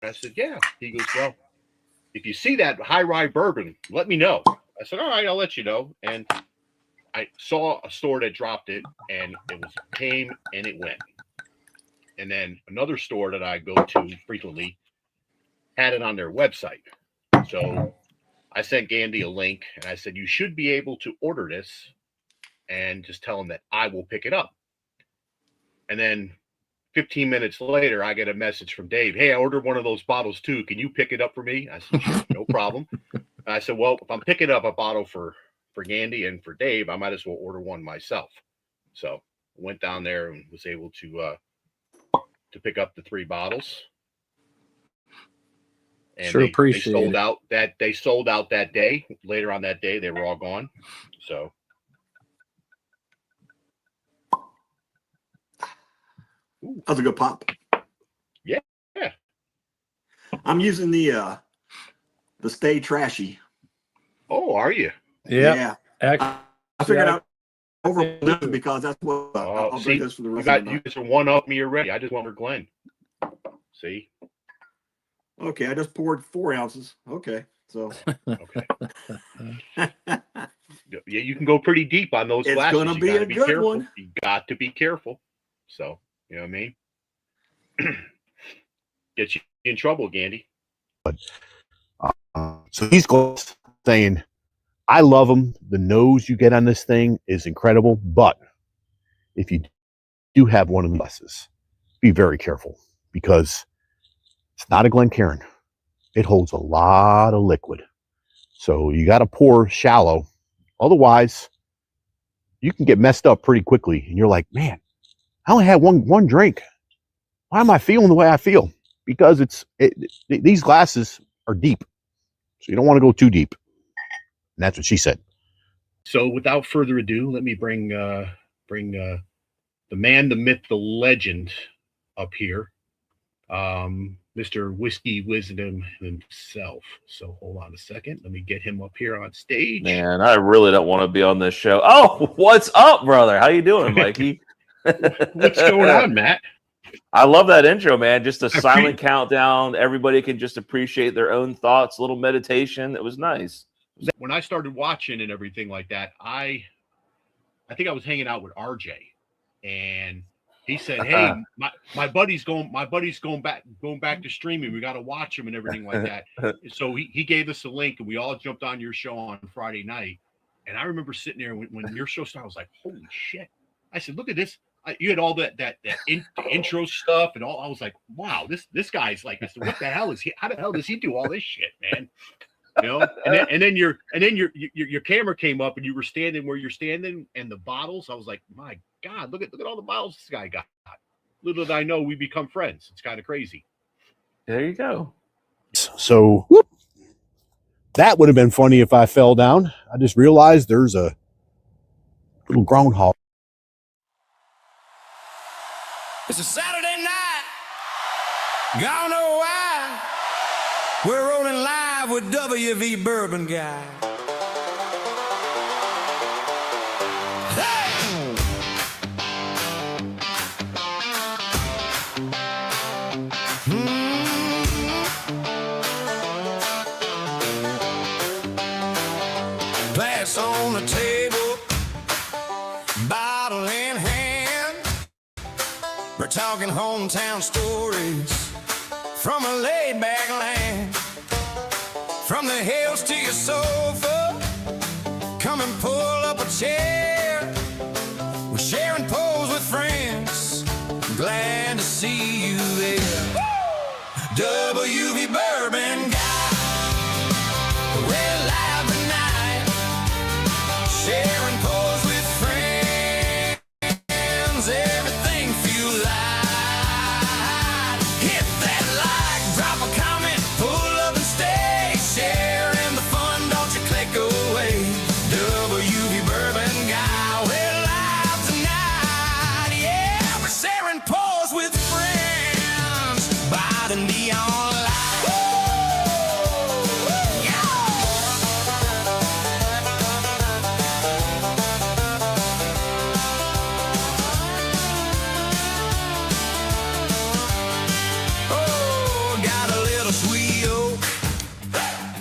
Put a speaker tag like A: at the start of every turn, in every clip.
A: I said, yeah. He goes, well, if you see that high rye bourbon, let me know. I said, all right, I'll let you know. And I saw a store that dropped it, and it came and it went. And then another store that I go to frequently had it on their website. So I sent Gandhi a link, and I said, you should be able to order this and just tell them that I will pick it up. And then 15 minutes later, I get a message from Dave. Hey, I ordered one of those bottles too. Can you pick it up for me? I said, sure, no problem. I said, well, if I'm picking up a bottle for Gandhi and for Dave, I might as well order one myself. So I went down there and was able to pick up the 3 bottles. And
B: sure, appreciate
A: they sold
B: it.
A: out they sold out that day. Later on that day, they were all gone. So
C: that was a good pop.
A: Yeah.
C: I'm using the Stay Trashy.
A: Oh, are you?
C: Yeah.
B: Actually,
C: I figured out over because that's what I'll bring this for the rest of the night.
A: You guys are one up me already. I just want for Glenn. See?
C: Okay, I just poured 4 ounces. Okay, so
A: okay. Yeah, you can go pretty deep on those glasses.
C: It's gonna be a good
A: careful.
C: one.
A: You got to be careful. So you know what I mean. Get you in trouble, Gandhi.
D: So he's saying, I love them. The nose you get on this thing is incredible. But if you do have one of the glasses, be very careful because it's not a Glencairn. It holds a lot of liquid. So you got to pour shallow. Otherwise, you can get messed up pretty quickly. And you're like, man, I only had one drink. Why am I feeling the way I feel? Because these glasses are deep. So you don't want to go too deep. And that's what she said.
A: So without further ado, let me bring the man, the myth, the legend up here. Mr. Whiskey Wisdom himself. So hold on a second. Let me get him up here on stage.
E: Man, I really don't want to be on this show. Oh, what's up, brother? How you doing, Mikey?
A: What's going on, Matt?
E: I love that intro, man. Just a silent countdown. Everybody can just appreciate their own thoughts. A little meditation. It was nice.
A: When I started watching and everything like that, I think I was hanging out with RJ, and he said, "Hey, my buddy's going back to streaming. We got to watch him and everything like that." So he gave us a link, and we all jumped on your show on Friday night. And I remember sitting there when your show started. I was like, "Holy shit!" I said, "Look at this." You had all that intro stuff and all. I was like, "Wow, this guy's like, I said, what the hell is he? How the hell does he do all this shit, man?" You know, and then your camera came up and you were standing where you're standing and the bottles. I was like, my God, look at all the bottles this guy got. Little did I know we become friends. It's kind of crazy.
E: There you go.
D: So that would have been funny if I fell down. I just realized there's a little groundhog.
F: It's a Saturday night. Y'all know why. We're rolling live with WVBourbonGuy. Hey! Glass on the table, bottle in hand. We're talking hometown stories from a laid-back land. From the hills to your sofa, come and pull up a chair. We're sharing poles with friends, glad to see you there. WVBourbonGuy, we're live tonight, sharing poles with friends, everything feels light. Hit that like, drop a comment, pull up and stay, sharing the fun, don't you click away. WVBourbonGuy, we're live tonight, yeah, we're sharing poles with friends by the neon light.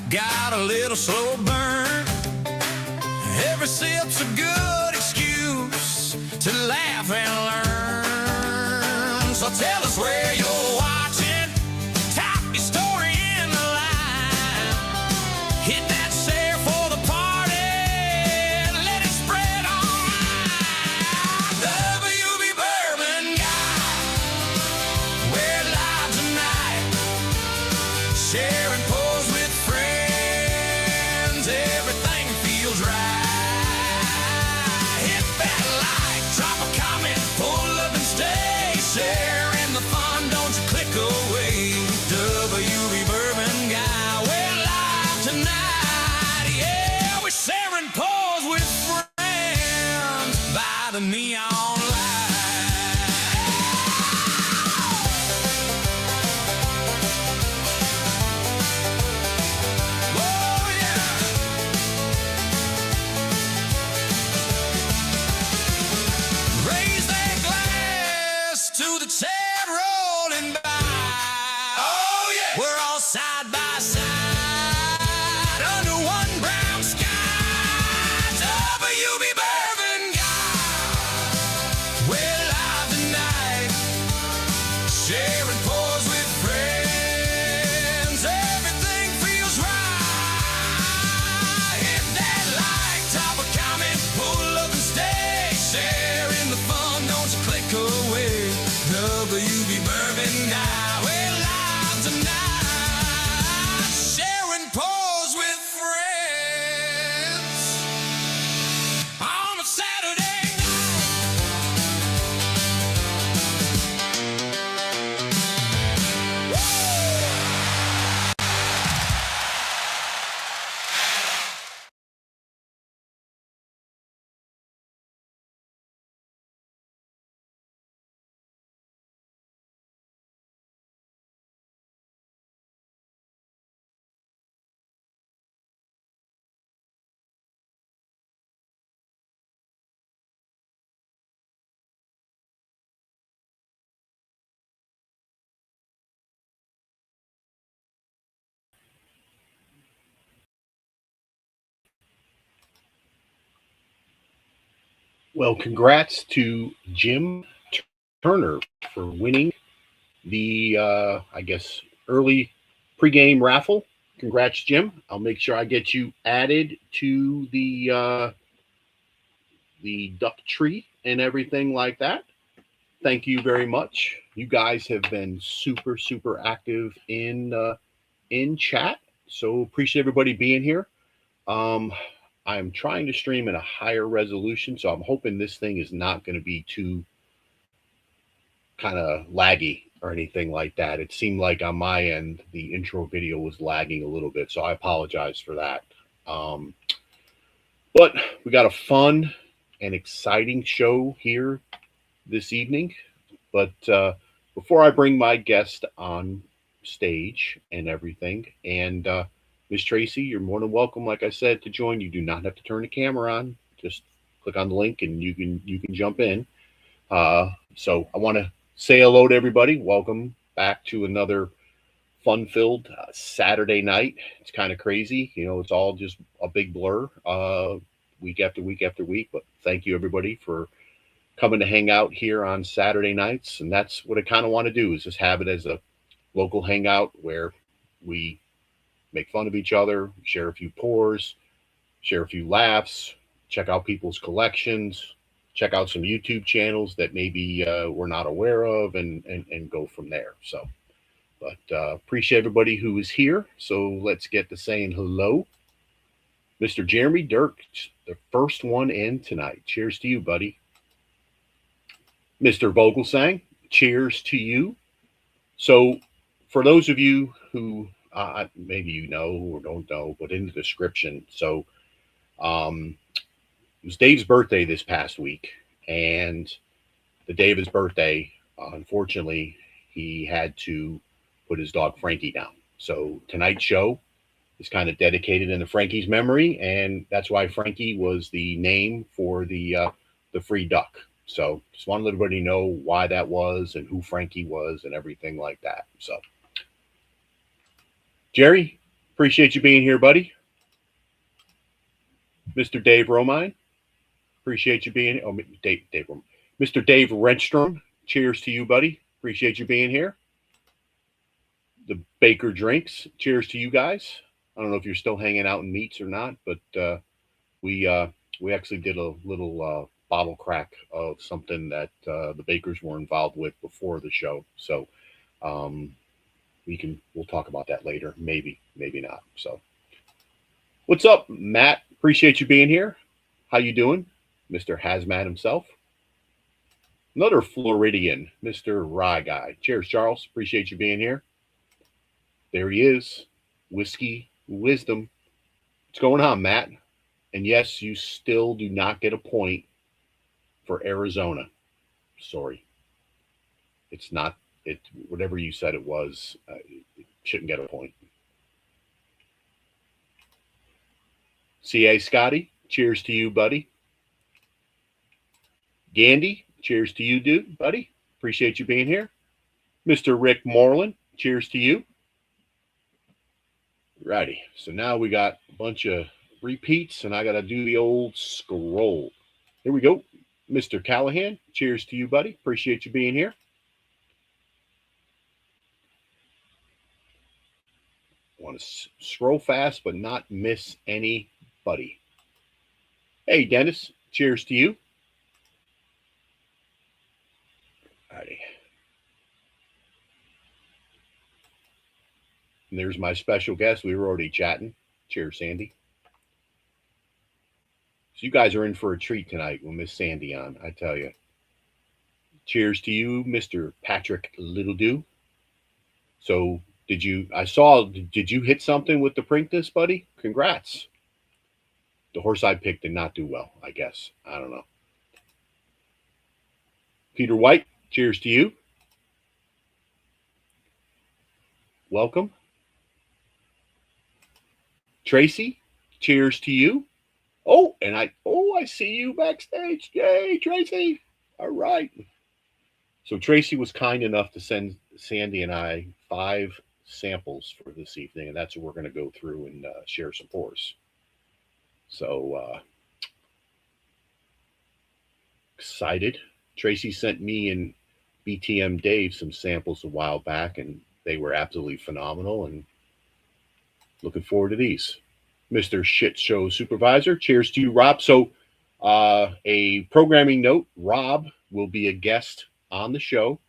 F: got a little slow burn. Every sip's a good excuse to laugh and learn. So tell us where you're watching, type your story in the line, hit that share for the party, let it spread online. WV Bourbon Guy, we're live tonight, sharing pours with friends, everything feels right. Hit that like, drop a comment, pull up and stay, sharing the fun, don't you click away. WV Bourbon Guy, we're live tonight, yeah, we're sharing pours with friends by the neon light. Oh yeah. Raise that glass to the chat rolling by. Oh yeah. We're all side by side under one brown sky. WV Bourbon Guy, we're live tonight, sharing pours with friends. Everything feels right. Hit that like, drop a comment, pull up and stay, sharing the fun, don't you click away. WV Bourbon Guy, we're live tonight, sharing pours with friends on a Saturday
A: Well, congrats to Jim Turner for winning the, I guess, early pregame raffle. Congrats, Jim. I'll make sure I get you added to the duck tree and everything like that. Thank you very much. You guys have been super, super active in chat. So appreciate everybody being here. I'm trying to stream at a higher resolution, so I'm hoping this thing is not going to be too kind of laggy or anything like that. It seemed like on my end, the intro video was lagging a little bit, so I apologize for that. But we got a fun and exciting show here this evening. But before I bring my guest on stage and everything, and Miss Tracy, you're more than welcome, like I said, to join. You do not have to turn the camera on. Just click on the link and you can jump in. So I want to say hello to everybody. Welcome back to another fun-filled Saturday night. It's kind of crazy. You know, it's all just a big blur week after week after week. But thank you, everybody, for coming to hang out here on Saturday nights. And that's what I kind of want to do, is just have it as a local hangout where we make fun of each other, share a few pours, share a few laughs, check out people's collections, check out some YouTube channels that maybe we're not aware of, and go from there. So, but appreciate everybody who is here. So let's get to saying hello. Mr. Jeremy Dirk, the first one in tonight. Cheers to you, buddy. Mr. Vogelsang, cheers to you. So for those of you who maybe you know or don't know, but in the description. So it was Dave's birthday this past week, and the day of his birthday, unfortunately, he had to put his dog Frankie down. So tonight's show is kind of dedicated in Frankie's memory, and that's why Frankie was the name for the free duck. So just want to let everybody know why that was and who Frankie was and everything like that. So Jerry, appreciate you being here, buddy. Mr. Dave Romine, appreciate you being here. Oh, Dave Romine. Mr. Dave Renstrom, cheers to you, buddy. Appreciate you being here. The Baker Drinks, cheers to you guys. I don't know if you're still hanging out in meats or not, but we actually did a little bottle crack of something that the Bakers were involved with before the show. So we'll talk about that later. Maybe not. So what's up, Matt? Appreciate you being here. How you doing? Mr. Hazmat himself. Another Floridian, Mr. Rye Guy. Cheers, Charles. Appreciate you being here. There he is. Whiskey Wisdom. What's going on, Matt? And yes, you still do not get a point for Arizona. Sorry. It's not, whatever you said it was, it shouldn't get a point. C.A. Scotty, cheers to you, buddy. Gandy, cheers to you, dude, buddy. Appreciate you being here. Mr. Rick Moreland, cheers to you. Righty. So now we got a bunch of repeats, and I got to do the old scroll. Here we go. Mr. Callahan, cheers to you, buddy. Appreciate you being here. Want to scroll fast, but not miss anybody. Hey, Dennis, cheers to you. Righty. And there's my special guest. We were already chatting. Cheers, Sandy. So you guys are in for a treat tonight with Miss Sandy on, I tell you. Cheers to you, Mr. Patrick Littledew. So did you hit something with the Preakness, buddy? Congrats. The horse I picked did not do well, I guess. I don't know. Peter White, cheers to you. Welcome. Tracy, cheers to you. Oh, and I see you backstage. Yay, Tracy. All right. So Tracy was kind enough to send Sandy and I 5 samples for this evening, and that's what we're going to go through and share some pours. So excited. Tracy sent me and BTM Dave some samples a while back, and they were absolutely phenomenal, and looking forward to these. Mr. Shit Show Supervisor, cheers to you, Rob. So a programming note, Rob will be a guest on the show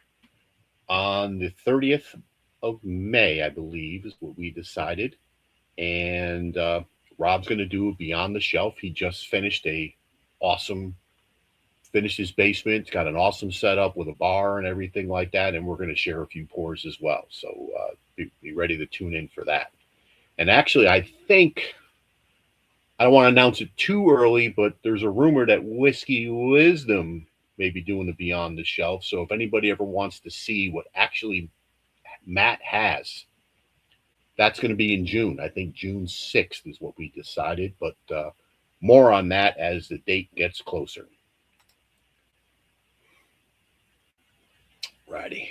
A: on the 30th of May, I believe, is what we decided. And Rob's going to do Beyond the Shelf. He just finished his basement. It's got an awesome setup with a bar and everything like that. And we're going to share a few pours as well. So be ready to tune in for that. And actually, I think, I don't want to announce it too early, but there's a rumor that Whiskey Wisdom may be doing the Beyond the Shelf. So if anybody ever wants to see what actually Matt has, that's going to be in June. I think June 6th is what we decided, but more on that as the date gets closer. Righty.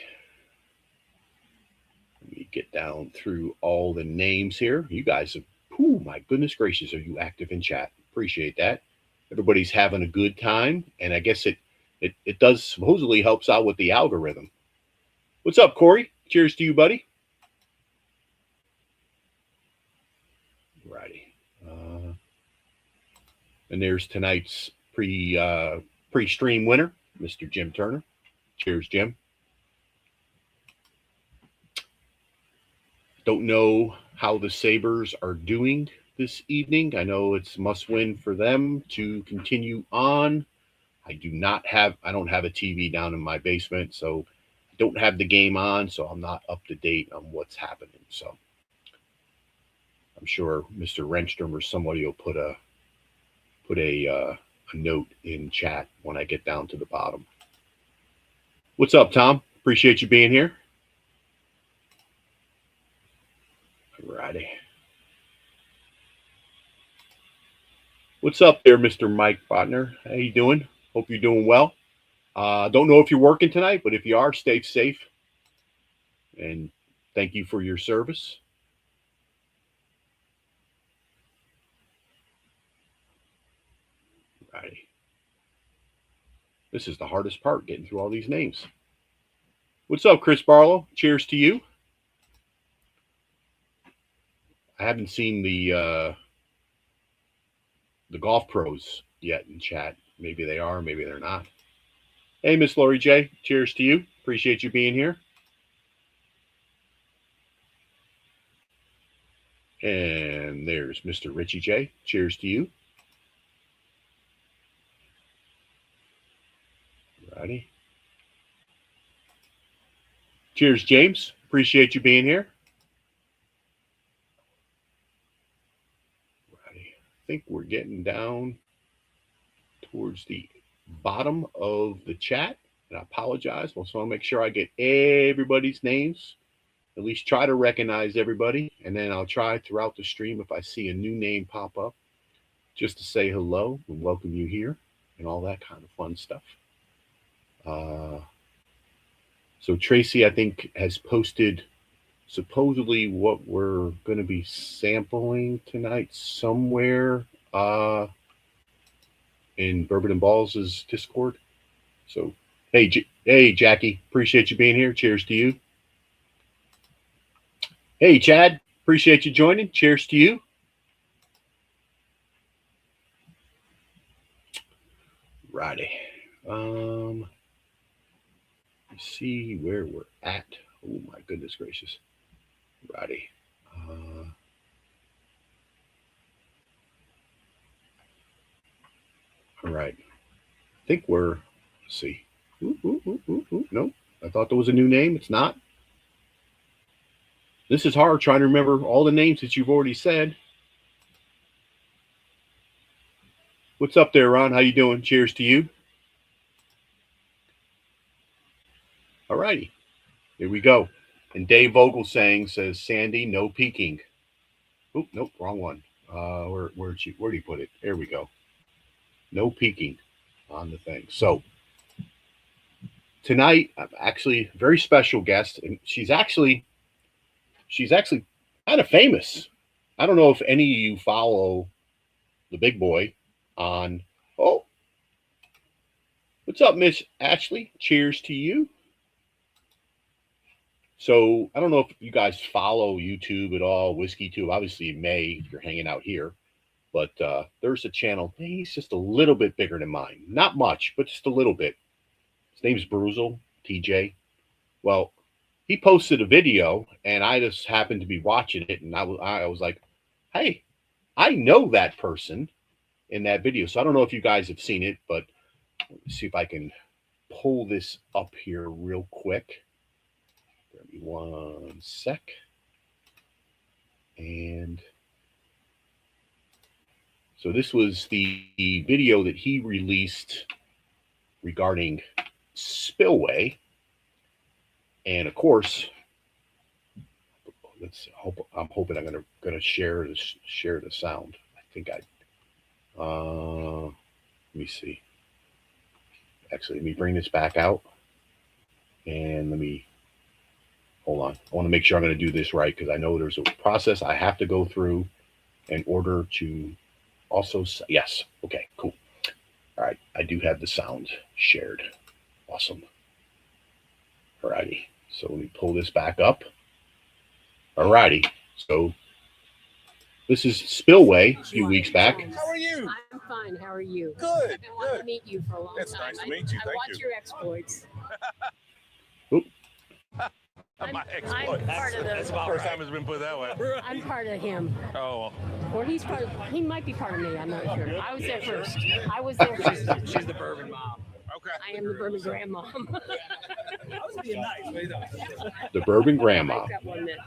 A: Let me get down through all the names here. You guys have, oh my goodness gracious, are you active in chat? Appreciate that. Everybody's having a good time, and I guess it does supposedly helps out with the algorithm. What's up, Corey? Cheers to you, buddy. Righty. And there's tonight's pre-stream winner, Mr. Jim Turner. Cheers, Jim. Don't know how the Sabres are doing this evening. I know it's must win for them to continue on. I don't have a TV down in my basement, so I don't have the game on, so I'm not up to date on what's happening. So I'm sure Mr. Renstrom or somebody will put a note in chat when I get down to the bottom. What's up, Tom? Appreciate you being here. Alrighty. What's up there, Mr. Mike Botner? How you doing? Hope you're doing well. Don't know if you're working tonight, but if you are, stay safe. And thank you for your service. Righty. This is the hardest part, getting through all these names. What's up, Chris Barlow? Cheers to you. I haven't seen the golf pros yet in chat. Maybe they are, maybe they're not. Hey, Miss Lori J. Cheers to you. Appreciate you being here. And there's Mr. Richie J. Cheers to you. Righty. Cheers, James. Appreciate you being here. Righty. I think we're getting down towards the bottom of the chat. And I apologize. So I'll make sure I get everybody's names. At least try to recognize everybody. And then I'll try throughout the stream if I see a new name pop up, just to say hello and welcome you here and all that kind of fun stuff. So Tracy, I think, has posted supposedly what we're going to be sampling tonight somewhere in Bourbon and Balls' Discord. So, hey, Jackie, appreciate you being here. Cheers to you. Hey, Chad, appreciate you joining. Cheers to you. Righty. See where we're at. Oh my goodness gracious. Righty. All right. I think we're, let's see. No, I thought there was a new name. It's not. This is hard trying to remember all the names that you've already said. What's up there, Ron? How you doing? Cheers to you. All righty, here we go. And Dave Vogelsang says, Sandy, no peeking. Oh, nope, wrong one. Where do you put it? There we go. No peeking on the thing. So tonight, I'm actually a very special guest, and she's actually kind of famous. I don't know if any of you follow the big boy on. Oh, what's up, Miss Ashley? Cheers to you. So I don't know if you guys follow YouTube at all, WhiskeyTube. Obviously, you may if you're hanging out here, but there's a channel. He's just a little bit bigger than mine. Not much, but just a little bit. His name's Bruzel, TJ. Well, he posted a video, and I just happened to be watching it, and I was like, hey, I know that person in that video. So I don't know if you guys have seen it, but let me see if I can pull this up here real quick. Give me one sec. And so this was the video that he released regarding Spillway. And of course, I'm hoping I'm gonna share the sound. I think let me see. Actually, let me bring this back out, and let me hold on. I want to make sure I'm going to do this right, because I know there's a process I have to go through in order to also. Yes. Okay. Cool. All right. I do have the sound shared. Awesome. All righty. So let me pull this back up. All righty. So this is Spillway a few weeks back.
B: How are you?
G: I'm fine. How are you?
B: Good.
G: I've been wanting to meet you for a long
B: It's
G: time.
B: nice to meet you.
G: I
B: Thank
G: watch
B: you.
G: your exploits. I'm part of
B: That's about first time it's been put that way.
G: I'm part of him.
B: Oh,
G: Or he's part of, he might be part of me. I'm not sure. I was there first. I was there first.
H: She's the bourbon mom.
B: okay.
G: I am the bourbon grandmom.
H: I was being nice, but you know.
A: The Bourbon Grandma.
G: I've got one that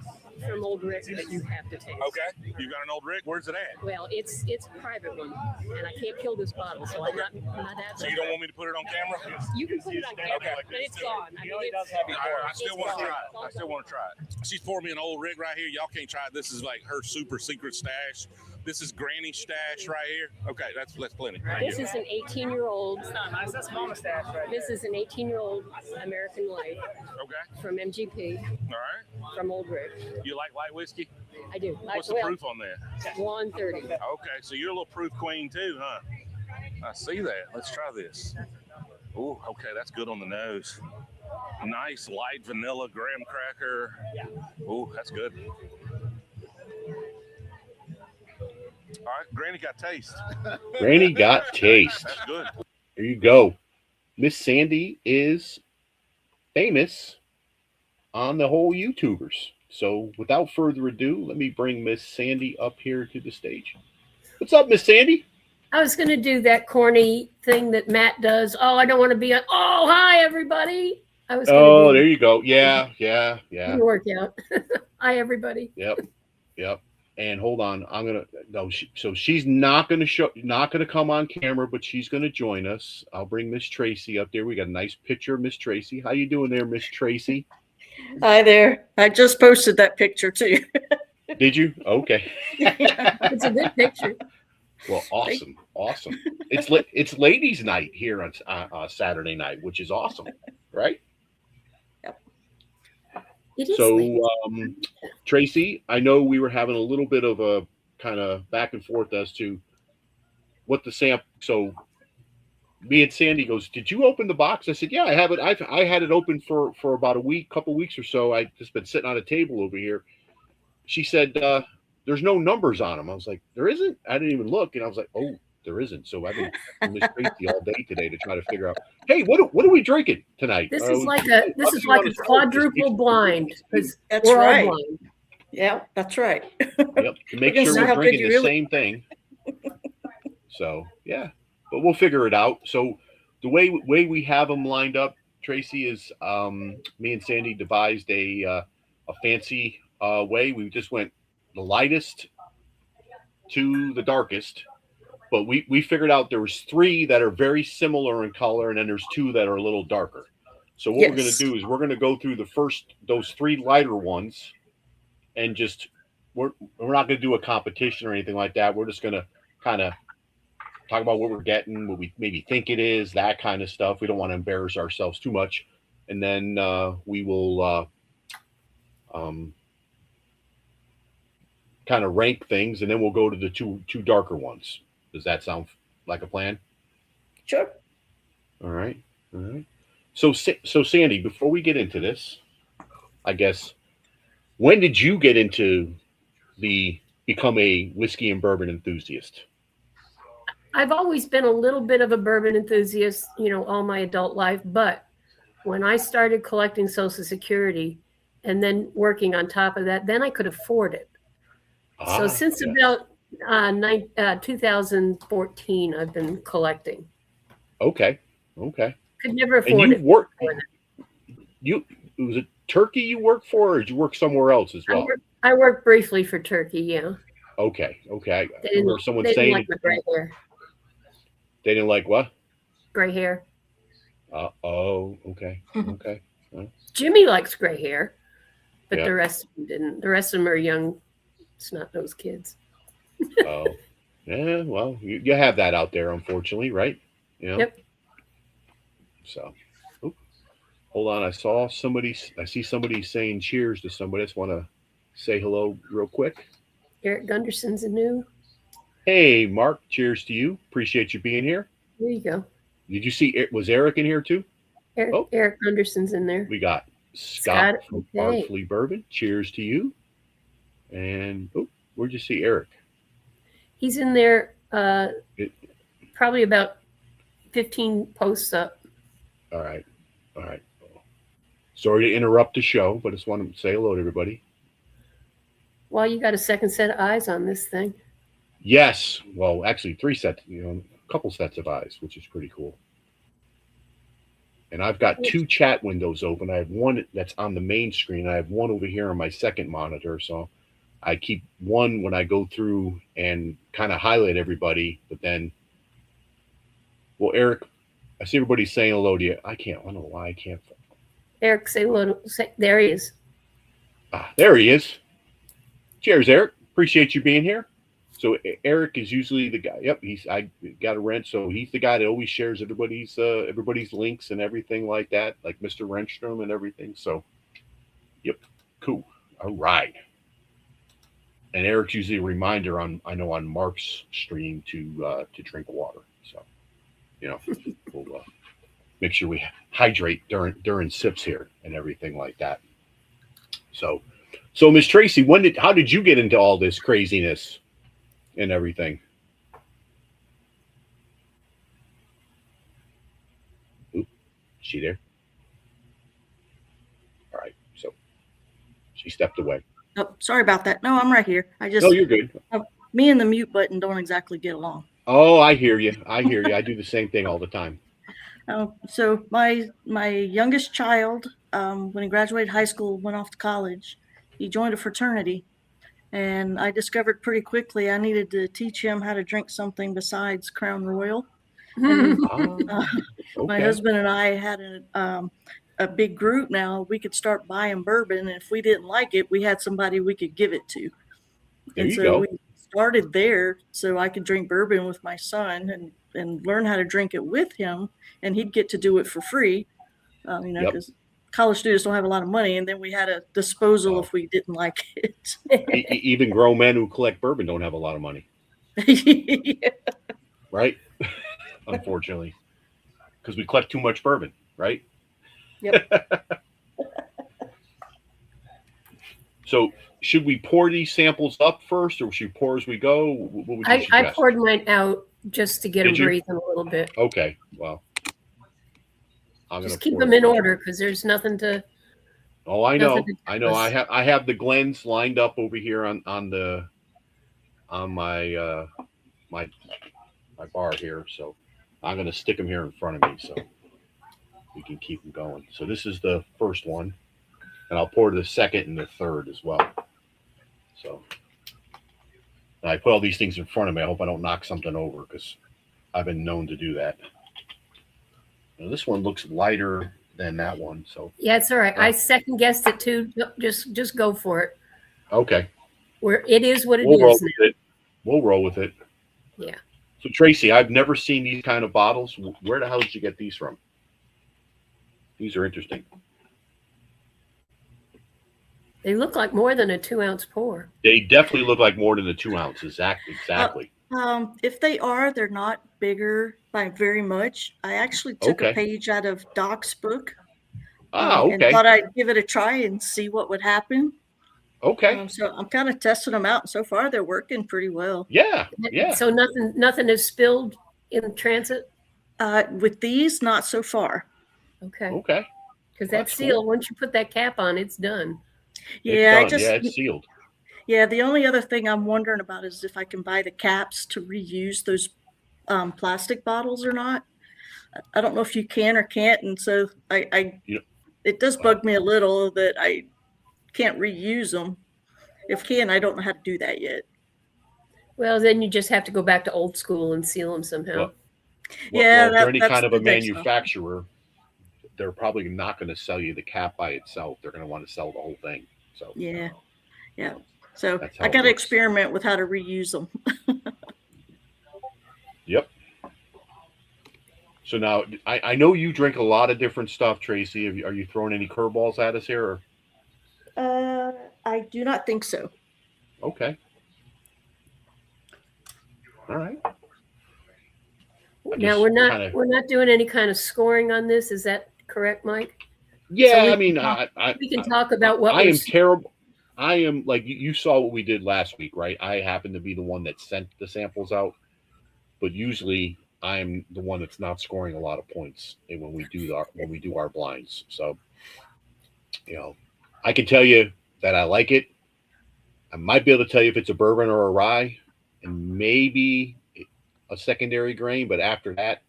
G: from Old Rick that you have to taste.
B: Okay. You got an old Rick? Where's it at?
G: Well, it's a private one, and I can't kill this bottle, so I'm not that.
B: So you don't want me to put it on camera?
G: You can put it on camera,
B: Okay.
G: but it's gone. I mean,
H: does have you
B: I still want to try it. I still want to try it. She's poured me an old Rick right here. Y'all can't try it. This is like her super secret stash. This is Granny stash right here. Okay, that's plenty. Thank
G: This
B: you.
G: is an 18-year-old.
H: It's not nice. That's mama stash right
G: This is an 18-year-old American light
B: Okay.
G: from MGP,
B: All right.
G: from Old Rick.
B: You like light whiskey?
G: I do.
B: What's the
G: Well,
B: proof on that?
G: 130.
B: Okay, so you're a little proof queen too, huh? I see that. Let's try this. Oh, okay, that's good on the nose. Nice light vanilla graham cracker. Oh, that's good. All right, Granny got taste.
A: Granny got taste.
B: That's good.
A: There you go. Miss Sandy is famous on the whole YouTubers. So without further ado, let me bring Miss Sandy up here to the stage. What's up, Miss Sandy?
G: I was going to do that corny thing that Matt does. Oh, I don't want to be on. Oh, hi, everybody. I was.
A: Oh, there you go. Yeah.
G: Didn't work out. Hi, everybody.
A: Yep. And hold on, I'm gonna no. So she's not gonna come on camera, but she's gonna join us. I'll bring Miss Tracy up there. We got a nice picture of Miss Tracy. How you doing there, Miss Tracy?
I: Hi there. I just posted that picture too.
A: Did you? Okay.
G: It's a good picture.
A: Well, awesome. It's ladies' night here on Saturday night, which is awesome, right?
G: It is.
A: So, Tracy, I know we were having a little bit of a kind of back and forth as to what the sample. So, me and Sandy goes, "Did you open the box?" I said, "Yeah, I have it. I had it open for about a couple weeks or so. I just been sitting on a table over here." She said, "There's no numbers on them." I was like, "There isn't?" I didn't even look, and I was like, "Oh, there isn't." So I've been with Miss Tracy all day today to try to figure out, hey, what are we drinking tonight?
G: This is like a quadruple blind.
I: That's
G: we're
I: right.
G: all blind.
I: Yeah, that's right.
A: Yep, to make
I: We're
A: sure
I: gonna see
A: we're
I: how good
A: drinking
I: you
A: the
I: really-
A: same thing. So yeah, but we'll figure it out. So the way we have them lined up, Tracy, is me and Sandy devised a fancy way. We just went the lightest to the darkest, but we figured out there was 3 that are very similar in color, and then there's 2 that are a little darker. So what we're going to do is we're going to go through those 3 lighter ones, and just we're not going to do a competition or anything like that. We're just going to kind of talk about what we're getting, what we maybe think it is, that kind of stuff. We don't want to embarrass ourselves too much, and then we will kind of rank things, and then we'll go to the two darker ones. Does that sound like a plan?
I: Sure.
A: All right. So Sandy, before we get into this, I guess, when did you get into become a whiskey and bourbon enthusiast?
G: I've always been a little bit of a bourbon enthusiast, all my adult life. But when I started collecting Social Security and then working on top of that, then I could afford it. So since about 2014, I've been collecting.
A: Okay.
G: Could never afford
A: and
G: it.
A: Was it Turkey you worked for, or did you work somewhere else as well?
G: I worked briefly for Turkey, yeah.
A: Okay. I
G: They
A: remember someone
G: didn't
A: saying
G: like my gray hair.
A: They didn't like what?
G: Gray hair.
A: Okay.
G: Jimmy likes gray hair, but
A: Yeah.
G: the rest of them didn't. The rest of them are young, snot-nosed kids.
A: Oh, yeah. Well, you have that out there, unfortunately, right?
G: Yep.
A: So, hold on. I see somebody saying cheers to somebody. I just want to say hello real quick.
G: Eric Gunderson's a new.
A: Hey, Mark. Cheers to you. Appreciate you being here.
G: There you go.
A: Did you see? Was Eric in here too?
G: Eric Gunderson's in there.
A: We got Scott from
G: okay.
A: Artfully Bourbon. Cheers to you. And where'd you see Eric?
G: He's in there. Probably about 15 posts up.
A: All right. Sorry to interrupt the show, but I just want to say hello to everybody.
G: Well, you got a second set of eyes on this thing.
A: Yes. Well, actually 3 sets, a couple sets of eyes, which is pretty cool. And I've got 2 chat windows open. I have one that's on the main screen. I have one over here on my second monitor. So I keep one when I go through and kind of highlight everybody. But then, well, Eric, I see everybody saying hello to you. I don't know why I can't.
G: Eric, say hello. There he is.
A: There he is. Cheers, Eric. Appreciate you being here. So Eric is usually the guy. Yep, I got a rent, so he's the guy that always shares everybody's links and everything like that, like Mr. Renstrom and everything. So, yep, cool. All right. And Eric's usually a reminder on Mark's stream to drink water. So, you know, we'll make sure we hydrate during sips here and everything like that. So Miss Tracy, how did you get into all this craziness and everything? Oop, is she there? All right, so she stepped away.
I: Oh, sorry about that. No, I'm right here.
A: No, you're good.
I: Me and the mute button don't exactly get along.
A: Oh, I hear you. I do the same thing all the time.
I: So my youngest child, when he graduated high school, went off to college. He joined a fraternity, and I discovered pretty quickly I needed to teach him how to drink something besides Crown Royal. And, my husband and I had a big group now. We could start buying bourbon, and if we didn't like it, we had somebody we could give it to.
A: There
I: and
A: you
I: so
A: go.
I: we started there so I could drink bourbon with my son and learn how to drink it with him, and he'd get to do it for free, because college students don't have a lot of money, and then we had a disposal if we didn't like it.
A: Even grown men who collect bourbon don't have a lot of money.
I: Yeah.
A: Right? Unfortunately, because we collect too much bourbon, right?
I: Yep.
A: So should we pour these samples up first, or should we pour as we go? What would you
G: I
A: suggest?
G: poured mine out just to get them
A: Did you?
G: breathing a little bit.
A: Okay, well, I'm
G: Just
A: gonna
G: keep
A: pour
G: them
A: it
G: in
A: first.
G: order because there's nothing to.
A: Oh, I know.
G: Nothing to
A: I know.
G: discuss.
A: I have the Glens lined up over here on my my bar here, so I'm gonna stick them here in front of me so we can keep them going. So this is the first one, and I'll pour the second and the third as well. So I put all these things in front of me. I hope I don't knock something over because I've been known to do that. Now, this one looks lighter than that one, so
G: Yeah, it's all right. I second guessed it too. Just go for it.
A: okay.
G: Where it is what it
A: We'll roll
G: is.
A: with it. We'll roll with it.
G: Yeah.
A: So Tracy, I've never seen these kind of bottles. Where the hell did you get these from? These are interesting.
G: They look like more than a 2-ounce pour.
A: They definitely look like more than the 2 ounces. Exactly.
I: If they are, they're not bigger by very much. I actually took a
A: Okay.
I: page out of Doc's book.
A: Okay.
I: And thought I'd give it a try and see what would happen.
A: Okay.
I: So I'm kind of testing them out. And so far, they're working pretty well.
A: Yeah.
G: So nothing is spilled in transit.
I: With these, not so far.
G: Okay.
A: Okay.
G: Because that
A: That's
G: seal,
A: cool.
G: once you put that cap on, it's done.
I: Yeah,
A: It's done. It's sealed.
I: Yeah, the only other thing I'm wondering about is if I can buy the caps to reuse those plastic bottles or not. I don't know if you can or can't, and so it does bug me a little that I can't reuse them. If can, I don't know how to do that yet.
G: Well, then you just have to go back to old school and seal them somehow.
I: Yeah,
A: if they're any
I: that's
A: kind of a
I: the next one.
A: manufacturer, they're probably not going to sell you the cap by itself. They're going to want to sell the whole thing. So
I: Yeah. So
A: That's how
I: I
A: it
I: got to
A: works.
I: experiment with how to reuse them.
A: Yep. So now I know you drink a lot of different stuff, Tracy. Are you throwing any curveballs at us here? Or?
I: I do not think so.
A: Okay. All right.
G: Now we're not doing any kind of scoring on this. Is that correct, Mike?
A: Yeah,
G: So
A: I mean,
G: we can talk about what
A: I am
G: we've-
A: terrible. I am like you saw what we did last week, right? I happen to be the one that sent the samples out, but usually I'm the one that's not scoring a lot of points when we do our blinds. So, I can tell you that I like it. I might be able to tell you if it's a bourbon or a rye, and maybe a secondary grain. But after that,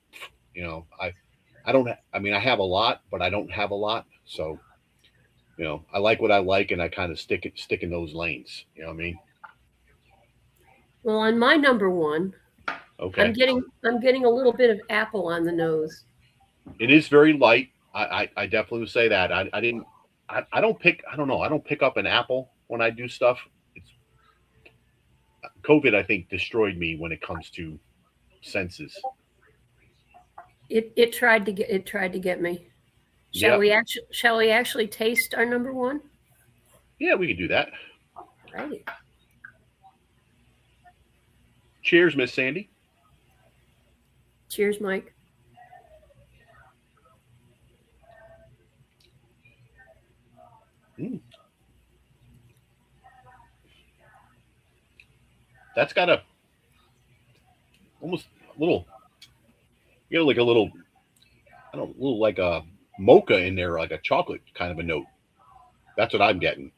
A: I don't. I mean, I have a lot, but I don't have a lot. So, I like what I like, and I kind of stick in those lanes. You know what I mean?
G: Well, on my number one,
A: Okay.
G: I'm getting a little bit of apple on the nose.
A: It is very light. I definitely would say that. I don't pick up an apple when I do stuff. COVID, I think, destroyed me when it comes to senses.
G: It tried to get me. Shall we actually taste our number one?
A: Yeah, we can do that.
G: Right.
A: Cheers, Miss Sandy.
G: Cheers, Mike.
A: That's got a almost a little, you know, like a little, I don't know, a little like a mocha in there, like a chocolate kind of a note. That's what I'm getting.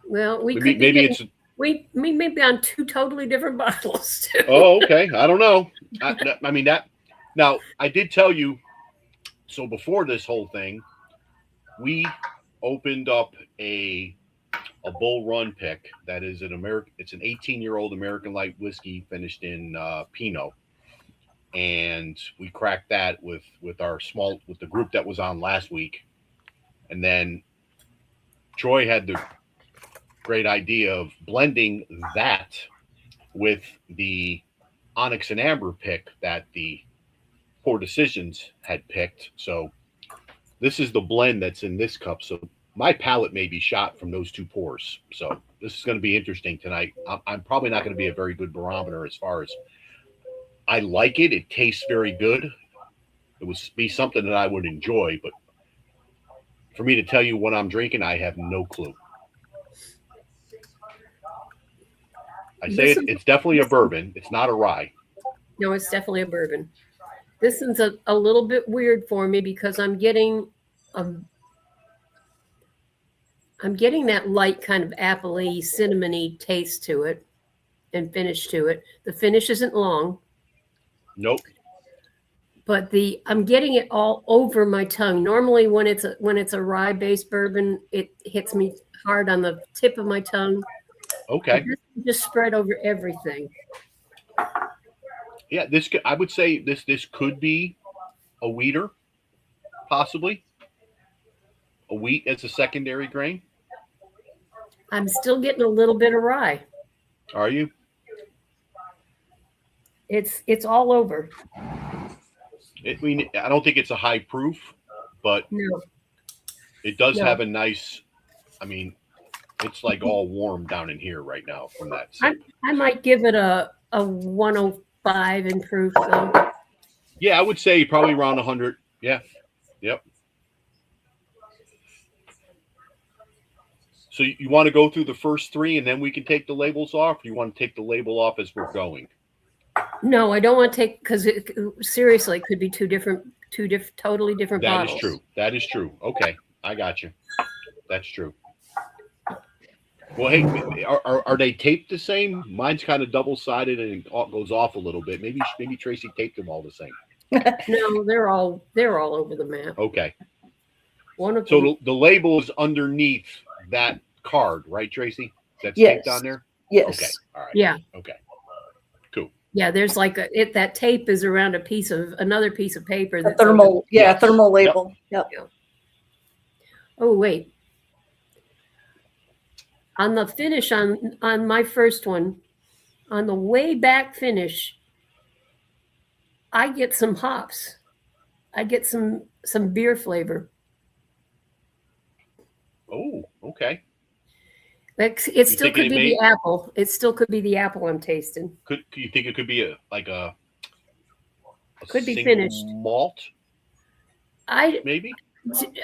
G: Well, we
A: Maybe,
G: could be
A: maybe
G: getting, we may be on two totally different bottles too.
A: Oh, okay. I don't know. I mean that. Now I did tell you. So before this whole thing, we opened up a Bull Run pick that is an American. It's an 18-year-old American light whiskey finished in Pinot, and we cracked that with the group that was on last week, and then Troy had the great idea of blending that with the Onyx and Amber pick that the Poor Decisions had picked. So this is the blend that's in this cup. So my palate may be shot from those two pours. So this is going to be interesting tonight. I'm probably not going to be a very good barometer as far as I like it. It tastes very good. It would be something that I would enjoy, but for me to tell you what I'm drinking, I have no clue. I say it's definitely a bourbon. It's not a rye.
G: No, it's definitely a bourbon. This is a little bit weird for me because I'm getting that light kind of apple-y, cinnamony taste to it and finish to it. The finish isn't long.
A: Nope.
G: But I'm getting it all over my tongue. Normally when it's a rye-based bourbon, it hits me hard on the tip of my tongue.
A: Okay.
G: Just spread over everything.
A: Yeah, I would say this could be a wheater, possibly. A wheat as a secondary grain.
G: I'm still getting a little bit of rye.
A: Are you?
G: It's all over.
A: I mean, I don't think it's a high proof, but
G: no.
A: It does have a nice, I mean, it's like all warm down in here right now from that.
G: I might give it a 105 in proof though.
A: Yeah, I would say probably around 100. Yeah. Yep. So you want to go through the first three and then we can take the labels off? Or you want to take the label off as we're going?
G: No, I don't want to take, because seriously, it could be two totally different bottles.
A: That is true. That is true. Okay, I got you. That's true. Well, hey, are they taped the same? Mine's kind of double-sided and it goes off a little bit. Maybe Tracy taped them all the same.
G: No, they're all over the map.
A: Okay.
G: One of
A: so
G: them,
A: the label is underneath that card, right, Tracy? That's
I: Yes.
A: taped on there?
I: Yes.
A: Okay. All right.
G: Yeah.
A: Okay. Cool.
G: Yeah, there's like that tape is around another piece of paper.
I: A
G: That's
I: thermal,
A: Yes.
I: thermal label. Yep.
G: Oh, wait. On the finish on my first one, on the way back finish, I get some hops. I get some beer flavor.
A: Oh, okay.
G: It still could be the apple. It still could be the apple I'm tasting.
A: Could you think it could be a
G: Could be
A: single
G: finished.
A: malt? Maybe.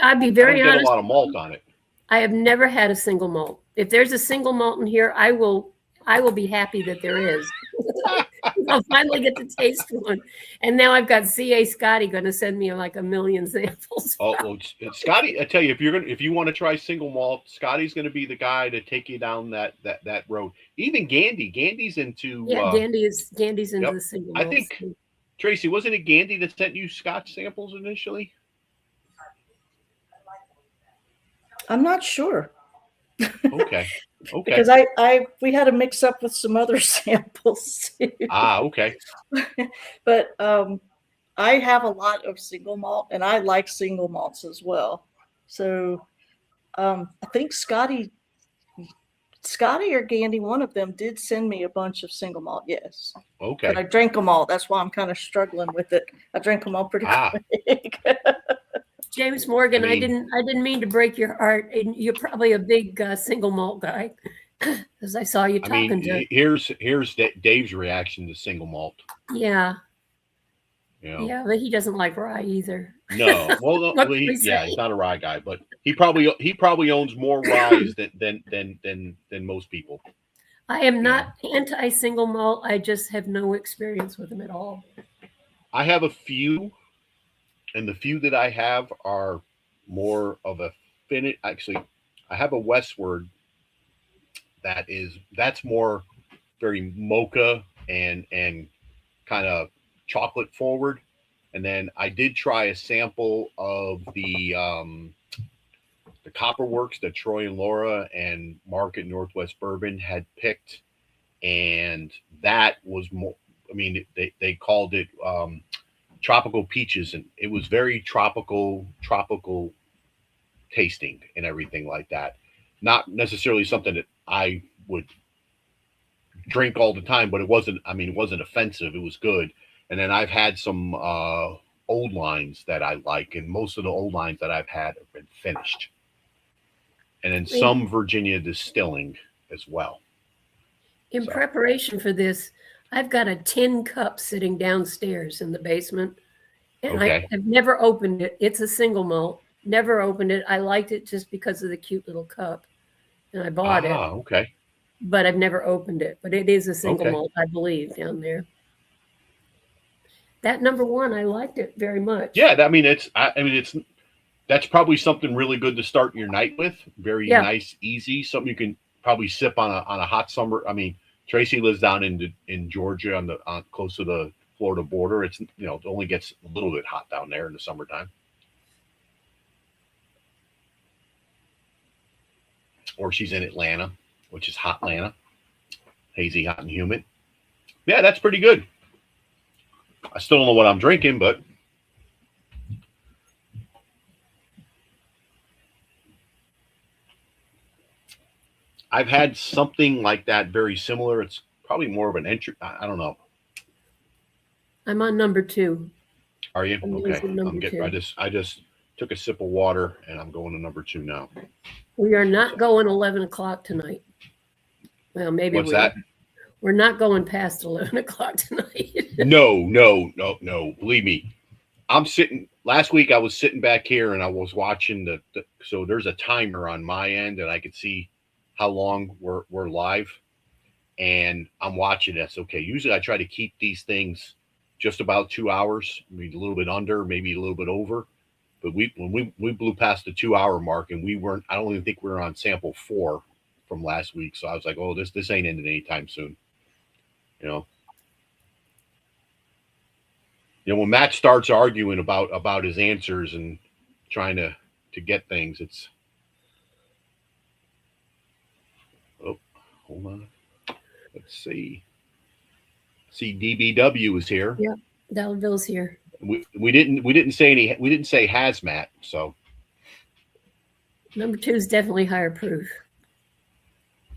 G: I'd be
A: I
G: very
A: don't get
G: honest.
A: a lot of malt on it.
G: I have never had a single malt. If there's a single malt in here, I will be happy that there is. I'll finally get to taste one. And now I've got C.A. Scotty going to send me like a million samples.
A: Oh, well, Scotty, I tell you, if you want to try single malt, Scotty's going to be the guy to take you down that road. Even Gandy's into.
G: Yeah, Gandy's into
A: yep.
G: the single
A: I
G: malt.
A: think Tracy, wasn't it Gandy that sent you Scotch samples initially?
I: I'm not sure.
A: Okay. Okay.
I: Because we had a mix up with some other samples too.
A: Okay.
I: But I have a lot of single malt and I like single malts as well. So I think Scotty or Gandy, one of them did send me a bunch of single malt, yes.
A: Okay.
I: But I drank them all. That's why I'm kind of struggling with it. I drank them all pretty quick.
G: James Morgan, I didn't mean to break your heart. And you're probably a big single malt guy, because I saw you talking to.
A: Here's Dave's reaction to single malt.
G: Yeah.
A: You know?
G: Yeah, but he doesn't like rye either.
A: No, well,
G: What can we
A: he's
G: say?
A: not a rye guy, but he probably owns more ryes than most people.
G: I am not anti-single malt. I just have no experience with them at all.
A: I have a few, and the few that I have are more of a finish. Actually, I have a Westward that's more very mocha and kind of chocolate forward. And then I did try a sample of the Copperworks that Troy and Laura and Mark at Northwest Bourbon had picked, and that was more. I mean, they called it tropical peaches, and it was very tropical tasting and everything like that. Not necessarily something that I would drink all the time, but it wasn't. I mean, it wasn't offensive. It was good. And then I've had some old lines that I like, and most of the old lines that I've had have been finished. And then some Virginia distilling as well.
G: In preparation for this, I've got a tin cup sitting downstairs in the basement, and I have never opened it. It's a single malt. Never opened it. I liked it just because of the cute little cup, and I bought it.
A: Okay.
G: But I've never opened it. But it is a single malt, I believe, down there. That number one, I liked it very much.
A: Yeah, I mean, that's probably something really good to start your night with. Very nice, easy. Something you can probably sip on a hot summer. I mean, Tracy lives down in Georgia on close to the Florida border. It's it only gets a little bit hot down there in the summertime. Or she's in Atlanta, which is hot Atlanta, hazy, hot, and humid. Yeah, that's pretty good. I still don't know what I'm drinking, but I've had something like that very similar. It's probably more of an entry. I don't know.
G: I'm on number two.
A: Are you? Okay. I just took a sip of water and I'm going to number two now.
G: We are not going 11 o'clock tonight. Well, maybe
A: What's that?
G: We're not going past 11 o'clock tonight.
A: No. Believe me. Last week I was sitting back here and I was watching so there's a timer on my end and I could see how long we're live. And I'm watching this. Okay. Usually I try to keep these things just about 2 hours, maybe a little bit under, maybe a little bit over. But when we blew past the 2 hour mark and I don't even think we were on sample 4 from last week. So I was like, oh, this ain't ending anytime soon. When Matt starts arguing about his answers and trying to get things, it's hold on. Let's see. DBW is here.
G: Yeah, Dallaville's here.
A: We didn't say hazmat, so
G: number two is definitely higher proof.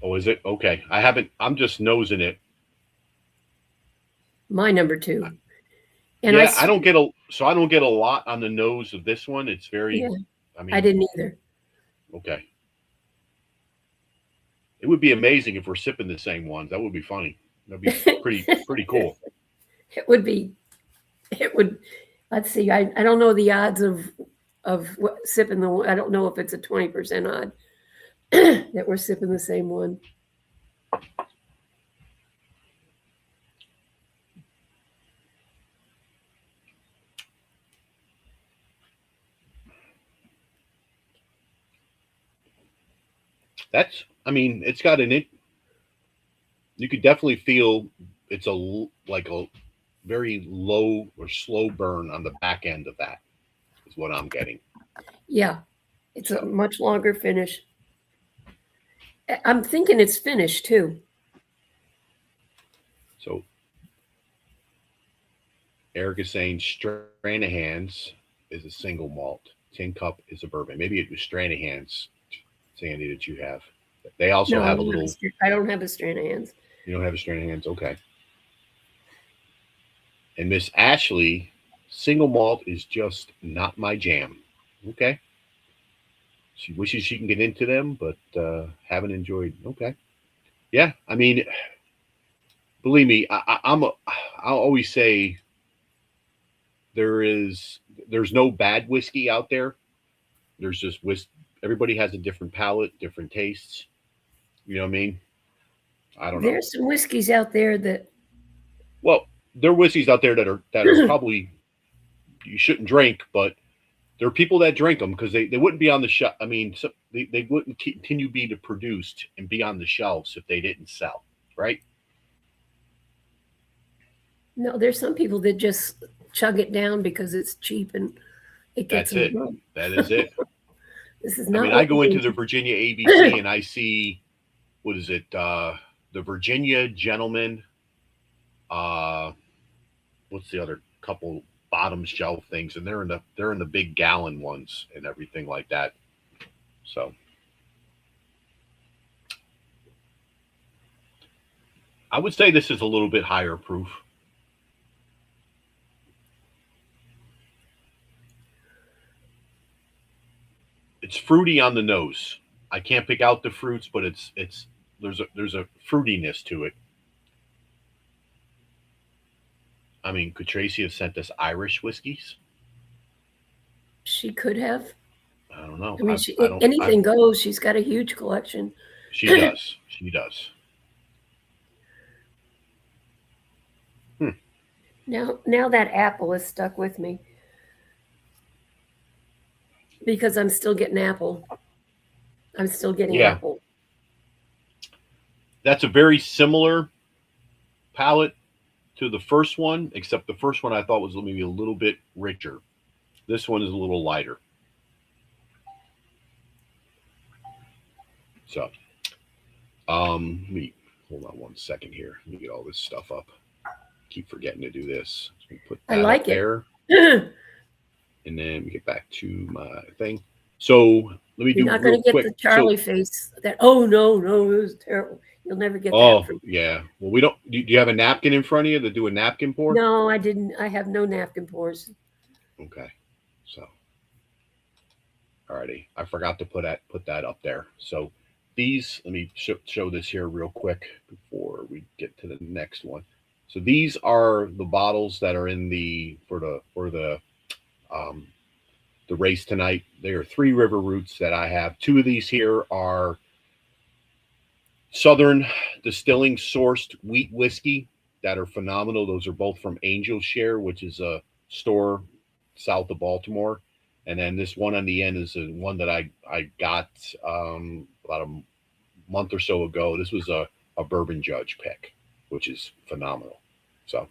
A: Oh, is it? Okay. I'm just nosing it.
G: My number two. And
A: I don't get a lot on the nose of this one. It's very,
G: I didn't either.
A: Okay. It would be amazing if we're sipping the same ones. That would be funny. That'd be pretty cool.
G: It would, let's see. I don't know the odds of sipping I don't know if it's a 20% odd that we're sipping the same one.
A: It's got you could definitely feel it's like a very low or slow burn on the back end of that is what I'm getting.
G: Yeah. It's a much longer finish. I'm thinking it's finished too.
A: So Eric is saying Stranahan's is a single malt. Tin Cup is a bourbon. Maybe it was Stranahan's, Sandy, that you have. They also have a little.
G: I don't have a Stranahan's.
A: You don't have a Stranahan's? Okay. And Miss Ashley, single malt is just not my jam. Okay. She wishes she can get into them, but haven't enjoyed. Okay. Yeah. Believe me, I'll always say there's no bad whiskey out there. There's just everybody has a different palate, different tastes. You know what I mean? I don't know.
G: There's some whiskeys out there that.
A: Well, there are whiskeys out there that are probably you shouldn't drink, but there are people that drink them because they wouldn't be on the shelf. I mean, so they wouldn't continue to be produced and be on the shelves if they didn't sell, right?
G: No, there's some people that just chug it down because it's cheap and it gets
A: That's it.
G: them.
A: That is it.
G: This is not.
A: I mean, I go into the Virginia ABC and I see, what is it? The Virginia Gentleman. What's the other couple bottom shelf things? And they're in the big gallon ones and everything like that. So I would say this is a little bit higher proof. It's fruity on the nose. I can't pick out the fruits, but there's a fruitiness to it. I mean, could Tracy have sent us Irish whiskeys?
G: She could have.
A: I don't know.
G: I mean, anything goes. She's got a huge collection.
A: She does. She does.
G: Now that apple is stuck with me because I'm still getting apple. I'm still getting apple.
A: That's a very similar palate to the first one, except the first one I thought was maybe a little bit richer. This one is a little lighter. So, let me hold on one second here. Let me get all this stuff up. Keep forgetting to do this. Put that
G: I like
A: up
G: it.
A: there. And then we get back to my thing. So let me do.
G: You're not going to get the Charlie face. That no, it was terrible. You'll never get that.
A: Oh yeah. Well, we don't. Do you have a napkin in front of you to do a napkin pour?
G: No, I didn't. I have no napkin pours.
A: Okay. So, alrighty. I forgot to put that up there. So these. Let me show this here real quick before we get to the next one. So these are the bottles that are in for the race tonight. There are 3 River Roots that I have. 2 of these here are Southern Distilling sourced wheat whiskey that are phenomenal. Those are both from Angel Share, which is a store south of Baltimore. And then this one on the end is one that I got about a month or so ago. This was a Bourbon Judge pick, which is phenomenal. So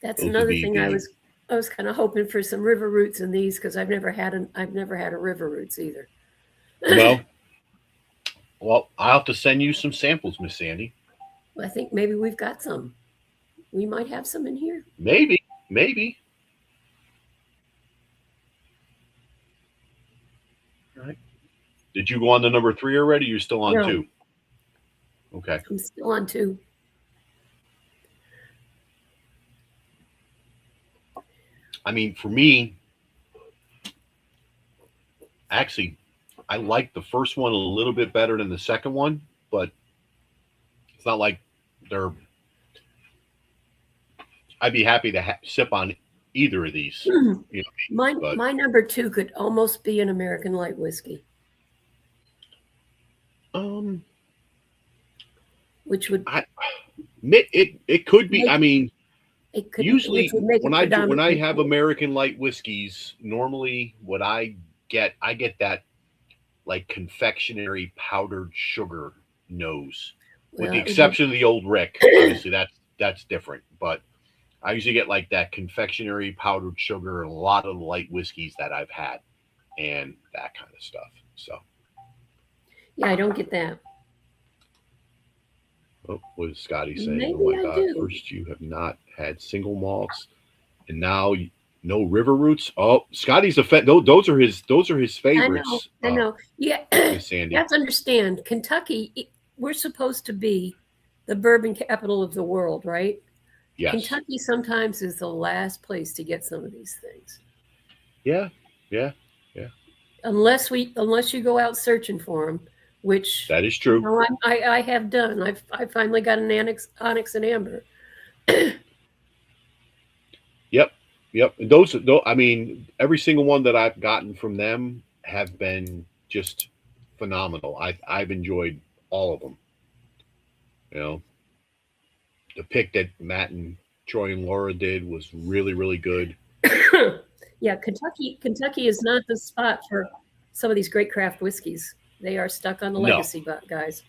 G: that's another thing. I was kind of hoping for some River Roots in these because I've never had a River Roots either.
A: Well, I'll have to send you some samples, Miss Sandy.
G: Well, I think maybe we've got some. We might have some in here.
A: Maybe. All right. Did you go on to number 3 already? You're still on 2. Okay.
G: I'm still on 2.
A: I mean, for me, actually, I like the first one a little bit better than the second one, but it's not like I'd be happy to sip on either of these. You know,
G: my number 2 could almost be an American light whiskey. Which would
A: it could be. I mean,
G: it could
A: usually when I have American light whiskeys, normally what I get that like confectionery powdered sugar nose, with the exception of the Old Rick. Obviously, that's different. But I usually get like that confectionery powdered sugar in a lot of the light whiskeys that I've had, and that kind of stuff. So,
G: yeah, I don't get that.
A: Oh, what is Scotty saying?
G: Maybe
A: oh my
G: I
A: God!
G: do.
A: First, you have not had single malts, and now no River Roots. Oh, Scotty's a fan. Those are his favorites.
G: I know. Yeah,
A: Sandy.
G: you have to understand. Kentucky, we're supposed to be the bourbon capital of the world, right?
A: Yes.
G: Kentucky sometimes is the last place to get some of these things.
A: Yeah.
G: Unless you go out searching for them, which
A: that is true.
G: I have done. I finally got an Onyx and Amber.
A: Yep. Yep. And those, I mean, every single one that I've gotten from them have been just phenomenal. I've enjoyed all of them. You know, the pick that Matt and Troy and Laura did was really, really good.
G: Yeah, Kentucky is not the spot for some of these great craft whiskeys. They are stuck on the legacy guys.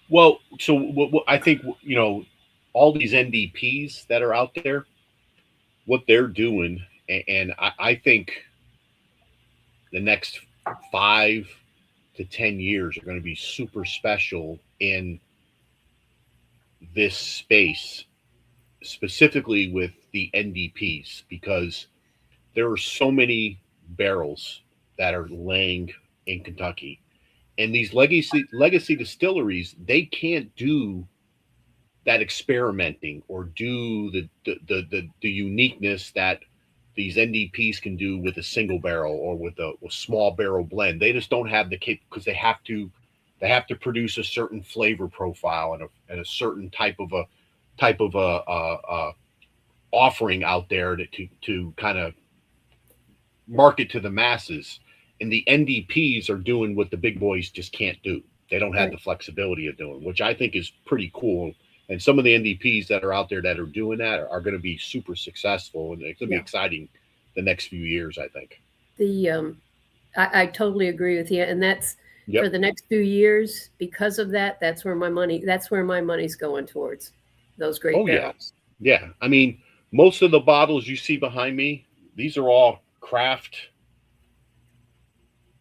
A: Well, so what I think, you know, all these NDPs that are out there, what they're doing, and I think the next 5 to 10 years are going to be super special in this space, specifically with the NDPs, because there are so many barrels that are laying in Kentucky, and these legacy distilleries, they can't do that experimenting or do the uniqueness that these NDPs can do with a single barrel or with a small barrel blend. They just don't have the because they have to produce a certain flavor profile and a certain type of a offering out there to kind of market to the masses. And the NDPs are doing what the big boys just can't do. They don't have the flexibility of doing, which I think is pretty cool. And some of the NDPs that are out there that are doing that are going to be super successful, and it's going to be exciting the next few years, I think.
G: I totally agree with you, and that's for the next few years. Because of that, that's where my money's going towards those great barrels.
A: Yeah. I mean, most of the bottles you see behind me, these are all craft,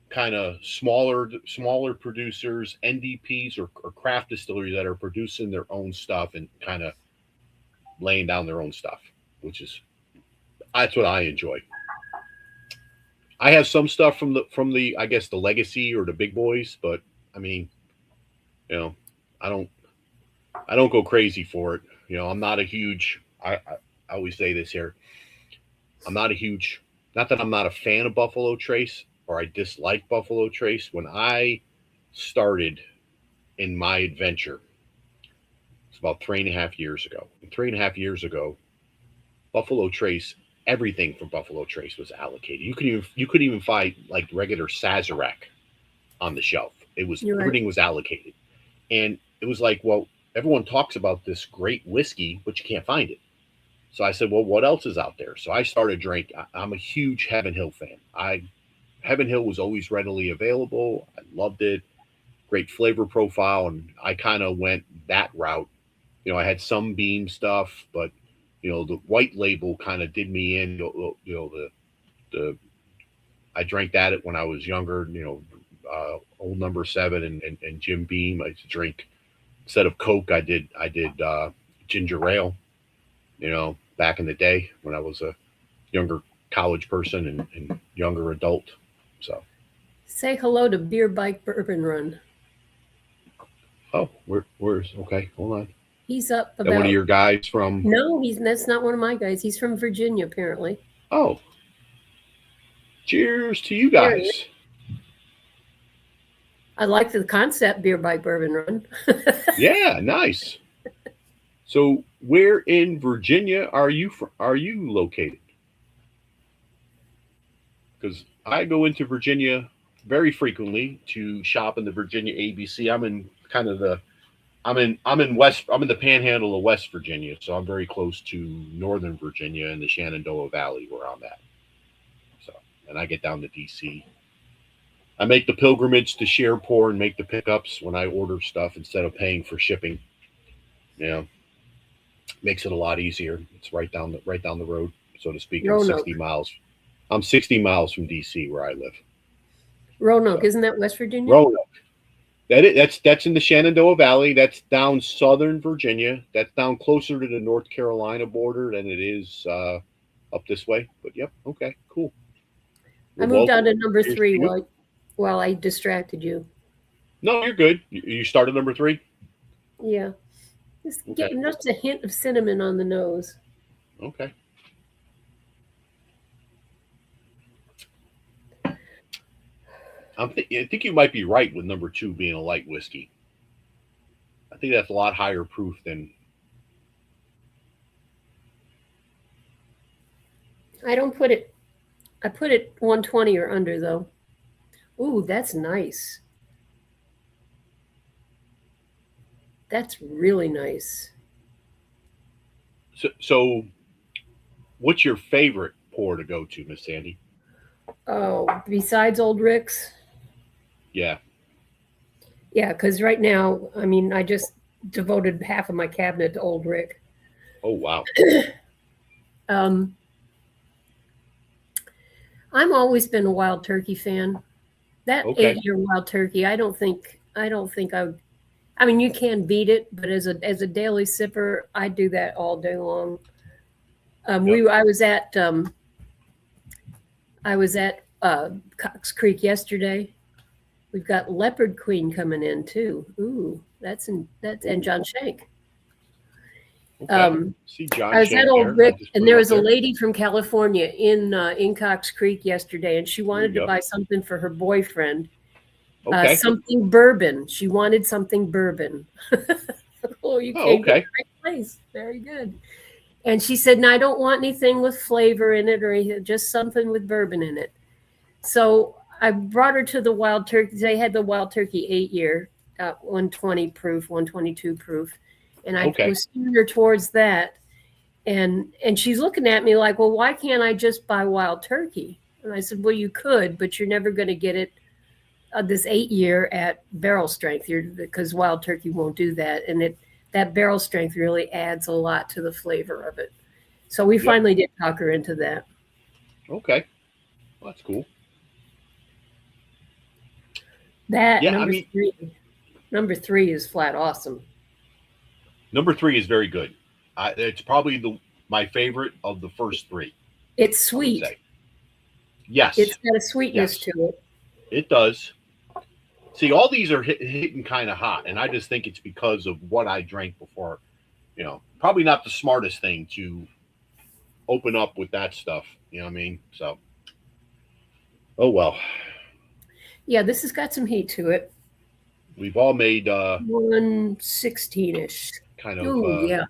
A: kind of smaller producers, NDPs or craft distilleries that are producing their own stuff and kind of laying down their own stuff, that's what I enjoy. I have some stuff from the I guess the legacy or the big boys, but I mean, you know, I don't go crazy for it. You know, I'm not a huge, I always say this here, not that I'm not a fan of Buffalo Trace or I dislike Buffalo Trace. When I started in my adventure, it's about 3.5 years ago. And 3.5 years ago, Buffalo Trace, everything from Buffalo Trace was allocated. You could even find like regular Sazerac on the shelf. Everything was allocated. And it was like, well, everyone talks about this great whiskey, but you can't find it. So I said, well, what else is out there? So I started drinking. I'm a huge Heaven Hill fan. Heaven Hill was always readily available. I loved it. Great flavor profile. And I kind of went that route. You know, I had some Beam stuff, but, you know, the white label kind of did me in. You know, I drank that when I was younger, you know, Old Number 7 and Jim Beam. I used to drink, instead of Coke, I did ginger ale, you know, back in the day when I was a younger college person and younger adult. So
G: say hello to Beer Bike Bourbon Run.
A: Oh, where's okay? Hold on.
G: He's up about.
A: One of your guys from?
G: No, that's not one of my guys. He's from Virginia, apparently.
A: Oh, cheers to you guys.
G: Cheers. I like the concept, Beer Bike Bourbon Run.
A: Yeah, nice. So, where in Virginia are you located? Because I go into Virginia very frequently to shop in the Virginia ABC. I'm in kind of I'm in the panhandle of West Virginia, so I'm very close to Northern Virginia and the Shenandoah Valley where I'm at. So, and I get down to DC. I make the pilgrimage to Shereport and make the pickups when I order stuff instead of paying for shipping. You know, makes it a lot easier. It's right down the road, so to speak. I'm 60 miles. I'm 60 miles from DC where I live.
G: Roanoke, isn't that West Virginia?
A: Roanoke. That's in the Shenandoah Valley. That's down southern Virginia. That's down closer to the North Carolina border than it is up this way. But yep, okay, cool.
G: I moved on to number 3 while I distracted you.
A: No, you're good. You started number 3?
G: Yeah. Just getting just a hint of cinnamon on the nose.
A: Okay. I think you might be right with number 2 being a light whiskey. I think that's a lot higher proof than.
G: I don't put it. I put it 120 or under though. Ooh, that's nice. That's really nice.
A: So what's your favorite pour to go to, Miss Sandy?
G: Oh, besides Old Rick's?
A: Yeah.
G: Yeah, because right now, I mean, I just devoted half of my cabinet to Old Rick.
A: Oh, wow.
G: I'm always been a Wild Turkey fan. That
A: Okay.
G: 8-year Wild Turkey, I don't think I would. I mean, you can beat it, but as a daily sipper, I do that all day long. I was at Cox Creek yesterday. We've got Leopard Queen coming in too. Ooh, and John Shank.
A: Okay. See John
G: I was
A: Shank
G: at Old
A: there.
G: Rick,
A: I'll just
G: and
A: put
G: there
A: it
G: was
A: up
G: a
A: there.
G: lady from California in Cox Creek yesterday, and she wanted to
A: Yep.
G: buy something for her boyfriend.
A: Okay.
G: Something bourbon. She wanted something bourbon. Oh, you came to the
A: okay.
G: right place. Very good. And she said, "No, I don't want anything with flavor in it or anything, just something with bourbon in it." So I brought her to the Wild Turkey. They had the Wild Turkey 8-year, 120 proof, 122 proof, and I
A: Okay.
G: was steering her towards that. And she's looking at me like, "Well, why can't I just buy Wild Turkey?" And I said, "Well, you could, but you're never going to get it this 8-year at barrel strength because Wild Turkey won't do that, and that barrel strength really adds a lot to the flavor of it." So we finally did talk her into that.
A: Okay. Well, that's cool.
G: That
A: Yeah,
G: number three is flat awesome.
A: Number 3 is very good. It's probably my favorite of the first 3.
G: It's sweet.
A: Yes.
G: It's got a sweetness to it.
A: It does. See, all these are hitting kind of hot, and I just think it's because of what I drank before. You know, probably not the smartest thing to open up with that stuff. You know what I mean? So, oh well.
G: Yeah, this has got some heat to it.
A: We've all made
G: 116-ish.
A: kind of.
G: Ooh, yeah.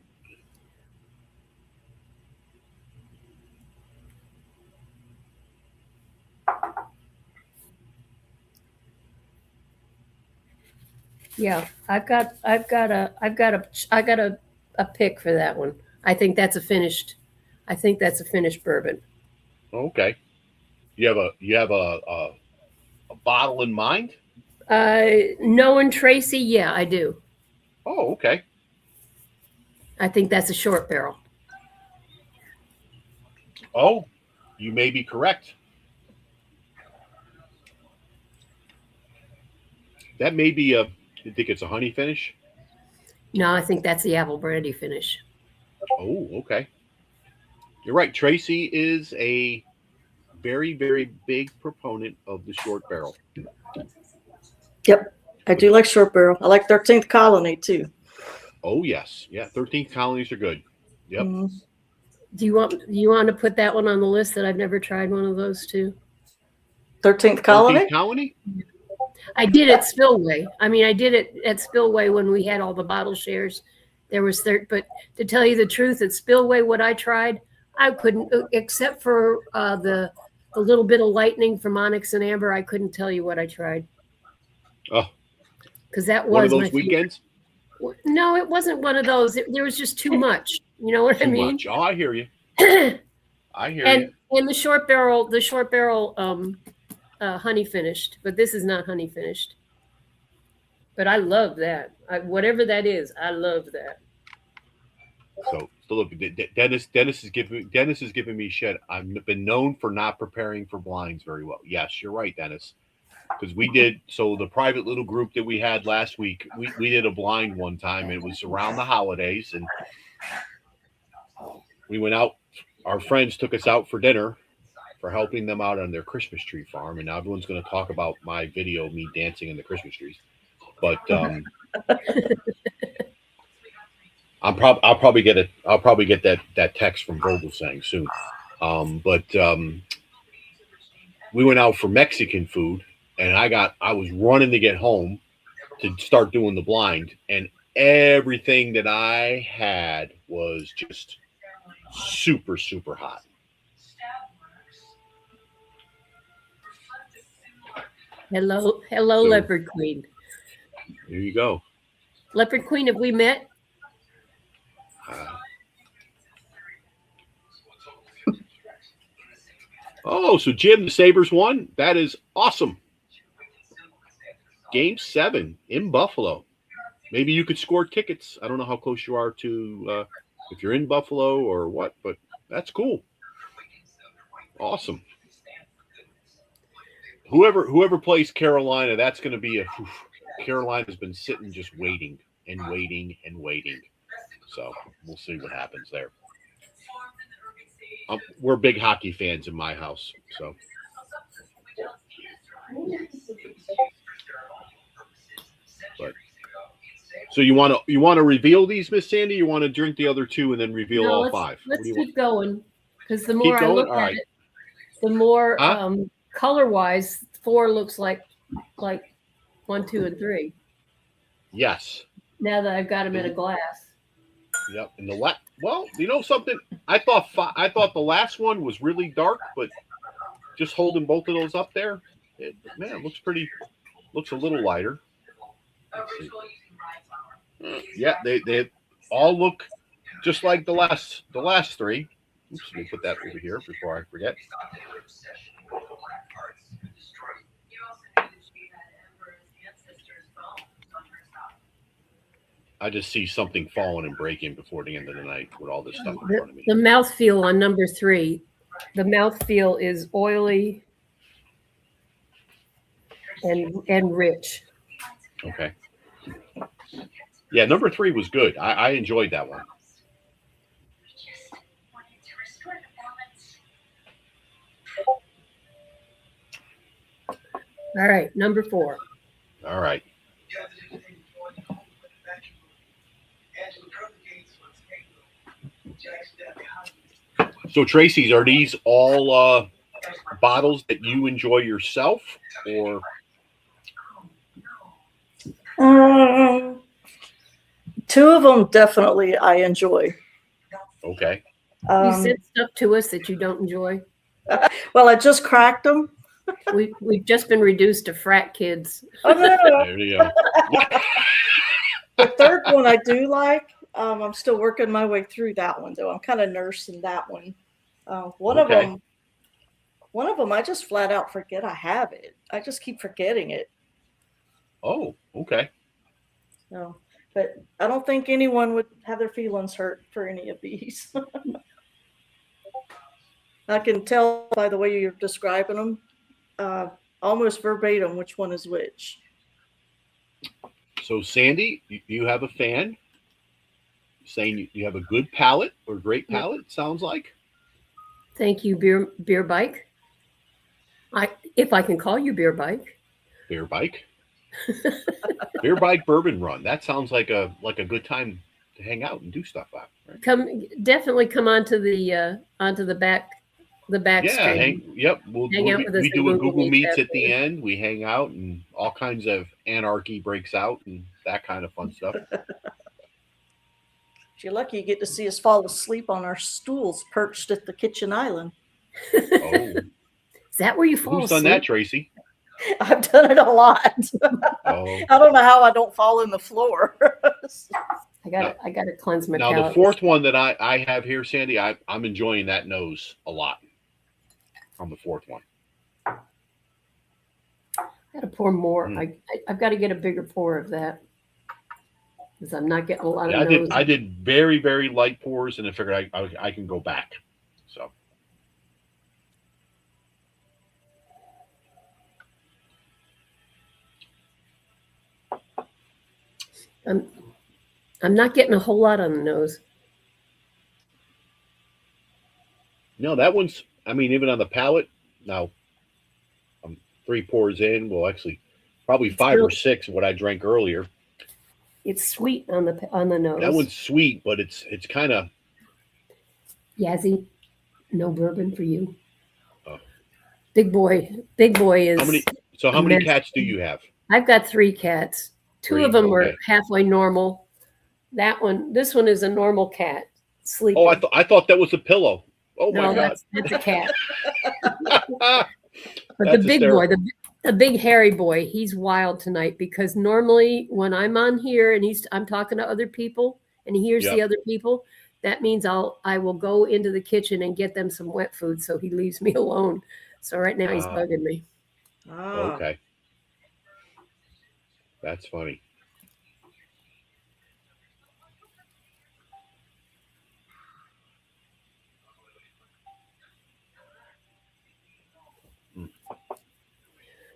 G: Yeah, I've got a pick for that one. I think that's a finished bourbon.
A: Okay. You have a bottle in mind?
G: Knowing Tracy, yeah, I do.
A: Oh, okay.
G: I think that's a short barrel.
A: Oh, you may be correct. That may be you think it's a honey finish?
G: No, I think that's the apple brandy finish.
A: Oh, okay. You're right. Tracy is a very, very big proponent of the short barrel.
I: Yep. I do like short barrel. I like 13th Colony too.
A: Oh, yes. Yeah, 13th colonies are good. Yep.
I: Mm-hmm.
G: Do you want to put that one on the list that I've never tried one of those too?
I: 13th Colony?
A: 13th colony?
G: I did at Spillway. I mean, I did it at Spillway when we had all the bottle shares. There was but to tell you the truth, at Spillway, what I tried, I couldn't, except for the little bit of lightning from Onyx and Amber. I couldn't tell you what I tried.
A: Oh,
G: because that was
A: one of those
G: my
A: weekends.
G: Favorite. No, it wasn't one of those. There was just too much. You know what I mean?
A: Too much. Oh, I hear you. I hear you.
G: And the short barrel, honey finished, but this is not honey finished. But I love that. Whatever that is, I love that.
A: So look, Dennis is giving me shit. I've been known for not preparing for blinds very well. Yes, you're right, Dennis. Because we did, so the private little group that we had last week, we did a blind one time. It was around the holidays, and we went out. Our friends took us out for dinner for helping them out on their Christmas tree farm, and now everyone's going to talk about my video of me dancing in the Christmas trees. But I'll probably get that text from Vogelsang soon. But we went out for Mexican food, and I was running to get home to start doing the blind, and everything that I had was just super, super hot.
G: Hello,
A: So-
G: Leopard Queen.
A: There you go.
G: Leopard Queen, have we met?
A: Oh, so Jim, the Sabres won. That is awesome. Game 7 in Buffalo. Maybe you could score tickets. I don't know how close you are to if you're in Buffalo or what, but that's cool. Awesome. Whoever plays Carolina, that's going to be a. Carolina's been sitting just waiting and waiting and waiting. So we'll see what happens there. We're big hockey fans in my house, so. But so you want to reveal these, Miss Sandy? You want to drink the other two and then reveal all five?
G: Let's keep going, because the more I look
A: All
G: at
A: right.
G: it, the more color-wise, 4 looks like 1, 2, and 3.
A: Yes.
G: Now that I've got them in a glass.
A: Yep. And well, you know something? I thought the last one was really dark, but just holding both of those up there, it looks a little lighter. Let's see. Yeah, they all look just like the last 3. Oops, let me put that over here before I forget. I just see something falling and breaking before the end of the night with all this stuff in front of me.
G: The mouthfeel on number 3, the mouthfeel is oily and rich.
A: Okay. Yeah, number 3 was good. I enjoyed that one.
G: All right, number 4.
A: All right. So, Tracy's, are these all bottles that you enjoy yourself, or?
I: Two of them definitely I enjoy.
A: Okay.
G: You sent stuff to us that you don't enjoy.
I: Well, I just cracked them.
G: We've just been reduced to frat kids.
I: Oh, no.
A: There you go.
I: The third one I do like. I'm still working my way through that one, though. I'm kind of nursing that one. One of them, I just flat out forget I have it. I just keep forgetting it.
A: Oh, okay.
I: So, but I don't think anyone would have their feelings hurt for any of these. I can tell by the way you're describing them, almost verbatim, which one is which.
A: So, Sandy, you have a fan saying you have a good palate or great palate, sounds like.
G: Thank you, beer bike. If I can call you beer bike.
A: Beer bike. Beer bike bourbon run. That sounds like a good time to hang out and do stuff out. Right?
G: Definitely come onto the back
A: Yeah,
G: stream.
A: we do a Google Meets at the end. We hang out and all kinds of anarchy breaks out and that kind of fun stuff.
I: If you're lucky, you get to see us fall asleep on our stools perched at the kitchen island.
A: Oh,
G: is that where you fall
A: who's
G: asleep?
A: done that, Tracy?
I: I've done it a lot.
A: Oh.
I: I don't know how I don't fall in the floor.
G: I got to cleanse my
A: Now,
G: palate.
A: the fourth one that I have here, Sandy, I'm enjoying that nose a lot on the fourth one.
G: I got to pour more. I've got to get a bigger pour of that because I'm not getting a lot of nose.
A: I did very, very light pours, and I figured I can go back. So.
G: I'm not getting a whole lot on the nose.
A: No, that one's, I mean, even on the palate, now I'm 3 pours in. Well, actually, probably 5 or 6 of what I drank earlier.
G: It's sweet on the nose.
A: That one's sweet, but it's kind of.
G: Yazzie, no bourbon for you.
A: Oh.
G: Big boy is.
A: How many cats do you have?
G: I've got 3 cats. 2 of them were halfway normal. This one is a normal cat sleeping.
A: Oh, I thought that was a pillow. Oh
G: no,
A: my God.
G: that's a cat. But
A: That's
G: the big
A: hysterical.
G: boy, a big hairy boy. He's wild tonight because normally when I'm on here and I'm talking to other people and he hears
A: Yep.
G: the other people, that means I will go into the kitchen and get them some wet food. So he leaves me alone. So right now he's bugging me.
J: Oh.
A: Okay. That's funny.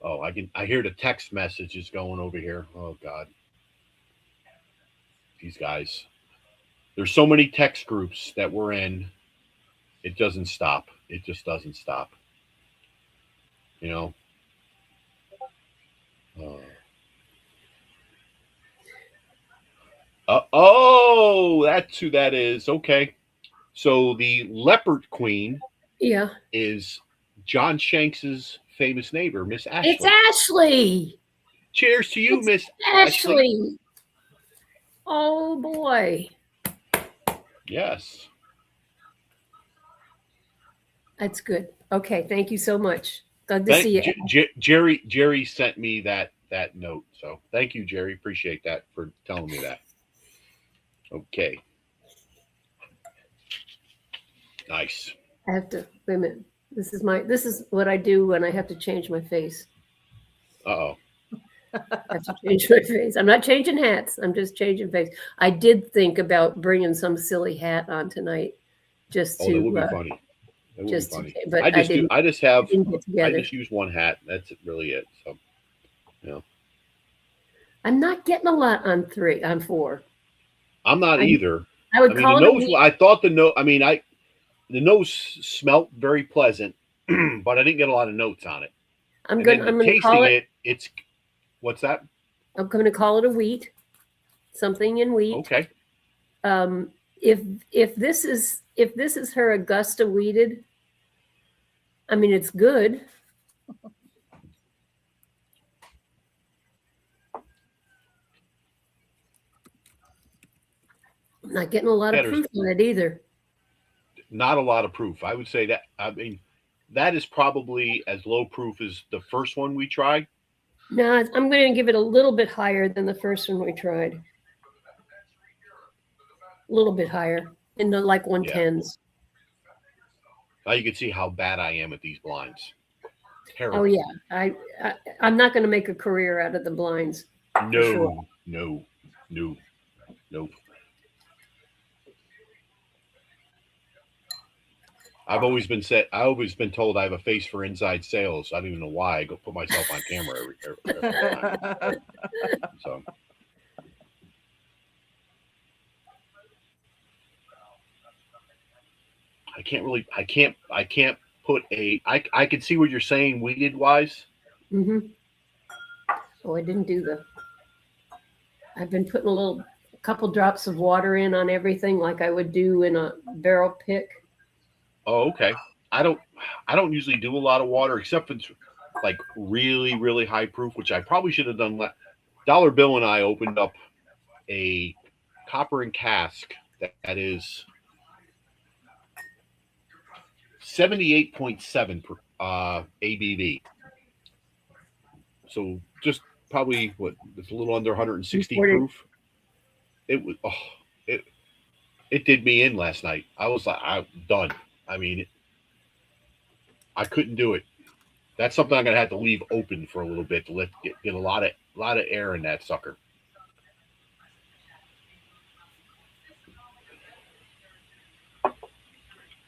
A: Oh, I hear the text messages going over here. Oh God. These guys. There's so many text groups that we're in. It doesn't stop. It just doesn't stop. You know? Oh, that's who that is. Okay. So the Leopard Queen is John Shanks's famous neighbor, Miss Ashley.
G: It's Ashley.
A: Cheers to you, Miss
G: Ashley. Oh boy.
A: Yes.
G: That's good. Okay. Thank you so much. Good to see you.
A: Jerry sent me that note. So thank you, Jerry. Appreciate that for telling me that. Okay. Nice.
G: I have to wait a minute. This is what I do when I have to change my face.
A: Uh-oh.
G: I have to change my face. I'm not changing hats. I'm just changing face. I did think about bringing some silly hat on tonight, just to.
A: That would be funny. That would be funny.
G: But
A: I just use one hat. That's really it. So, you know.
G: I'm not getting a lot on 4.
A: I'm not either.
G: I would call
A: the
G: it
A: nose. I thought the nose. The nose smelt very pleasant, but I didn't get a lot of notes on it.
G: I'm going to call it.
A: It's what's that?
G: I'm going to call it a wheat. Something in wheat.
A: Okay.
G: If this is her Augusta wheated, I mean it's good. I'm not getting a lot of proof on it either.
A: Not a lot of proof. I would say that. I mean, that is probably as low proof as the first one we tried.
G: No, I'm going to give it a little bit higher than the first one we tried. A little bit higher, in the 110s.
A: Now you can see how bad I am at these blinds. Terrible.
G: Oh yeah, I'm not going to make a career out of the blinds.
A: No. I've always been told I have a face for inside sales. I don't even know why I go put myself on camera every time. So I can't put I can see what you're saying weeded wise.
G: Mm-hmm. Oh, I didn't do I've been putting a couple drops of water in on everything like I would do in a barrel pick.
A: Oh, okay. I don't usually do a lot of water except if it's like really, really high proof, which I probably should have done. Dollar Bill and I opened up a copper and cask that is 78.7 ABV. So just probably it's a little under 160 proof. It was it did me in last night. I was like, I'm done. I mean, I couldn't do it. That's something I'm gonna have to leave open for a little bit to get a lot of air in that sucker.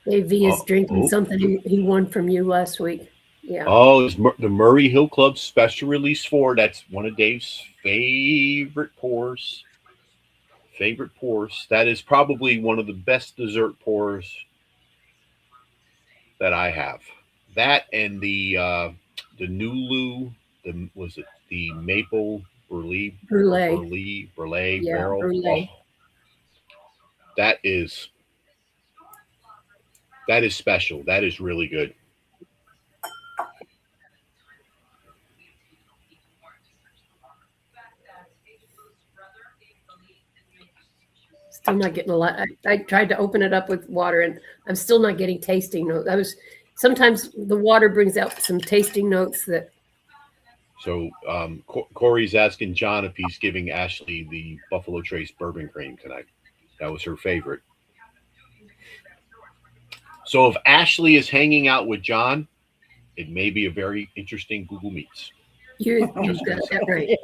G: AV is drinking something he won from you last week. Yeah.
A: Oh, it's the Murray Hill Club Special Release 4. That's one of Dave's favorite pours. That is probably one of the best dessert pours that I have. That and the Nulu, the maple brulee barrel.
G: Brulee.
A: Oh, that is special. That is really good.
G: Still not getting a lot. I tried to open it up with water and I'm still not getting tasting notes. Sometimes the water brings out some tasting notes that
A: So Corey's asking John if he's giving Ashley the Buffalo Trace bourbon cream tonight. That was her favorite. So if Ashley is hanging out with John, it may be a very interesting Google Meets.
G: You got that right.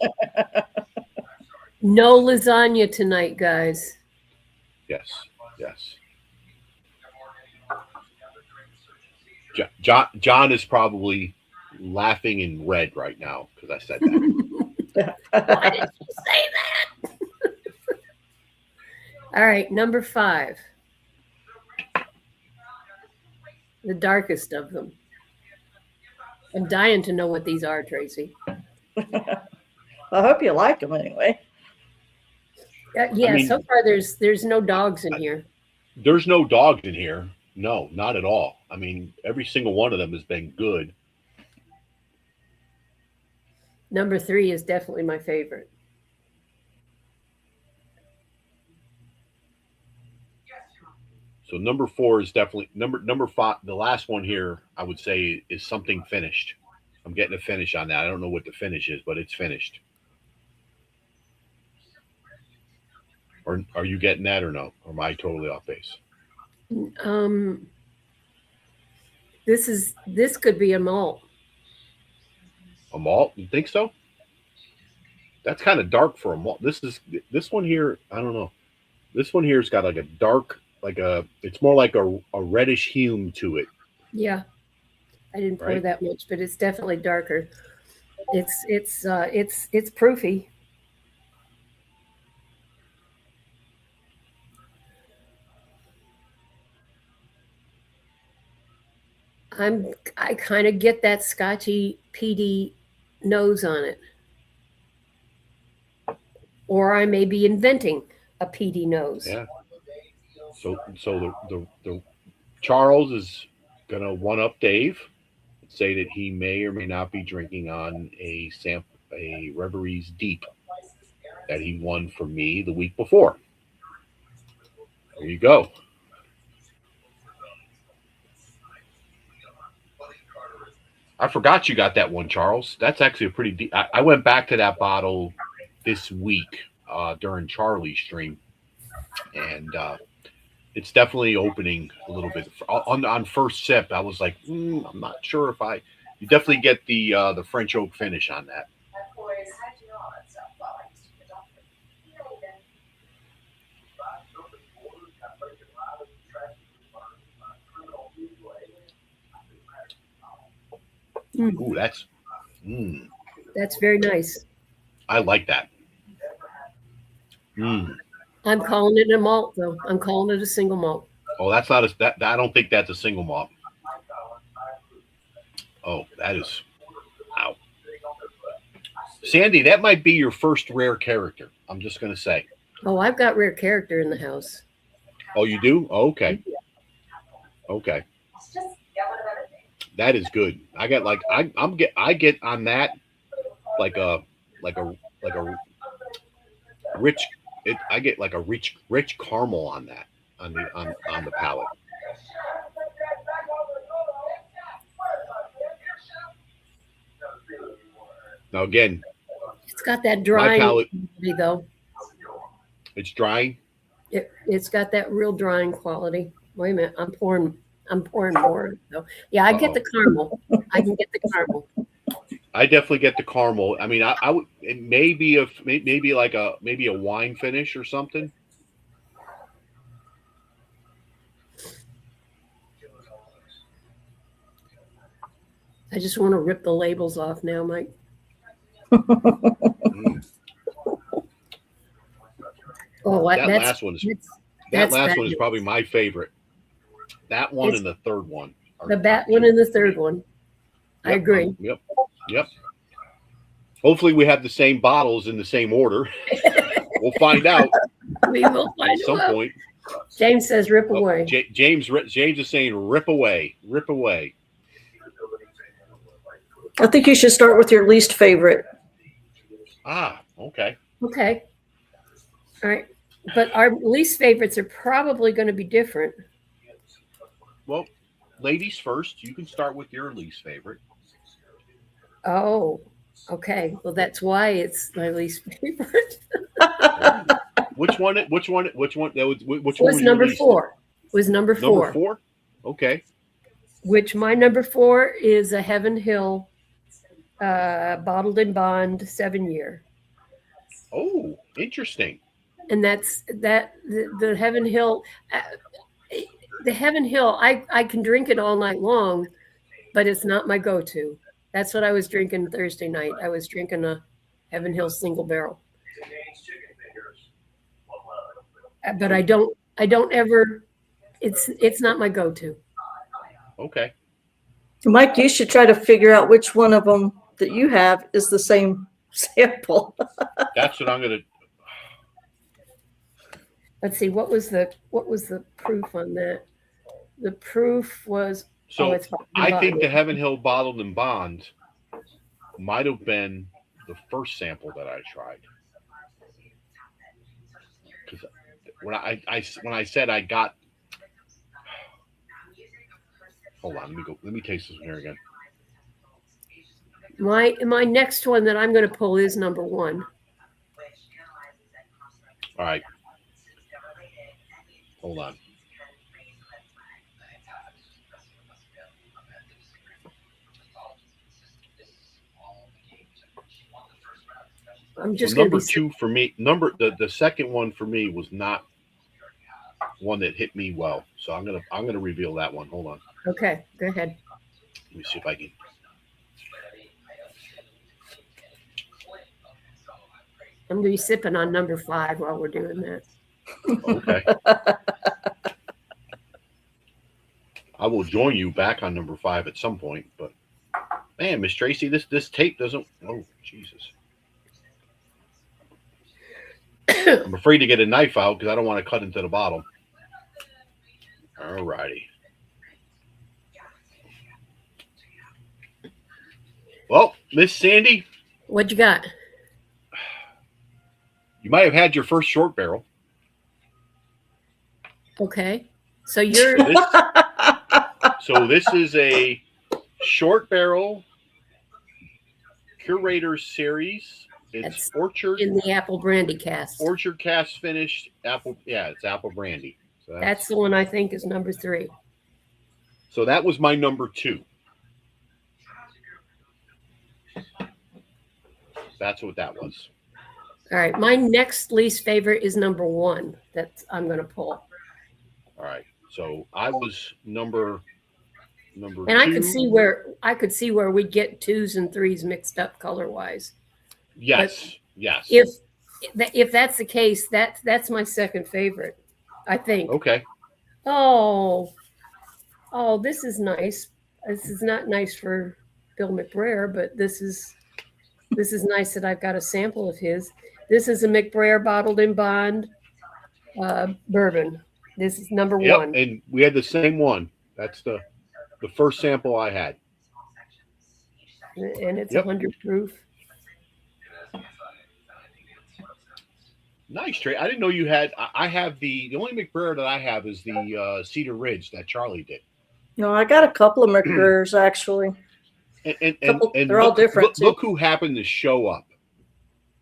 G: No lasagna tonight, guys.
A: Yes. John is probably laughing in red right now because I said that.
G: Why did you say that? All right, number 5. The darkest of them. I'm dying to know what these are, Tracy.
J: I hope you like them anyway.
G: Yeah,
A: I mean,
G: so far there's no dogs in here.
A: There's no dogs in here. No, not at all. I mean, every single one of them has been good.
G: Number 3 is definitely my favorite.
A: So number 4 is definitely number 5. The last one here, I would say, is something finished. I'm getting a finish on that. I don't know what the finish is, but it's finished. Or are you getting that or no? Or am I totally off base?
G: This could be a malt.
A: A malt? You think so? That's kind of dark for a malt. This one here, I don't know. This one here's got like a dark, it's more like a reddish hue to it.
G: Yeah. I didn't pour that much, but it's definitely darker. It's proofy. I kind of get that scotchy peaty nose on it. Or I may be inventing a peaty nose.
A: Yeah. So the Charles is gonna one up Dave, say that he may or may not be drinking on a Reveries Deep that he won from me the week before. There you go. I forgot you got that one, Charles. That's actually a pretty deep. I went back to that bottle this week during Charlie's stream, and it's definitely opening a little bit. On first sip, I was like, I'm not sure if you definitely get the French oak finish on that. Ooh,
G: that's very nice.
A: I like that.
G: I'm calling it a malt, though. I'm calling it a single malt.
A: Oh, that's not that. I don't think that's a single malt. Oh, that is. Wow. Sandy, that might be your first rare character. I'm just going to say.
G: Oh, I've got rare character in the house.
A: Oh, you do? Oh, okay. Okay. That is good. I get I get on that like a rich. I get like a rich caramel on that on the palate. Now again,
G: it's got that drying quality, though.
A: It's drying.
G: It's got that real drying quality. Wait a minute, I'm pouring more. So yeah, I get the caramel. I can get the caramel.
A: I definitely get the caramel. I mean, I would maybe a wine finish or something.
G: I just want to rip the labels off now, Mike. Oh,
A: that last one is probably my favorite. That one and the third one.
G: The bat one and the third one. I agree.
A: Yep. Hopefully we have the same bottles in the same order. We'll find out.
G: We will find
A: at some point.
G: James says rip away.
A: James is saying rip away. Rip away.
J: I think you should start with your least favorite.
A: Okay.
G: Okay. All right. But our least favorites are probably going to be different.
A: Well, ladies first. You can start with your least favorite.
G: Oh, Okay, well that's why it's my least favorite.
A: Which one? That was which one
G: Was
A: was your
G: number
A: least?
G: 4. Was number 4.
A: Number 4? Okay.
G: Which my number 4 is a Heaven Hill bottled in bond 7-year.
A: Oh, interesting.
G: And that's the Heaven Hill. The Heaven Hill, I can drink it all night long, but it's not my go-to. That's what I was drinking Thursday night. I was drinking a Heaven Hill single barrel. But I don't ever. It's not my go-to.
A: Okay.
J: Mike, you should try to figure out which one of them that you have is the same sample.
A: That's what I'm gonna.
G: Let's see. What was the proof on that? The proof was.
A: So
G: it's
A: I think the Heaven Hill bottled in bond might have been the first sample that I tried. Because when I said I got. Hold on, let me taste this one here again.
G: My next one that I'm going to pull is number 1.
A: All right. Hold on.
G: I'm just
A: number
G: going to
A: 2 for me. The second one for me was not one that hit me well. So I'm gonna reveal that one. Hold on.
G: Okay, go ahead.
A: Let me see if I can.
G: I'm going to be sipping on number 5 while we're doing that.
A: Okay. I will join you back on number 5 at some point, but man, Miss Tracy, this tape doesn't. Oh, Jesus. I'm afraid to get a knife out because I don't want to cut into the bottle. All righty. Well, Miss Sandy,
G: What you got?
A: you might have had your first short barrel.
G: Okay, so you're
A: So this is a short barrel curator series. It's
G: That's
A: orchard
G: in the apple brandy cast.
A: orchard cast finished apple. Yeah, it's apple brandy. So
G: That's the one I think is number 3.
A: so that was my number 2. That's what that was.
G: All right, my next least favorite is number 1 that I'm going to pull.
A: All right. So I was number
G: And
A: 2.
G: I could see where we'd get 2s and 3s mixed up color wise.
A: Yes. Yes.
G: If that's the case, that's my second favorite, I think.
A: Okay.
G: Oh, this is nice. This is not nice for Bill McBrayer, but this is nice that I've got a sample of his. This is a McBrayer bottled in bond bourbon. This is number 1.
A: And we had the same one. That's the first sample I had.
G: And it's
A: Yep.
G: 100 proof.
A: Nice, Trey. I didn't know you had. I have the only McBrayer that I have is the Cedar Ridge that Charlie did.
J: No, I got a couple of McBrayers actually.
A: And
J: They're all different, too.
A: Look who happened to show up.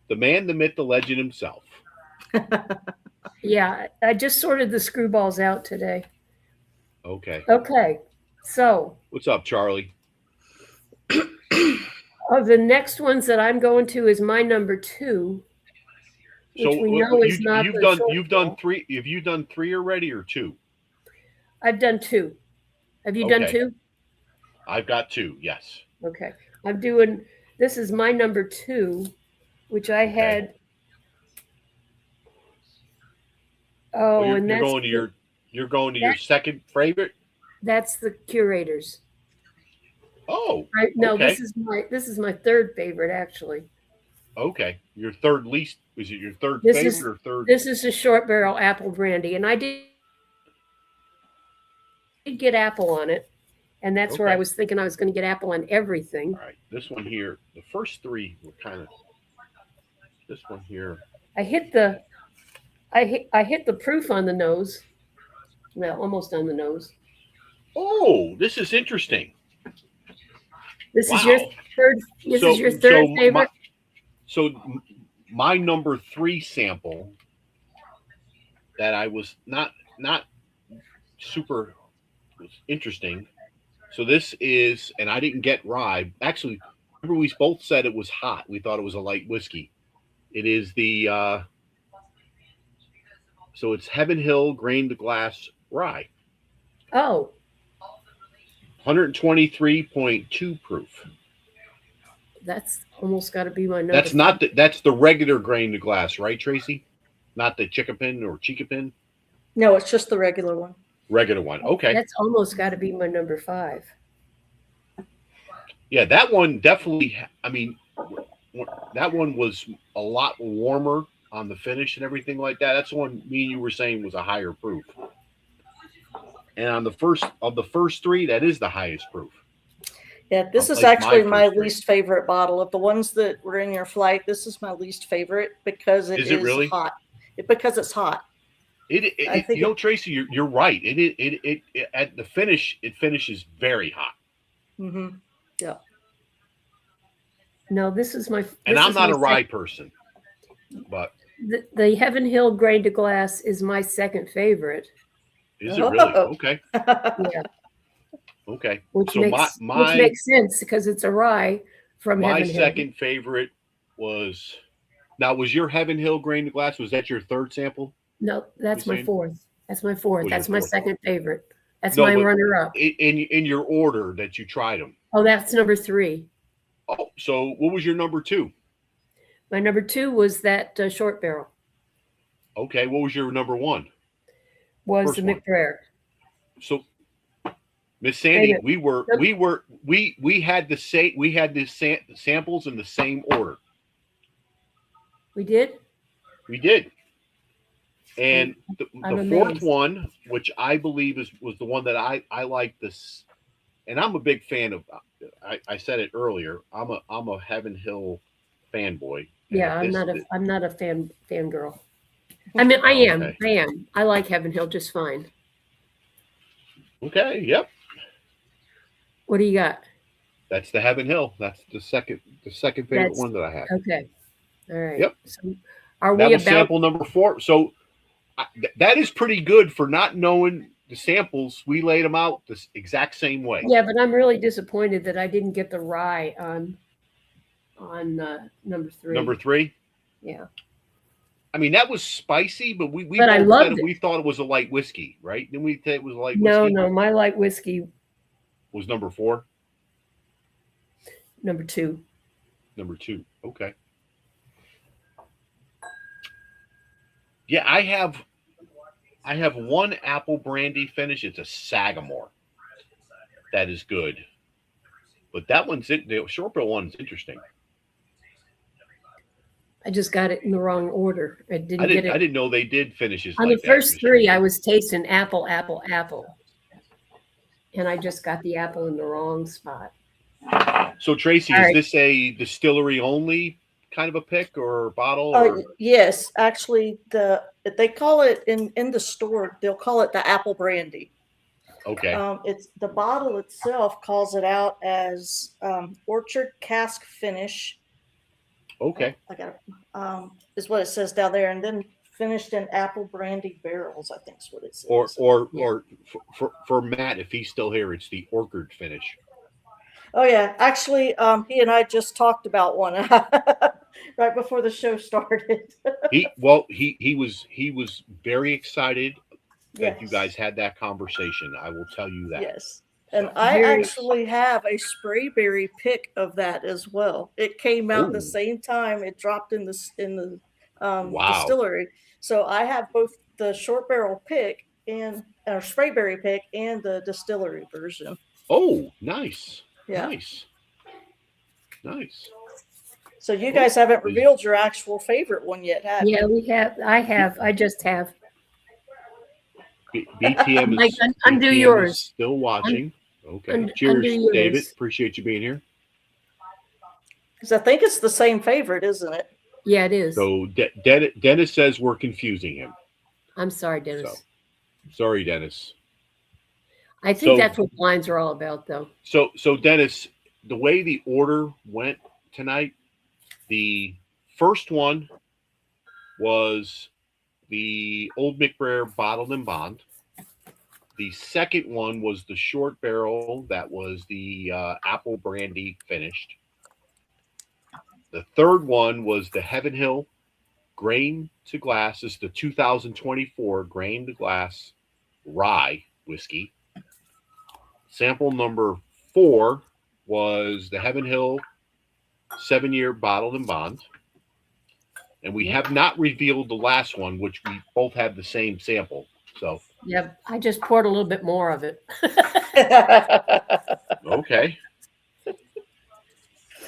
A: The man, the myth, the legend himself.
G: Yeah, I just sorted the screwballs out today.
A: Okay.
G: Okay, so
A: What's up, Charlie?
G: of the next ones that I'm going to is my number 2, which
A: So
G: we know is not
A: you've
G: the
A: done
G: short
A: you've done
G: ball.
A: 3. Have you done 3 already or 2?
G: I've done 2. Have you done
A: Okay.
G: 2?
A: I've got 2. Yes.
G: Okay, I'm doing. This is my number 2, which I had. Oh,
A: Well,
G: and
A: you're
G: that's
A: going to your second favorite.
G: that's the curators.
A: Oh.
G: No,
A: okay.
G: this is my third favorite actually.
A: Okay. Your third least. Is it your third
G: This
A: favorite
G: is-
A: or third?
G: This is a short barrel apple brandy, and I did get apple on it, and that's where I
A: Okay.
G: was thinking I was going to get apple on everything.
A: All right. This one here. The first 3 were kind of. This one here.
G: I hit the proof on the nose. Well, almost on the nose.
A: Oh, this is interesting.
G: This is your third. This is your third favorite.
A: My number 3 sample that I was not super interesting. So this is, and I didn't get rye. Actually, remember we both said it was hot. We thought it was a light whiskey. It is the so it's Heaven Hill grain to glass rye.
G: Oh.
A: 123.2 proof.
G: That's almost got to be my number.
A: That's not that's the regular grain to glass, right, Tracy? Not the chickapin or chickapin?
J: No, it's just the regular one.
A: Regular one. Okay.
G: That's almost got to be my number 5.
A: Yeah, that one definitely, I mean, that one was a lot warmer on the finish and everything like that. That's the one me and you were saying was a higher proof. And on the first 3, that is the highest proof.
J: Yeah, this is actually my least favorite bottle of the ones that were in your flight. This is my least favorite because it is really hot. Because it's hot.
A: You know, Tracy, you're right. It at the finish, it finishes very hot.
J: Mm-hmm. Yeah.
G: No, this is my.
A: And I'm not a rye person, but
G: the Heaven Hill grain to glass is my second favorite.
A: Is it really? Okay.
G: Yeah.
A: Okay.
G: Which
A: so
G: makes sense because it's a rye from Heaven Hill.
A: My second favorite was. Now, was your Heaven Hill grain to glass? Was that your third sample?
G: No, that's my 4th. That's my 4th. That's my second favorite. That's
A: no,
G: my runner-up.
A: In your order that you tried them.
G: Oh, that's number 3.
A: Oh, so what was your number 2?
G: My number 2 was that short barrel.
A: Okay, what was your number 1?
G: Was
A: First
G: the
A: one.
G: McBrayer.
A: So, Miss Sandy, we had the samples in the same order.
G: We did.
A: We did. And the 4th one, which I believe was the one that I like this, and I'm a big fan of. I said it earlier. I'm a Heaven Hill fanboy.
G: Yeah, I'm not a fan girl. I mean, I am. Okay. I am. I like Heaven Hill just fine.
A: Okay. Yep.
G: What do you got?
A: That's the Heaven Hill. That's the second favorite one that I have.
G: Okay. All right.
A: Yep.
G: So that was
A: sample number 4. So that is pretty good for not knowing the samples. We laid them out the exact same way.
G: Yeah, but I'm really disappointed that I didn't get the rye on number 3.
A: Number 3?
G: Yeah.
A: I mean, that was spicy, but we
G: I loved it.
A: We thought it was a light whiskey, right? Didn't we say it was a light
G: whiskey?
A: No,
G: my light whiskey
A: was number 4.
G: Number 2.
A: Number 2. Okay. Yeah, I have one apple brandy finish. It's a Sagamore. That is good. But that one's the short barrel one's interesting.
G: I just got it in the wrong order. I didn't
A: know they did finishes
G: on
A: like
G: the first 3. I was tasting apple, and I just got the apple in the wrong spot.
A: So Tracy, is this a distillery only kind of a pick or bottle? Or?
J: Yes, actually, they call it in the store. They'll call it the apple brandy.
A: Okay.
J: It's the bottle itself calls it out as orchard cask finish.
A: Okay.
J: I got it. Is what it says down there, and then finished in apple brandy barrels. I think is what it says.
A: Or for Matt, if he's still here, it's the orchard finish.
J: Oh yeah, actually, he and I just talked about one right before the show started.
A: he was very excited that you guys had that conversation. I will tell you that.
J: Yes. And I actually have a sprayberry pick of that as well. It came out the same time it dropped in the distillery. So I have both the short barrel pick and sprayberry pick and the distillery version.
A: Oh, nice.
J: Yeah.
A: Nice.
J: So you guys haven't revealed your actual favorite one yet, have you?
G: Yeah, we have. I have. I just have.
A: BTM is,
G: undo
A: BTM
G: yours.
A: Is still watching. Okay. Cheers, David. Appreciate you being here.
J: Because I think it's the same favorite, isn't it?
G: Yeah, it is.
A: So Dennis says we're confusing him.
G: I'm sorry, Dennis.
A: So, sorry, Dennis.
G: I think that's what blinds are all about, though.
A: So Dennis, the way the order went tonight, the first one was the Old McBrayer Bottled and Bond. The second one was the short barrel that was the apple brandy finished. The third one was the Heaven Hill Grain to Glass. This is the 2024 Grain to Glass Rye whiskey. Sample number 4 was the Heaven Hill 7-year Bottled and Bond. And we have not revealed the last one, which we both have the same sample. So
G: yeah, I just poured a little bit more of it.
A: Okay.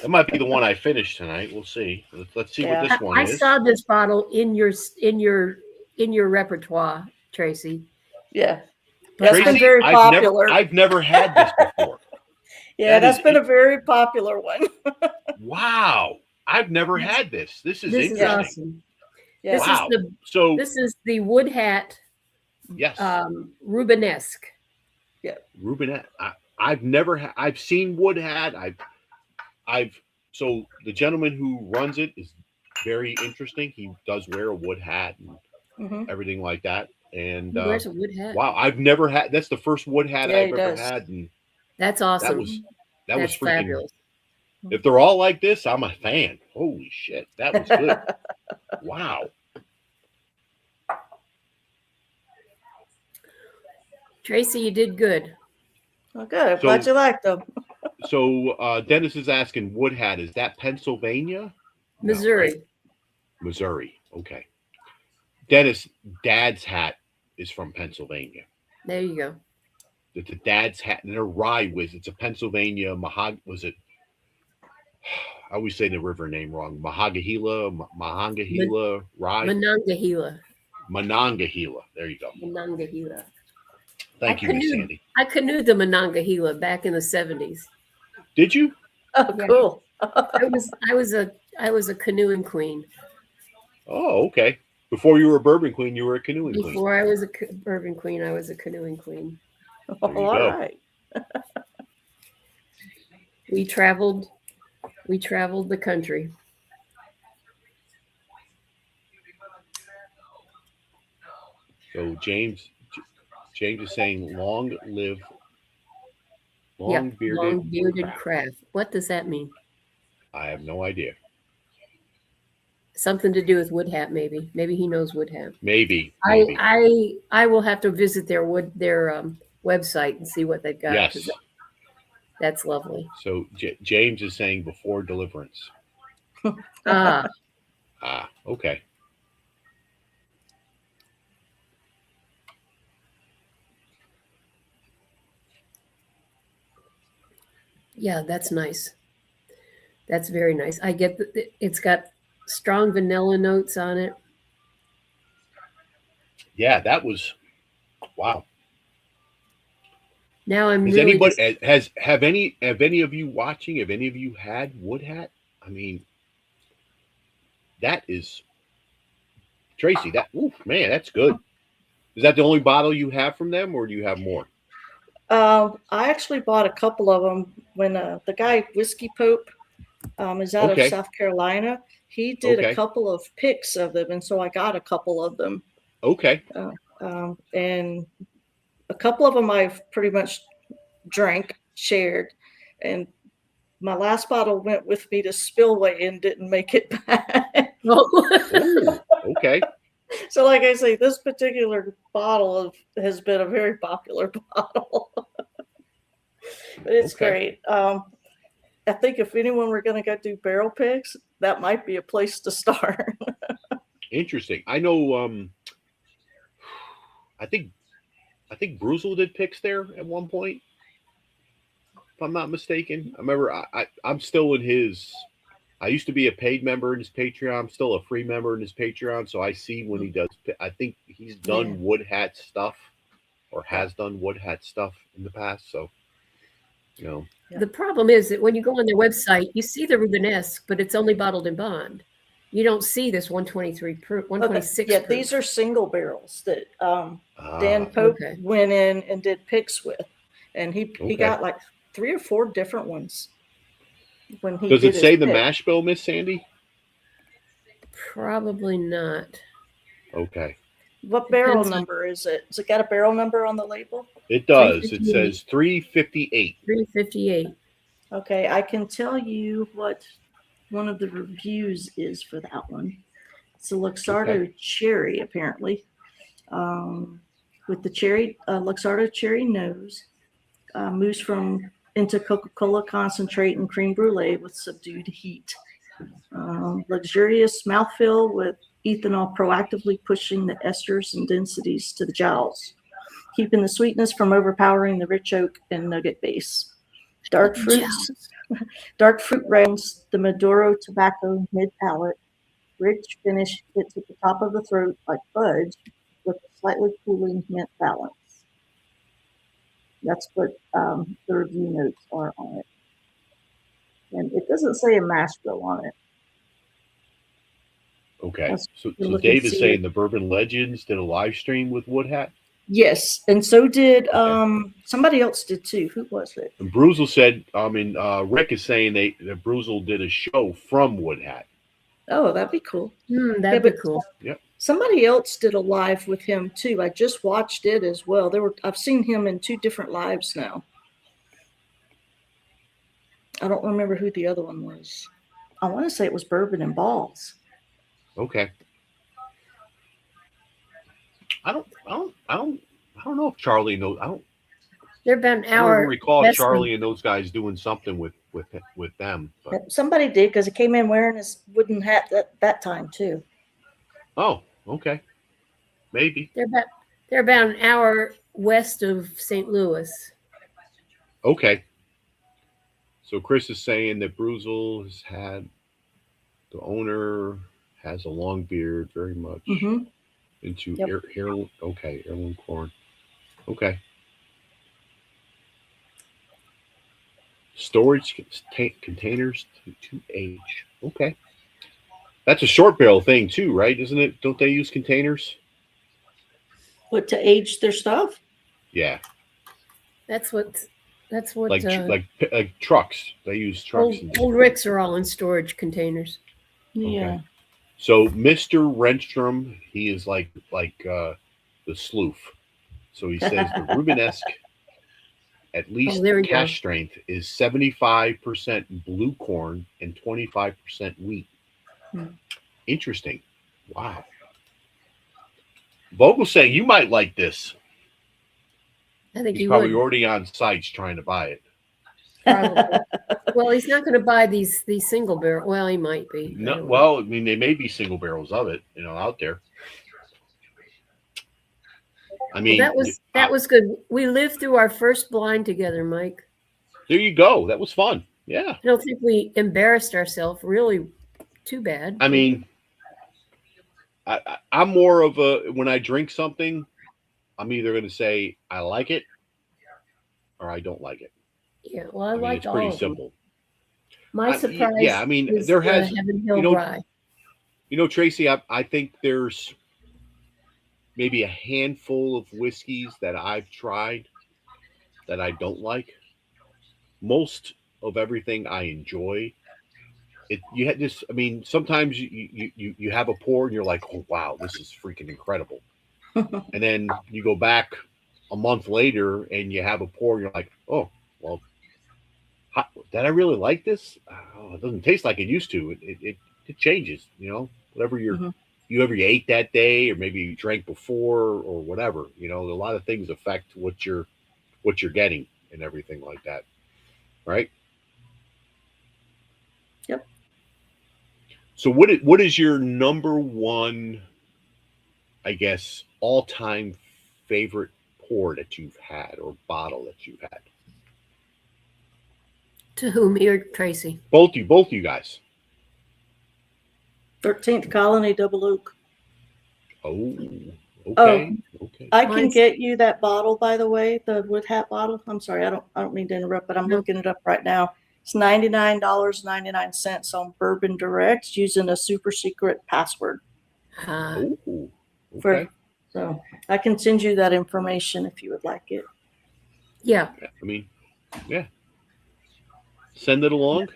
A: That might be the one I finished tonight. We'll see. Let's see what this one
G: I
A: is.
G: saw this bottle in your repertoire, Tracy.
J: Yeah.
G: That's
A: Tracy,
J: been very popular.
A: I've never had this before.
J: Yeah, that's been a very popular one.
A: Wow. I've never had this. This is
G: This is
A: interesting.
G: awesome.
J: Yeah.
A: Wow.
G: This is the Wood Hat
A: Yes.
G: Rubenesque.
J: Yeah.
A: Rubenet. I've never had. I've seen Wood Hat. So the gentleman who runs it is very interesting. He does wear a wood hat and everything like that. And
G: He wears a wood hat.
A: wow, I've never had. That's the first wood hat
J: Yeah,
A: I've
J: he
A: ever
J: does.
A: had, and
G: That's awesome.
A: that was
G: That's
A: freaking.
G: fabulous.
A: If they're all like this, I'm a fan. Holy shit, that was good. Wow.
G: Tracy, you did good.
J: Oh, good. I'm
A: So-
J: glad you liked them.
A: So Dennis is asking, Wood Hat, is that Pennsylvania? No,
G: Missouri.
A: right? Missouri. Okay. Dennis, Dad's hat is from Pennsylvania.
G: There you go.
A: It's a Dad's hat, and they're rye whiz. It's a Pennsylvania was it? I always say the river name wrong. Mahangahela rye.
G: Monongahela.
A: Monongahela. There you go.
G: Monongahela.
A: Thank you, Miss Sandy.
G: I canoed the Monongahela back in the 70s.
A: Did you?
J: Oh,
G: Yeah.
J: cool.
G: I was a canoeing queen.
A: Oh, okay. Before you were a bourbon queen, you were a canoeing queen.
G: Before I was a bourbon queen, I was a canoeing queen.
J: All
A: go.
J: right.
G: We traveled the country.
A: So James is saying, long live
G: Long
A: bearded
G: bearded craft. What does that mean?
A: I have no idea.
G: Something to do with Wood Hat, maybe. Maybe he knows Wood Hat.
A: Maybe.
G: I will have to visit their website and see what they've got.
A: Yes.
G: 'Cause that's lovely.
A: So James is saying before deliverance.
G: Ah,
A: Okay.
G: yeah, that's nice. That's very nice. I get it's got strong vanilla notes on it.
A: Yeah, that was wow.
G: Now I'm
A: Has
G: really
A: anybody have any of you watching? Have any of you had Wood Hat? I mean, that is Tracy. That man, that's good. Is that the only bottle you have from them, or do you have more?
J: I actually bought a couple of them when the guy Whiskey Pope is out
A: Okay.
J: of South Carolina. He did
A: Okay.
J: a couple of picks of them, and so I got a couple of them.
A: Okay.
J: And a couple of them I've pretty much drank, shared, and my last bottle went with me to Spillway and didn't make it back.
A: Ooh, okay.
J: So, like I say, this particular bottle has been a very popular bottle. But it's
A: Okay.
J: great. I think if anyone were going to go do barrel picks, that might be a place to start.
A: Interesting. I know. I think Bruzel did picks there at one point, if I'm not mistaken. I remember I'm still in his. I used to be a paid member in his Patreon. I'm still a free member in his Patreon, so I see when he does. I think he's done Wood Hat stuff, or has done Wood Hat stuff in the past. So, you know.
G: The problem is that when you go on their website, you see the Rubenesque, but it's only bottled in bond. You don't see this 123 proof, 126
J: Yeah,
G: proof.
J: these are single barrels that Dan Pope went in and did picks with, and he got like 3 or 4 different ones.
I: when he
A: Does
I: did
A: it say
I: his
A: the
I: pick.
A: mash bill, Miss Sandy?
G: Probably not.
A: Okay.
I: What barrel
G: Depends on-
I: number is it? Has it got a barrel number on the label?
A: It does. It
G: 358.
A: says 358.
G: 358.
I: Okay, I can tell you what one of the reviews is for that one. It's a Luxardo cherry, apparently, with the cherry Luxardo cherry nose, moves into Coca-Cola concentrate and creme brulee with subdued heat. Luxurious mouthfeel with ethanol proactively pushing the esters and densities to the jowls, keeping the sweetness from overpowering the rich oak and nugget base. Dark fruits, dark fruit rounds the Maduro tobacco mid palate. Rich finish hits at the top of the throat like fudge with a slightly cooling mint balance. That's what the review notes are on it. And it doesn't say a mash bill on it.
A: Okay. So
I: look
A: Dave
I: and
A: is
I: see
A: saying
I: it.
A: the Bourbon Legends did a live stream with Wood Hat.
I: Yes, and so did somebody else did too. Who was it?
A: And Bruzel said, Rick is saying that Bruzel did a show from Wood Hat.
I: Oh, that'd be cool.
G: That'd be cool.
A: Yep.
I: Somebody else did a live with him too. I just watched it as well. I've seen him in 2 different lives now. I don't remember who the other one was. I want to say it was Bourbon and Balls.
A: Okay. I don't know if Charlie knows.
G: They're about an
A: I don't
G: hour.
A: even recall
G: less
A: Charlie and those guys doing something with them. But,
I: Somebody did because he came in wearing his wooden hat that time too.
A: oh, okay. Maybe.
G: They're about an hour west of St. Louis.
A: Okay. So Chris is saying that Bruzel has had the owner has a long beard, very much into heirloom. Okay, heirloom corn. Okay. Storage containers to age. Okay. That's a short barrel thing too, right? Isn't it? Don't they use containers?
I: What, to age their stuff?
A: Yeah.
G: That's what
A: like trucks. They use trucks.
G: old Ricks are all in storage containers.
I: Yeah.
A: Okay. So Mr. Renstrom, he is like the sleuth. So he says the Rubenesque, at least cash strength, is 75% blue corn and 25% wheat. Interesting. Wow. Vogel's saying you might like this.
G: I think
A: he's probably already on sites trying to buy it.
G: Probably. Well, he's not going to buy these single barrel. Well, he might be.
A: No, well, I mean, they may be single barrels of it, out there. I mean,
G: that was good. We lived through our first blind together, Mike.
A: There you go. That was fun. Yeah.
G: I don't think we embarrassed ourselves really too bad.
A: I mean, I'm more of when I drink something, I'm either going to say I like it or I don't like it.
G: Yeah, well, I like
A: it's
G: all
A: pretty
G: of them.
A: simple.
G: My surprise.
A: Yeah, I mean, there has,
G: Heaven Hill Rye.
A: Tracy, I think there's maybe a handful of whiskeys that I've tried that I don't like. Most of everything I enjoy. You had this. I mean, sometimes you have a pour and you're like, oh wow, this is freaking incredible. And then you go back a month later and you have a pour and you're like, oh well, did I really like this? Oh, it doesn't taste like it used to. It changes, whatever you ate that day, or maybe you drank before, or whatever. A lot of things affect what you're getting and everything like that, right?
I: Yep.
A: So what is your number one, I guess, all-time favorite pour that you've had or bottle that you've had?
G: To whom, me or Tracy?
A: Both you guys.
I: 13th Colony Double Oak.
A: Oh, okay. Okay.
I: I can get you that bottle, by the way, the Wood Hat bottle. I'm sorry, I don't mean to interrupt, but I'm looking it up right now. It's $99.99 on Bourbon Direct using a super secret password.
A: Okay.
I: So I can send you that information if you would like it.
G: Yeah.
A: I mean, yeah. Send it along.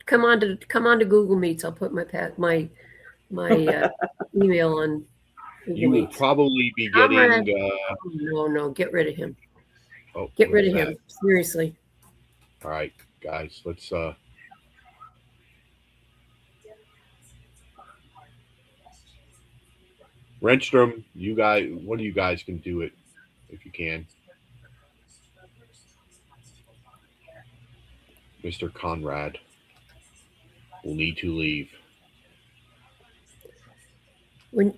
G: come on to Google Meets. I'll put my email on Google
A: You will
G: Meets.
A: probably be
G: Comrade,
A: getting.
G: no, get rid of him.
A: Oh,
G: Get
A: what
G: rid
A: is
G: of him. Seriously.
A: All right, guys, let's. Renstrom, you guys, one of you guys can do it if you can. Mr. Conrad will need to leave.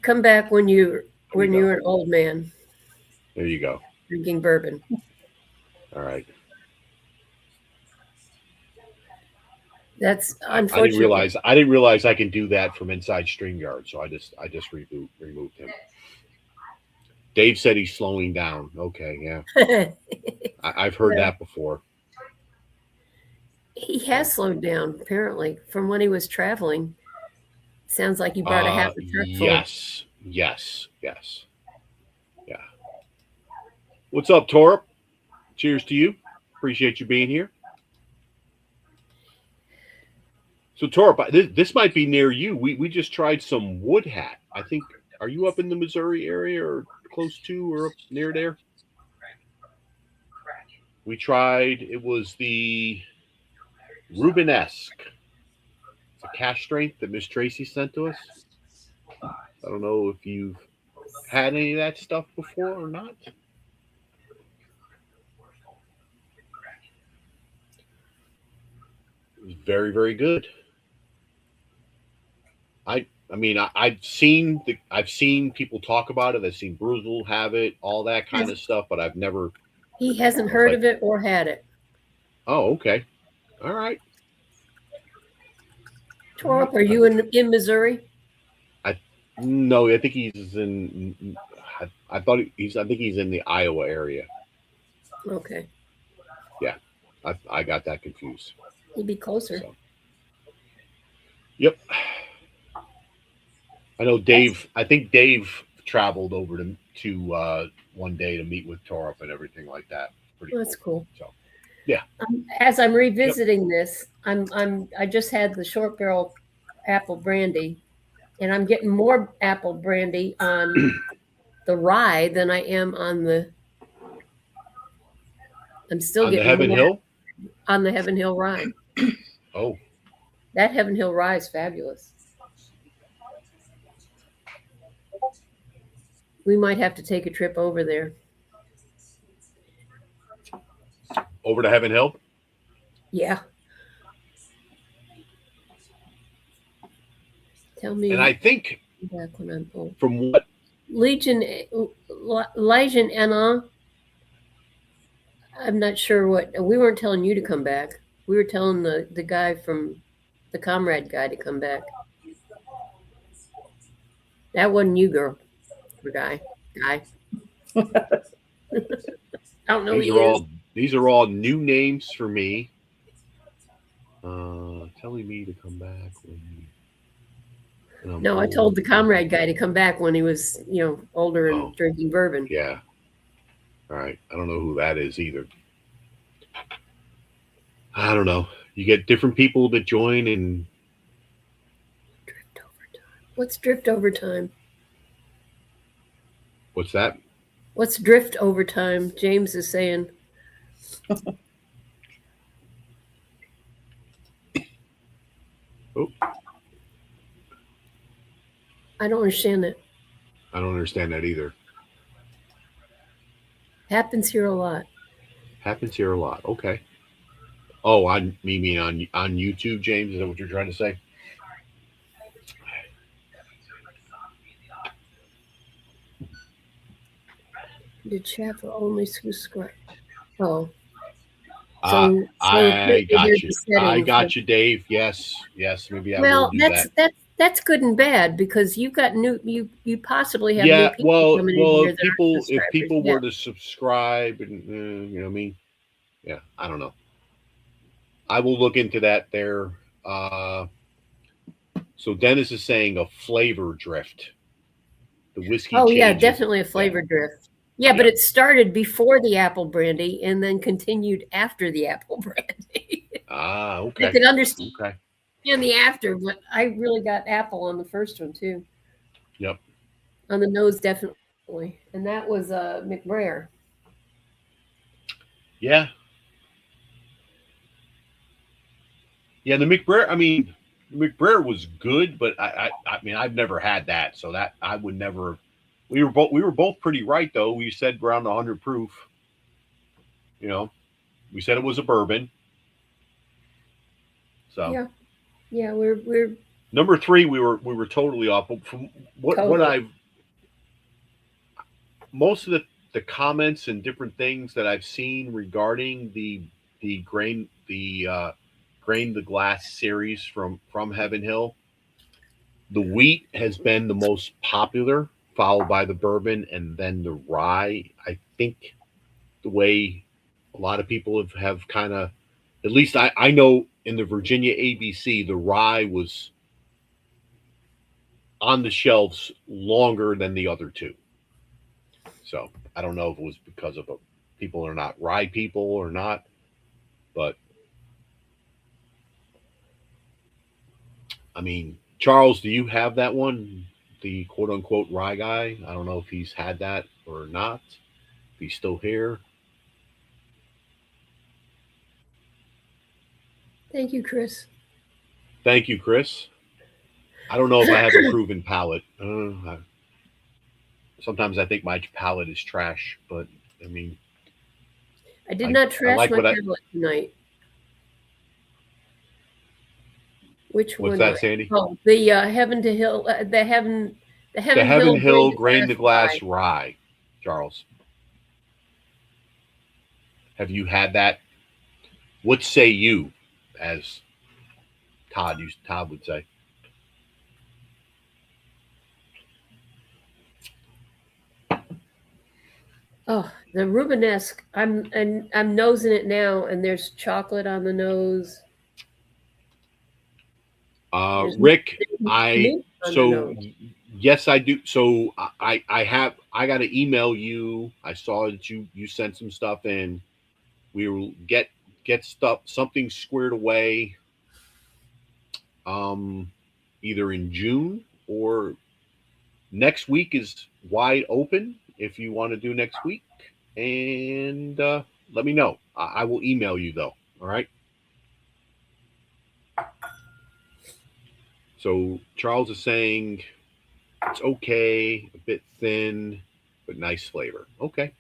G: Come back when you're an old man
A: There you go.
G: drinking bourbon.
A: All right.
G: That's
A: I
G: unfortunate.
A: didn't realize I can do that from inside StreamYard, so I just removed him. Dave said he's slowing down. Okay, yeah. I've heard that before.
G: He has slowed down, apparently, from when he was traveling. Sounds like he brought a half a truck full.
A: Yes. Yeah. What's up, Torp? Cheers to you. Appreciate you being here. So, Torp, this might be near you. We just tried some wood hat. I think, are you up in the Missouri area or close to or up near there? We tried, it was the Rubenesque. It's a cash strength that Miss Tracy sent to us. I don't know if you've had any of that stuff before or not. It was very, very good. I've seen people talk about it. I've seen Bruzel have it, all that kind of stuff, but I've never.
G: He hasn't heard of it or had it.
A: Oh, okay. All right.
G: Torp, are you in Missouri?
A: No, I think he's in. I think he's in the Iowa area.
G: Okay.
A: Yeah, I got that confused.
G: He'd be closer.
A: So. Yep. I know Dave. I think Dave traveled over to one day to meet with Torp and everything like that.
G: That's cool.
A: So, yeah.
G: As I'm revisiting this, I just had the short barrel apple brandy, and I'm getting more apple brandy on the rye than I am on the. I'm still getting
A: the Heaven Hill.
G: On the Heaven Hill rye.
A: Oh.
G: That Heaven Hill rye is fabulous. We might have to take a trip over there.
A: Over to Heaven Hill?
G: Yeah. Tell me.
A: And I think
G: back when I'm old.
A: From what
G: Legion Anna. I'm not sure what we weren't telling you to come back. We were telling the guy from the comrade guy to come back. That wasn't you, girl. Or guy. I don't know.
A: These are all new names for me. Telling me to come back when
G: No, I told the comrade guy to come back when he was, older and drinking bourbon.
A: Yeah. All right. I don't know who that is either. I don't know. You get different people that join and
G: drift over time. What's drift over time?
A: What's that?
G: What's drift over time? James is saying.
A: Oh.
G: I don't understand that.
A: I don't understand that either.
G: Happens here a lot.
A: Happens here a lot. Okay. Oh, on YouTube, James? Is that what you're trying to say?
G: The chat for only subscribe. Oh.
A: I got you. I got you, Dave. Yes. Maybe I will do that.
G: That's good and bad because you've got you possibly have
A: new
G: people coming in here
A: if people were to subscribe and you know what I mean? Yeah, I don't know. I will look into that there. So Dennis is saying a flavor drift. The whiskey.
G: Oh yeah, definitely a flavor drift. Yeah, but it started before the apple brandy and then continued after the apple brandy.
A: Ah, okay.
G: I could understand
A: Okay.
G: the after, but I really got apple on the first one too.
A: Yep.
G: On the nose, definitely, and that was McBrayer.
A: Yeah. Yeah, the McBrayer. I mean, McBrayer was good, but I mean, I've never had that, so that I would never. We were both pretty right though. We said around 100 proof. You know, we said it was a bourbon. So
G: Yeah, we're
A: number 3. We were totally off. But from what I've most of the comments and different things that I've seen regarding the grain the glass series from Heaven Hill, the wheat has been the most popular, followed by the bourbon and then the rye. I think the way a lot of people have kind of, at least I know in the Virginia ABC, the rye was on the shelves longer than the other two. So I don't know if it was because of people are not rye people or not, but I mean, Charles, do you have that one? The quote unquote rye guy? I don't know if he's had that or not. If he's still here.
G: Thank you, Chris.
A: Thank you, Chris. I don't know if I have a proven palate. Sometimes I think my palate is trash, but I mean,
G: I did not trash
A: like
G: my palate tonight. Which one?
A: What's that, Sandy?
G: Oh, the Heaven to Hill, the Heaven
A: Hill Grain to Glass Rye, Charles. Have you had that? What say you, as Todd would say?
G: Oh, the Rubenesque. I'm nosing it now, and there's chocolate on the nose.
A: Rick, yes, I do. So I got to email you. I saw that you sent some stuff in. We will get something squared away. Either in June or next week is wide open if you want to do next week. And let me know. I will email you though. All right. So Charles is saying it's okay, a bit thin, but nice flavor. Okay.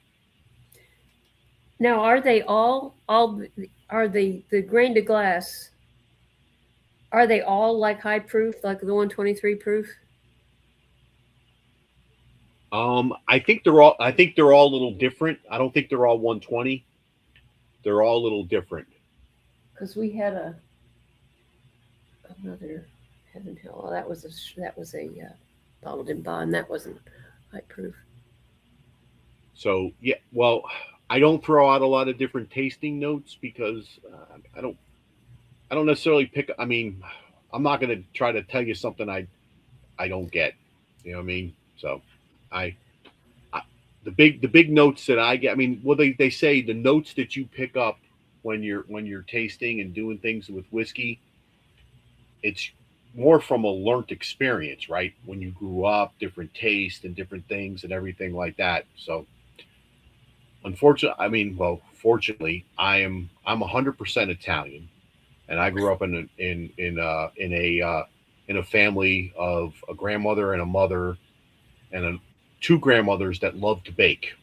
G: Now, are they are the grain to glass? Are they all like high proof, like the 123 proof?
A: I think they're all a little different. I don't think they're all 120. They're all a little different.
G: Because we had another Heaven Hill. Oh, that was a bottled in bond. That wasn't high proof.
A: So yeah, well, I don't throw out a lot of different tasting notes because I don't necessarily pick. I mean, I'm not going to try to tell you something I don't get. You know what I mean? So the big notes that I get. I mean, well, they say the notes that you pick up when you're tasting and doing things with whiskey, it's more from a learned experience, right? When you grew up, different tastes and different things and everything like that. So, fortunately, I'm 100% Italian, and I grew up in a family of a grandmother and a mother and two grandmothers that loved to bake,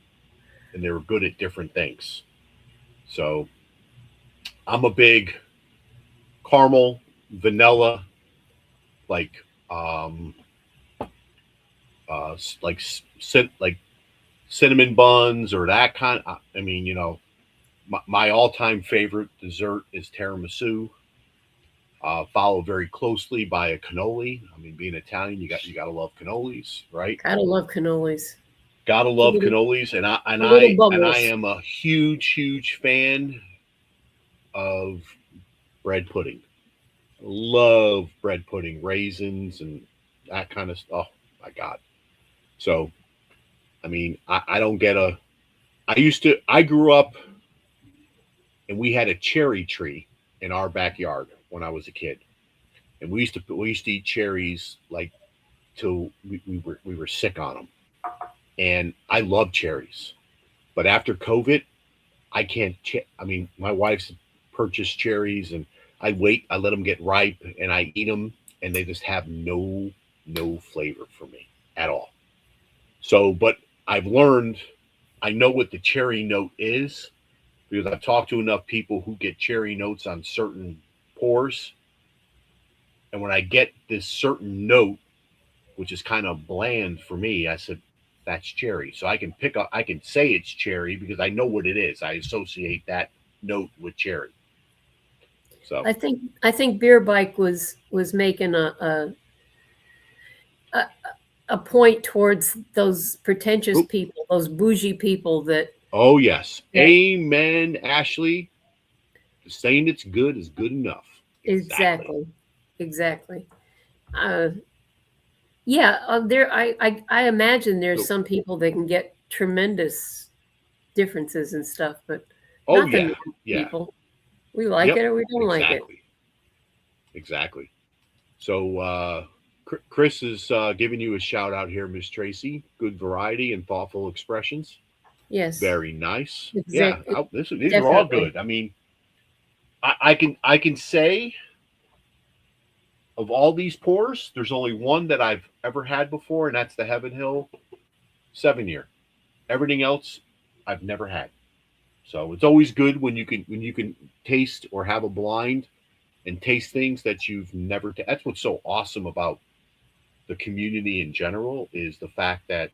A: and they were good at different things. So I'm a big caramel, vanilla, like cinnamon buns or that kind. I mean, you know, my all-time favorite dessert is tiramisu. Followed very closely by a cannoli. I mean, being Italian, you got to love cannolis, right?
G: Gotta love cannolis.
A: Gotta love cannolis, and I am a huge fan of bread pudding. Love bread pudding, raisins, and that kind of stuff. Oh my God! So, I mean, I don't get I grew up, and we had a cherry tree. in our backyard when I was a kid, and we used to eat cherries like till we were sick on them. And I love cherries, but after COVID, I can't. I mean, my wife's purchased cherries, and I let them get ripe, and I eat them, and they just have no flavor for me at all. So, but I've learned, I know what the cherry note is because I've talked to enough people who get cherry notes on certain pours. And when I get this certain note, which is kind of bland for me, I said, that's cherry. So I can say it's cherry because I know what it is. I associate that note with cherry. So
G: I think Beer Bike was making a point towards those pretentious people, those bougie people that.
A: Oh yes, amen, Ashley. Saying it's good is good enough.
G: Exactly. There. I imagine there's some people that can get tremendous differences and stuff, but people. We like it or we don't like it.
A: Exactly. So Chris is giving you a shout out here, Miss Tracy. Good variety and thoughtful expressions.
G: Yes.
A: Very nice.
G: Exactly.
A: Yeah. These are all good. I mean, I can say of all these pours, there's only one that I've ever had before, and that's the Heaven Hill 7-year. Everything else I've never had. So it's always good when you can taste or have a blind and taste things that you've never. That's what's so awesome about the community in general is the fact that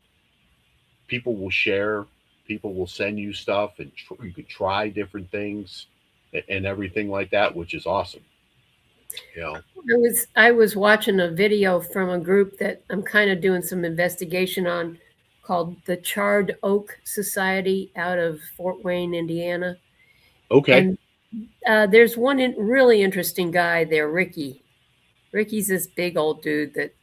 A: people will share, people will send you stuff, and you can try different things and everything like that, which is awesome. You know,
G: I was watching a video from a group that I'm kind of doing some investigation on, called the Charred Oak Society out of Fort Wayne, Indiana.
A: Okay.
G: And there's one really interesting guy there, Ricky. Ricky's this big old dude that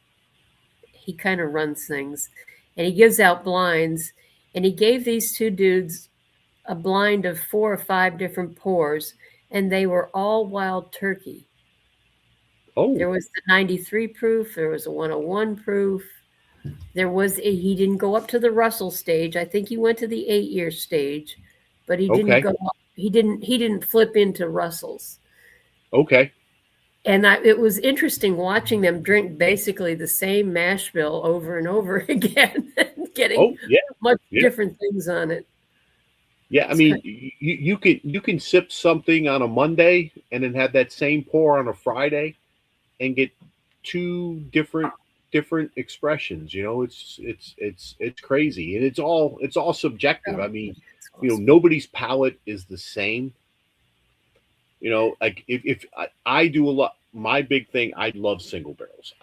G: he kind of runs things, and he gives out blinds. And he gave these two dudes a blind of 4 or 5 different pours, and they were all wild turkey.
A: Oh.
G: There was the 93 proof. There was a 101 proof. He didn't go up to the Russell stage. I think he went to the 8-year stage, but he didn't go up. He didn't flip into Russells.
A: Okay.
G: And it was interesting watching them drink basically the same mash bill over and over again, getting different things on it.
A: Yeah, I mean, you can sip something on a Monday and then have that same pour on a Friday and get 2 different expressions. You know, it's crazy, and it's all subjective. I mean, you know, nobody's palate is the same. You know, like if I do a lot, my big thing, I love single barrels.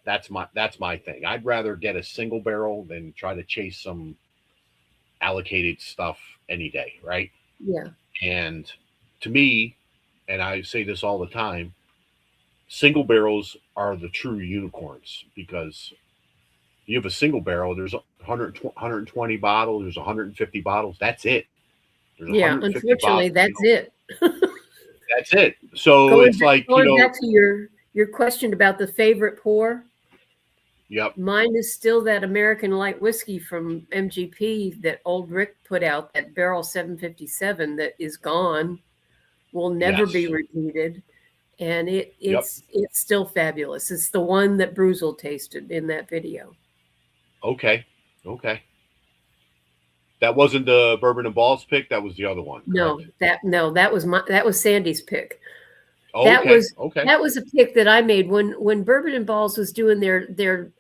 A: That's my thing. I'd rather get a single barrel than try to chase some allocated stuff any day, right?
G: Yeah.
A: And to me, and I say this all the time, single barrels are the true unicorns, because you have a single barrel, there's 120 bottles, there's 150 bottles, that's it.
G: Unfortunately, that's it.
A: That's it. So going
G: back to your question about the favorite pour.
A: Yep.
G: Mine is still that American light whiskey from MGP that old Rick put out, that barrel 757 that is gone, will never be repeated. And it's still fabulous. It's the one that Bruzel tasted in that video.
A: Okay. That wasn't the Bourbon and Balls pick. That was the other one.
G: Correct? That was Sandy's pick.
A: Oh,
G: that was a pick that I made when Bourbon and Balls was doing their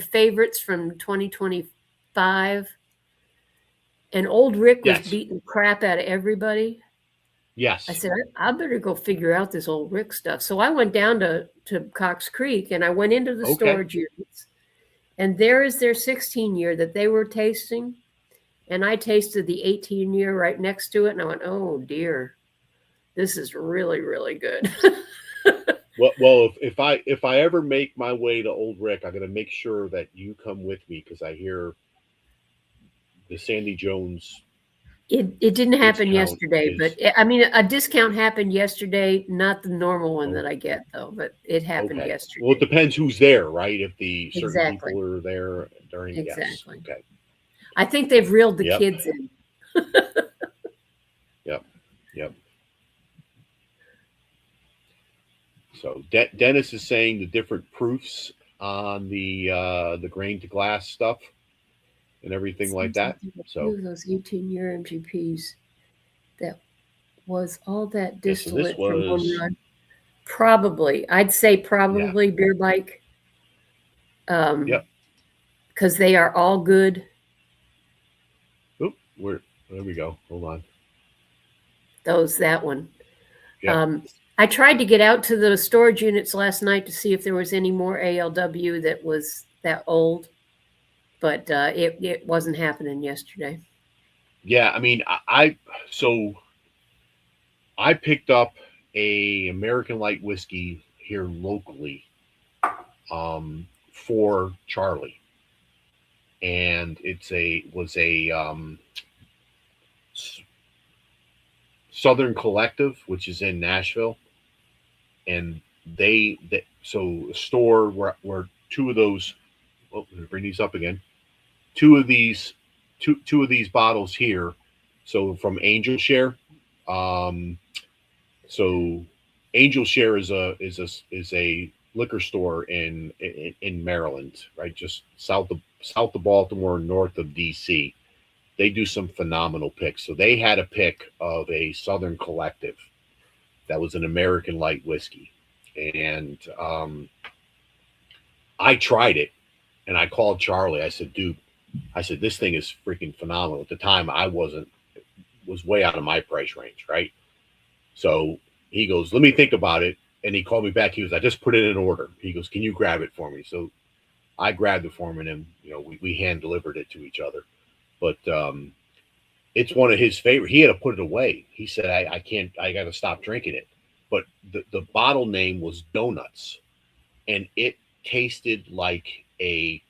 G: favorites from 2025, and old Rick was beating crap out of everybody.
A: Yes.
G: I said, I better go figure out this old Rick stuff. So I went down to Cox Creek, and I went into the storage units, and there is their 16-year that they were tasting. And I tasted the 18-year right next to it, and I went, oh dear, this is really, really good.
A: Well, if I ever make my way to Old Rick, I'm gonna make sure that you come with me, because I hear the Sandy Jones
G: It didn't happen
A: Discount
G: yesterday,
A: is-
G: but I mean, a discount happened yesterday, not the normal one that I get though, but it happened
A: Okay.
G: yesterday.
A: Well, it depends who's there, right? If the certain
G: Exactly.
A: people are there during,
G: Exactly.
A: yes. Okay.
G: I think they've reeled the
A: Yep.
G: kids in.
A: Yep. So Dennis is saying the different proofs on the grain to glass stuff and everything like that. So
G: those 18-year MGPs, that was all that
A: Yeah, so this
G: distillate from one
A: was-
G: run. Probably, I'd say probably beer bike.
A: Yep.
G: Because they are all good.
A: oop, there we go. Hold on.
G: That one.
A: Yeah.
G: I tried to get out to the storage units last night to see if there was any more ALW that was that old, but it wasn't happening yesterday.
A: Yeah, I mean, I picked up a American light whiskey here locally for Charlie, and was a Southern Collective, which is in Nashville, and so a store where two of those. Oh, bring these up again. Two of these bottles here. So from Angel Share. So Angel Share is a liquor store in Maryland, right? Just south of Baltimore, north of DC. They do some phenomenal picks. So they had a pick of a Southern Collective that was an American light whiskey. And I tried it and I called Charlie. I said, dude, this thing is freaking phenomenal. At the time, was way out of my price range, right? So he goes, let me think about it. And he called me back. He goes, I just put it in order. He goes, can you grab it for me? So I grabbed it for him, and then, we hand delivered it to each other. But it's one of his favorite. He had to put it away. He said, I got to stop drinking it. But the bottle name was Donuts, and it tasted like a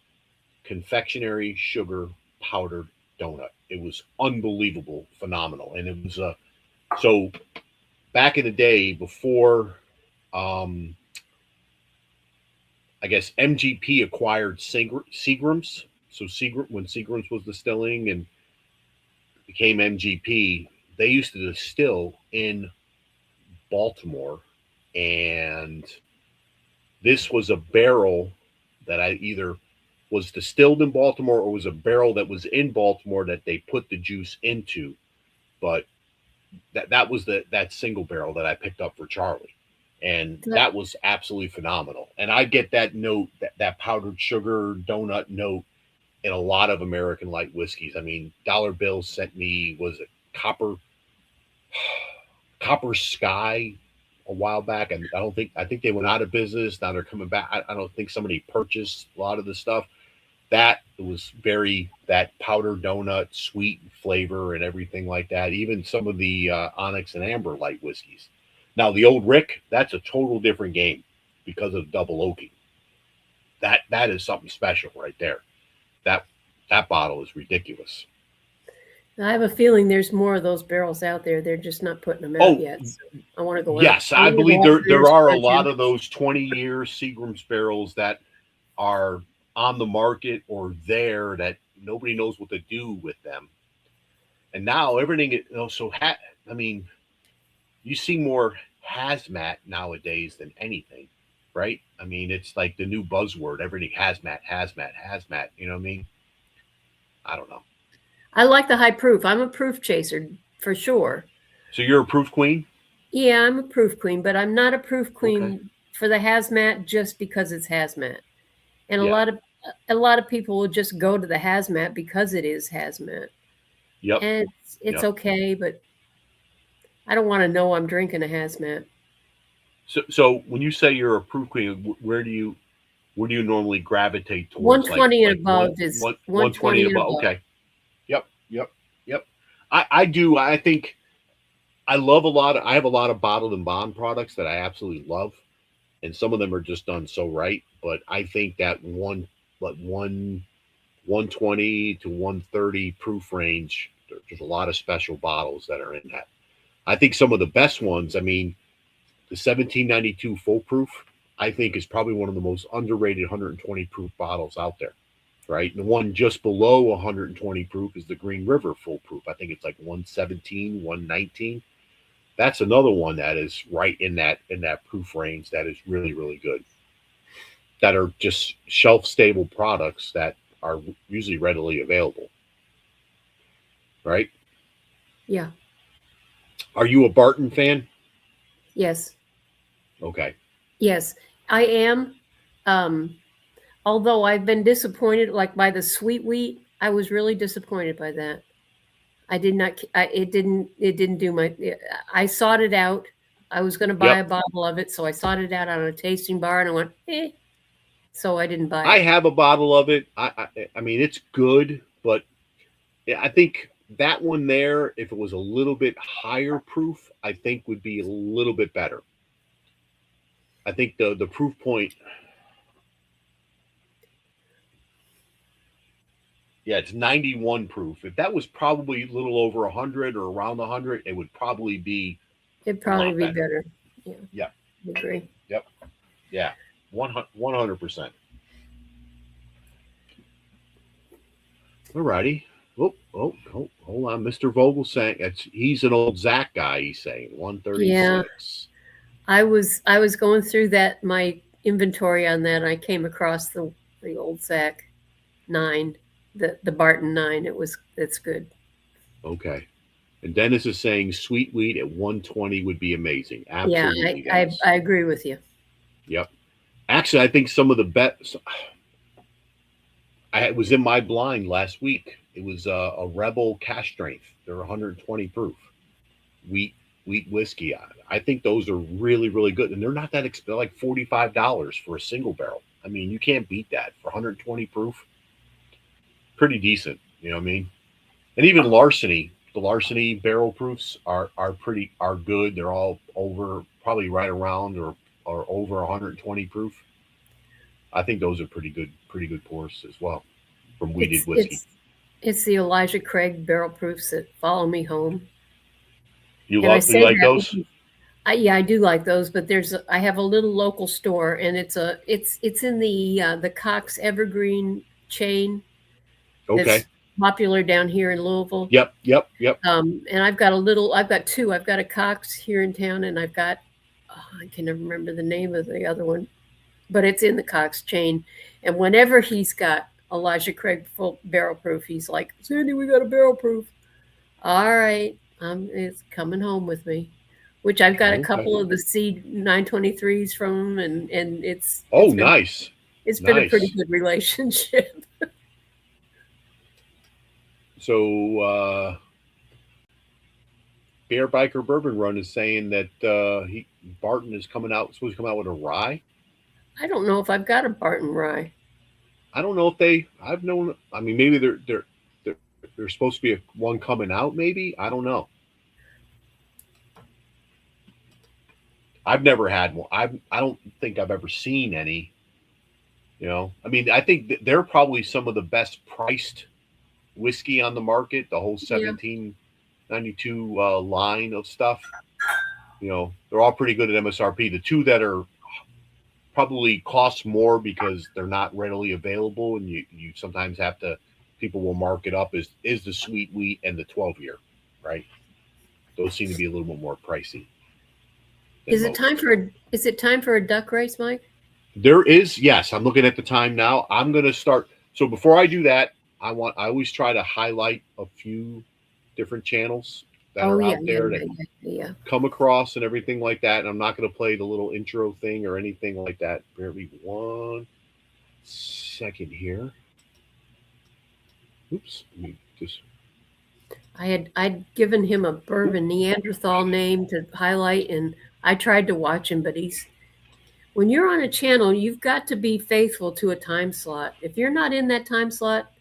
A: confectionery sugar powdered donut. It was unbelievable, phenomenal. And it was so back in the day before I guess MGP acquired Seagram's. So when Seagram's was distilling and became MGP, they used to distill in Baltimore, and this was a barrel that I either was distilled in Baltimore or was a barrel that was in Baltimore that they put the juice into. But that was that single barrel that I picked up for Charlie. And that was absolutely phenomenal. And I get that note, that powdered sugar donut note in a lot of American light whiskeys. I mean, Dollar Bill sent me, was it Copper Sky a while back, and I think they went out of business. Now they're coming back. I don't think somebody purchased a lot of the stuff. That was that powdered donut, sweet flavor and everything like that. Even some of the Onyx and Amber light whiskeys. Now the Old Rick, that's a total different game because of double oaking. That is something special right there. That bottle is ridiculous.
G: I have a feeling there's more of those barrels out there. They're just not putting them out yet. So I want to go.
A: Yes, I believe there are a lot of those 20-year Seagram's barrels that are on the market or there that nobody knows what to do with them. And now everything, I mean, you see more hazmat nowadays than anything, right? I mean, it's like the new buzzword. Everything hazmat. You know what I mean? I don't know.
G: I like the high proof. I'm a proof chaser for sure.
A: So you're a proof queen?
G: Yeah, I'm a proof queen, but I'm not a proof queen for the hazmat just because it's hazmat. And a lot of people will just go to the hazmat because it is hazmat.
A: Yep.
G: And it's okay, but I don't want to know I'm drinking a hazmat.
A: So when you say you're a proof queen, where do you normally gravitate towards?
G: 120 and above is
A: 120 and above. Okay. Yep. I do. I think I love I have a lot of bottled and bond products that I absolutely love. And some of them are just done so right. But I think that 120 to 130 proof range There's a lot of special bottles that are in that. I think some of the best ones, I mean, the 1792 Full Proof, I think is probably one of the most underrated 120 proof bottles out there, right? And the one just below 120 proof is the Green River Full Proof. I think it's like 117, 119. That's another one that is right in that proof range that is really, really good. That are just shelf-stable products that are usually readily available, right?
G: Yeah.
A: Are you a Barton fan?
G: Yes.
A: Okay.
G: Yes, I am. Although I've been disappointed, like by the sweet wheat, I was really disappointed by that. I did not. It didn't do my. I sought it out. I was going to buy a bottle of it, so I sought it out on a tasting bar, and I went, eh. So I didn't buy it.
A: I have a bottle of it. I mean, it's good, but I think that one there, if it was a little bit higher proof, I think would be a little bit better. I think the proof point. Yeah, it's 91 proof. If that was probably a little over 100 or around 100, it would probably be.
G: It'd probably be better. Yeah.
A: Yeah.
G: I agree.
A: Yep. Yeah. 100%. All righty. Oh, hold on. Mr. Vogel saying he's an old Zach guy. He's saying 136.
G: Yeah. I was going through my inventory on that. And I came across the old Zach 9. The Barton 9, it's good.
A: Okay. And Dennis is saying sweet wheat at 120 would be amazing. Absolutely.
G: Yeah, I agree with you.
A: Yep. Actually, I think some of the best. I was in my blind last week. It was a Rebel Cash Strength. They're 120 proof wheat whiskey. I think those are really, really good, and they're not that expensive. They're like $45 for a single barrel. I mean, you can't beat that for 120 proof. Pretty decent, you know what I mean? And even Larceny, the Larceny barrel proofs are good. They're all over, probably right around or over 120 proof. I think those are pretty good pours as well from wheated whiskey.
G: It's the Elijah Craig barrel proofs that follow me home.
A: You like those?
G: I do like those, but I have a little local store, and it's in the Cox Evergreen chain.
A: Okay.
G: That's popular down here in Louisville.
A: Yep.
G: And I've got two. I've got a Cox here in town, and I've got, I can never remember the name of the other one, but it's in the Cox chain. And whenever he's got Elijah Craig full barrel proof, he's like, Sandy, we got a barrel proof. All right. It's coming home with me, which I've got a couple of the seed 923s from him, and it's
A: nice.
G: It's been a pretty good relationship.
A: So Bear Biker Bourbon Run is saying that Barton is supposed to come out with a rye.
G: I don't know if I've got a Barton rye.
A: I don't know if I've known. I mean, maybe there's supposed to be one coming out. Maybe, I don't know. I've never had one. I don't think I've ever seen any. You know, I mean, I think they're probably some of the best priced whiskey on the market. The whole 1792 line of stuff. You know, they're all pretty good at MSRP. The two that are probably cost more because they're not readily available, and you sometimes have to. People will mark it up is the sweet wheat and the 12-year, right? Those seem to be a little bit more pricey. Is it
G: time for a duck race, Mike?
A: There is, yes. I'm looking at the time now. I'm going to start. So before I do that, I always try to highlight a few different channels that are out there that come across and everything like that. And I'm not going to play the little intro thing or anything like that. Bear with me 1 second here. Oops. Let me just.
G: I'd given him a bourbon Neanderthal name to highlight, and I tried to watch him, but when you're on a channel, you've got to be faithful to a time slot. If you're not in that time slot,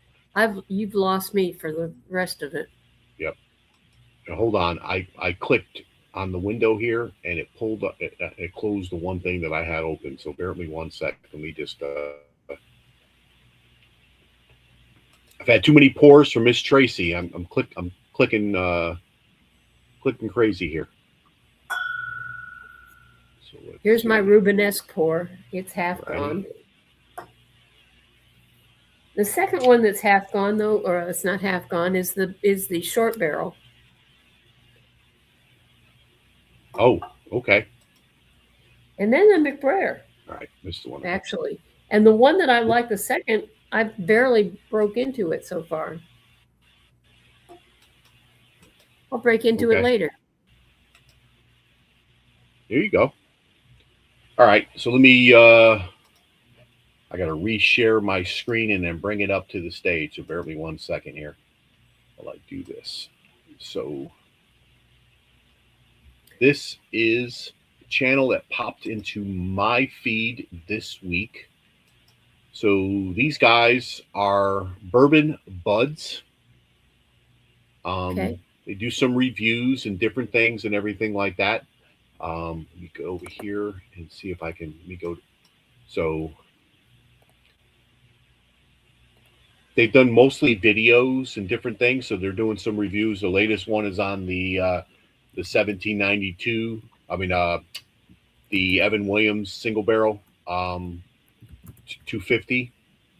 G: you've lost me for the rest of it.
A: Yep. Now, hold on. I clicked on the window here, and it pulled up. It closed the one thing that I had open. So bear with me 1 second. Let me just. I've had too many pours from Miss Tracy. I'm clicking crazy here. So
G: here's my Rubenesque pour. It's half gone. The second one that's half gone, though, or it's not half gone, is the short barrel.
A: Oh, okay.
G: And then the McBrayer.
A: All right, missed the one.
G: Actually. And the one that I like the second, I barely broke into it so far. I'll break into it later.
A: There you go. All right, so let me I got to reshare my screen and then bring it up to the stage. So bear with me 1 second here while I do this. So this is the channel that popped into my feed this week. So these guys are Bourbon Buds. They do some reviews and different things and everything like that. Let me go over here and see if I can. Let me go. So they've done mostly videos and different things. So they're doing some reviews. The latest one is on the 1792. I mean, the Evan Williams single barrel 250.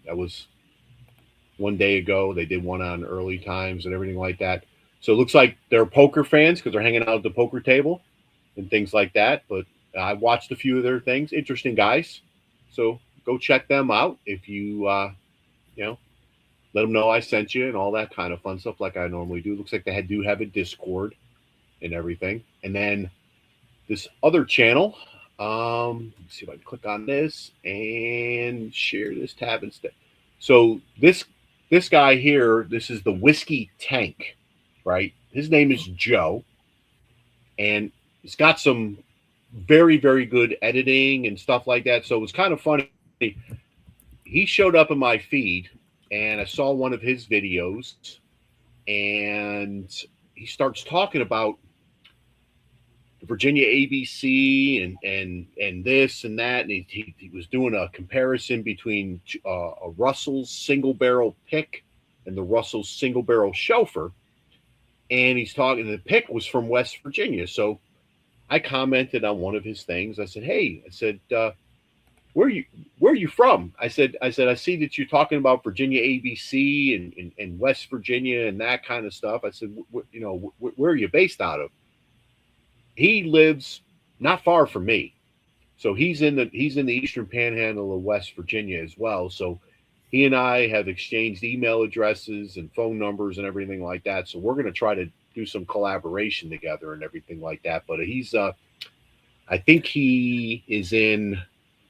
A: That was one day ago. They did one on early times and everything like that. So it looks like they're poker fans because they're hanging out at the poker table and things like that. But I watched a few of their things. Interesting guys. So go check them out if you, let them know I sent you and all that kind of fun stuff like I normally do. Looks like they do have a Discord and everything. And then this other channel, let's see if I can click on this and share this tab instead. So this guy here, this is the Whiskey Tank, right? His name is Joe. And he's got some very, very good editing and stuff like that. So it was kind of funny. He showed up in my feed and I saw one of his videos and he starts talking about the Virginia ABC and this and that. And he was doing a comparison between a Russell's single barrel pick and the Russell's single barrel chauffeur. And he's talking, the pick was from West Virginia. So I commented on one of his things. I said, hey, where are you from? I said, I see that you're talking about Virginia ABC and West Virginia and that kind of stuff. I said, where are you based out of? He lives not far from me. So he's in the Eastern Panhandle of West Virginia as well. So he and I have exchanged email addresses and phone numbers and everything like that. So we're going to try to do some collaboration together and everything like that. But he's, I think he is in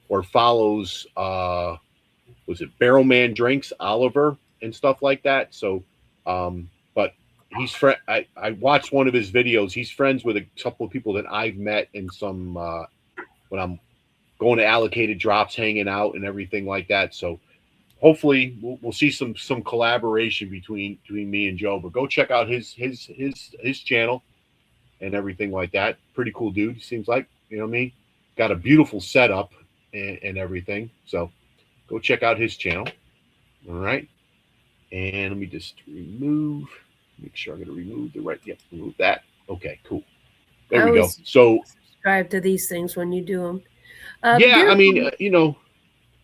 A: or follows, was it Barrelman Drinks, Oliver and stuff like that. So, but he's I watched one of his videos. He's friends with a couple of people that I've met in some, when I'm going to allocated drops, hanging out and everything like that. So hopefully we'll see some collaboration between me and Joe, but go check out his channel and everything like that. Pretty cool dude. Seems like, you know what I mean? Got a beautiful setup and everything. So go check out his channel. All right. And let me just make sure I'm going to remove the right. Yep. Remove that. Okay, cool. There we go. So
G: subscribe to these things when you do them.
A: Yeah. I mean,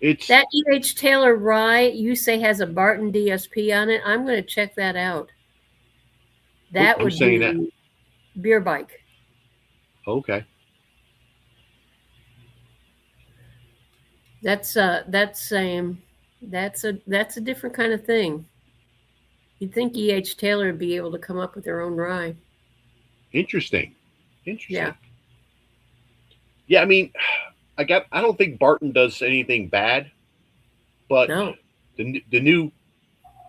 A: it's
G: that E.H. Taylor rye you say has a Barton DSP on it. I'm going to check that out. That would be Beer Bike.
A: Okay.
G: That's a different kind of thing. You'd think E.H. Taylor would be able to come up with their own rye.
A: Interesting.
G: Yeah.
A: Yeah, I mean, I don't think Barton does anything bad, but
G: no.
A: the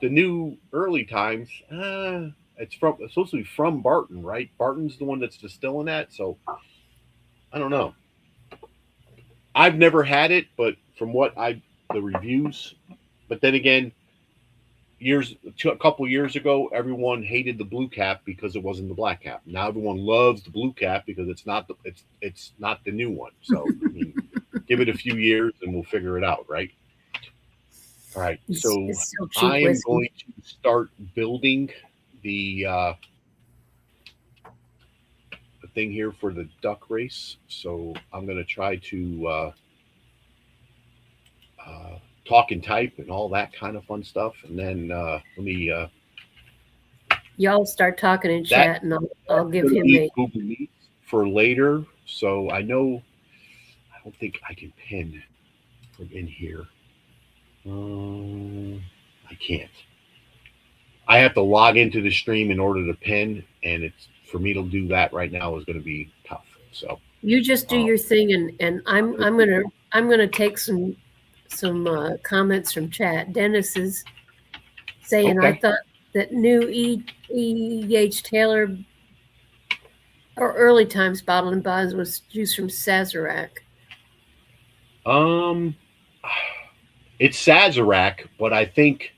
A: new early times, it's supposed to be from Barton, right? Barton's the one that's distilling that, so I don't know. I've never had it, but from the reviews, but then again, a couple years ago, everyone hated the blue cap because it wasn't the black cap. Now everyone loves the blue cap because it's not the new one. So I mean, give it a few years and we'll figure it out, right? All right. So I am going to start building the thing here for the duck race, so I'm going to try to talk and type and all that kind of fun stuff. And then let me.
G: Y'all start talking in chat, and I'll give him a
A: Google Meet for later. So I know. I don't think I can pin from in here. I can't. I have to log into the stream in order to pin, and it's for me to do that right now is going to be tough. So
G: you just do your thing, and I'm gonna take some comments from chat. Dennis is saying,
A: Okay.
G: I thought that new E.H. Taylor or early times bottled and bonds was juice from Sazerac.
A: It's Sazerac, but I think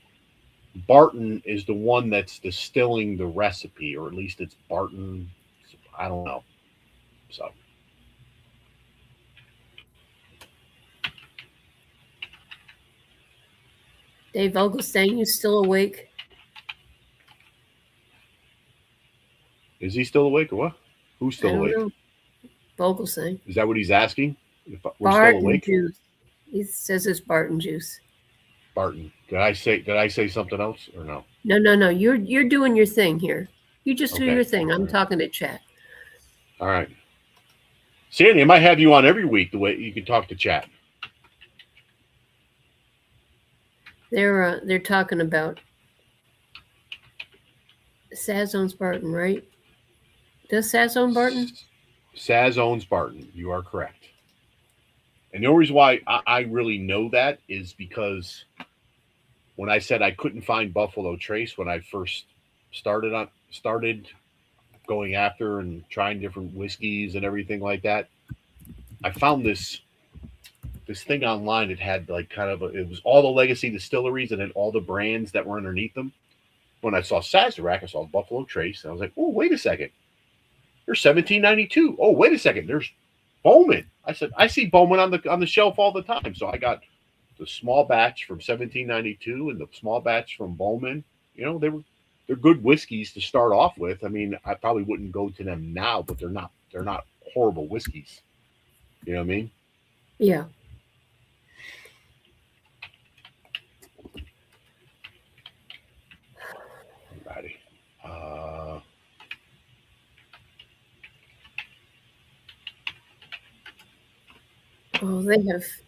A: Barton is the one that's distilling the recipe, or at least it's Barton. I don't know. So.
G: Dave Vogelstein, you still awake?
A: Is he still awake or what? Who's still awake?
G: Know. Vogelstein.
A: Is that what he's asking? If we're
G: Barton
A: still awake?
G: Juice. He says it's Barton juice.
A: Barton. Did I say something else or no?
G: No. You're doing your thing here. You just do
A: Okay.
G: your thing. I'm talking to chat.
A: All right. Sandy, I might have you on every week the way you can talk to chat.
G: They're talking about Saz owns Barton, right? Does Saz own Barton?
A: Saz owns Barton. You are correct. And the only reason why I really know that is because when I said I couldn't find Buffalo Trace when I first started going after and trying different whiskeys and everything like that, I found this thing online. It had like it was all the legacy distilleries and then all the brands that were underneath them. When I saw Sazerac, I saw Buffalo Trace, and I was like, oh, wait a second. There's 1792. Oh, wait a second. There's Bowman. I said, I see Bowman on the shelf all the time. So I got the small batch from 1792 and the small batch from Bowman. You know, they're good whiskeys to start off with. I mean, I probably wouldn't go to them now, but they're not horrible whiskeys. You know what I mean?
G: Yeah.
A: Alrighty.
G: Oh,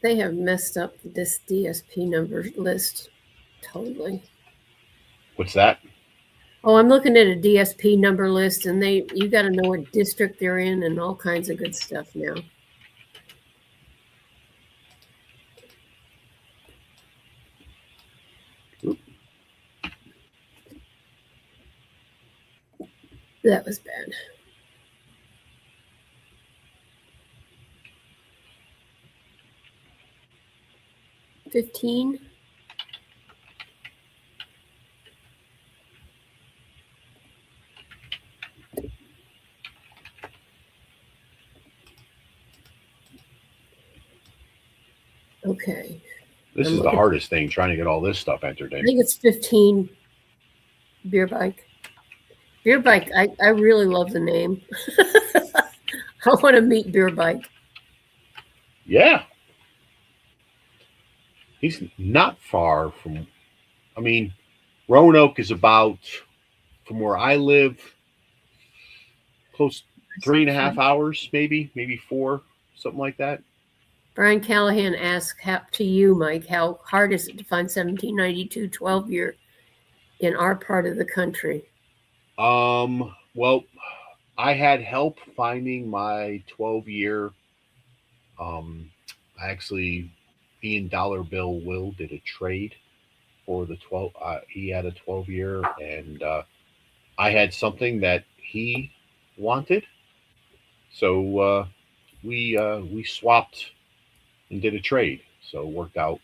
G: they have messed up this DSP number list totally.
A: What's that?
G: Oh, I'm looking at a DSP number list, and you got to know what district they're in and all kinds of good stuff now. That was bad. $15. Okay.
A: This is the hardest thing, trying to get all this stuff entered in.
G: I think it's 15. Beer Bike. Beer Bike, I really love the name. I want to meet Beer Bike.
A: Yeah. He's not far from, I mean, Roanoke is about, from where I live, close 3.5 hours, maybe 4, something like that.
G: Brian Callahan asked to you, Mike, how hard is it to find 1792 12-year in our part of the country?
A: Well, I had help finding my 12-year. Actually, Ian Dollar Bill Will did a trade for the 12. He had a 12-year, and I had something that he wanted, so we swapped and did a trade. So it worked out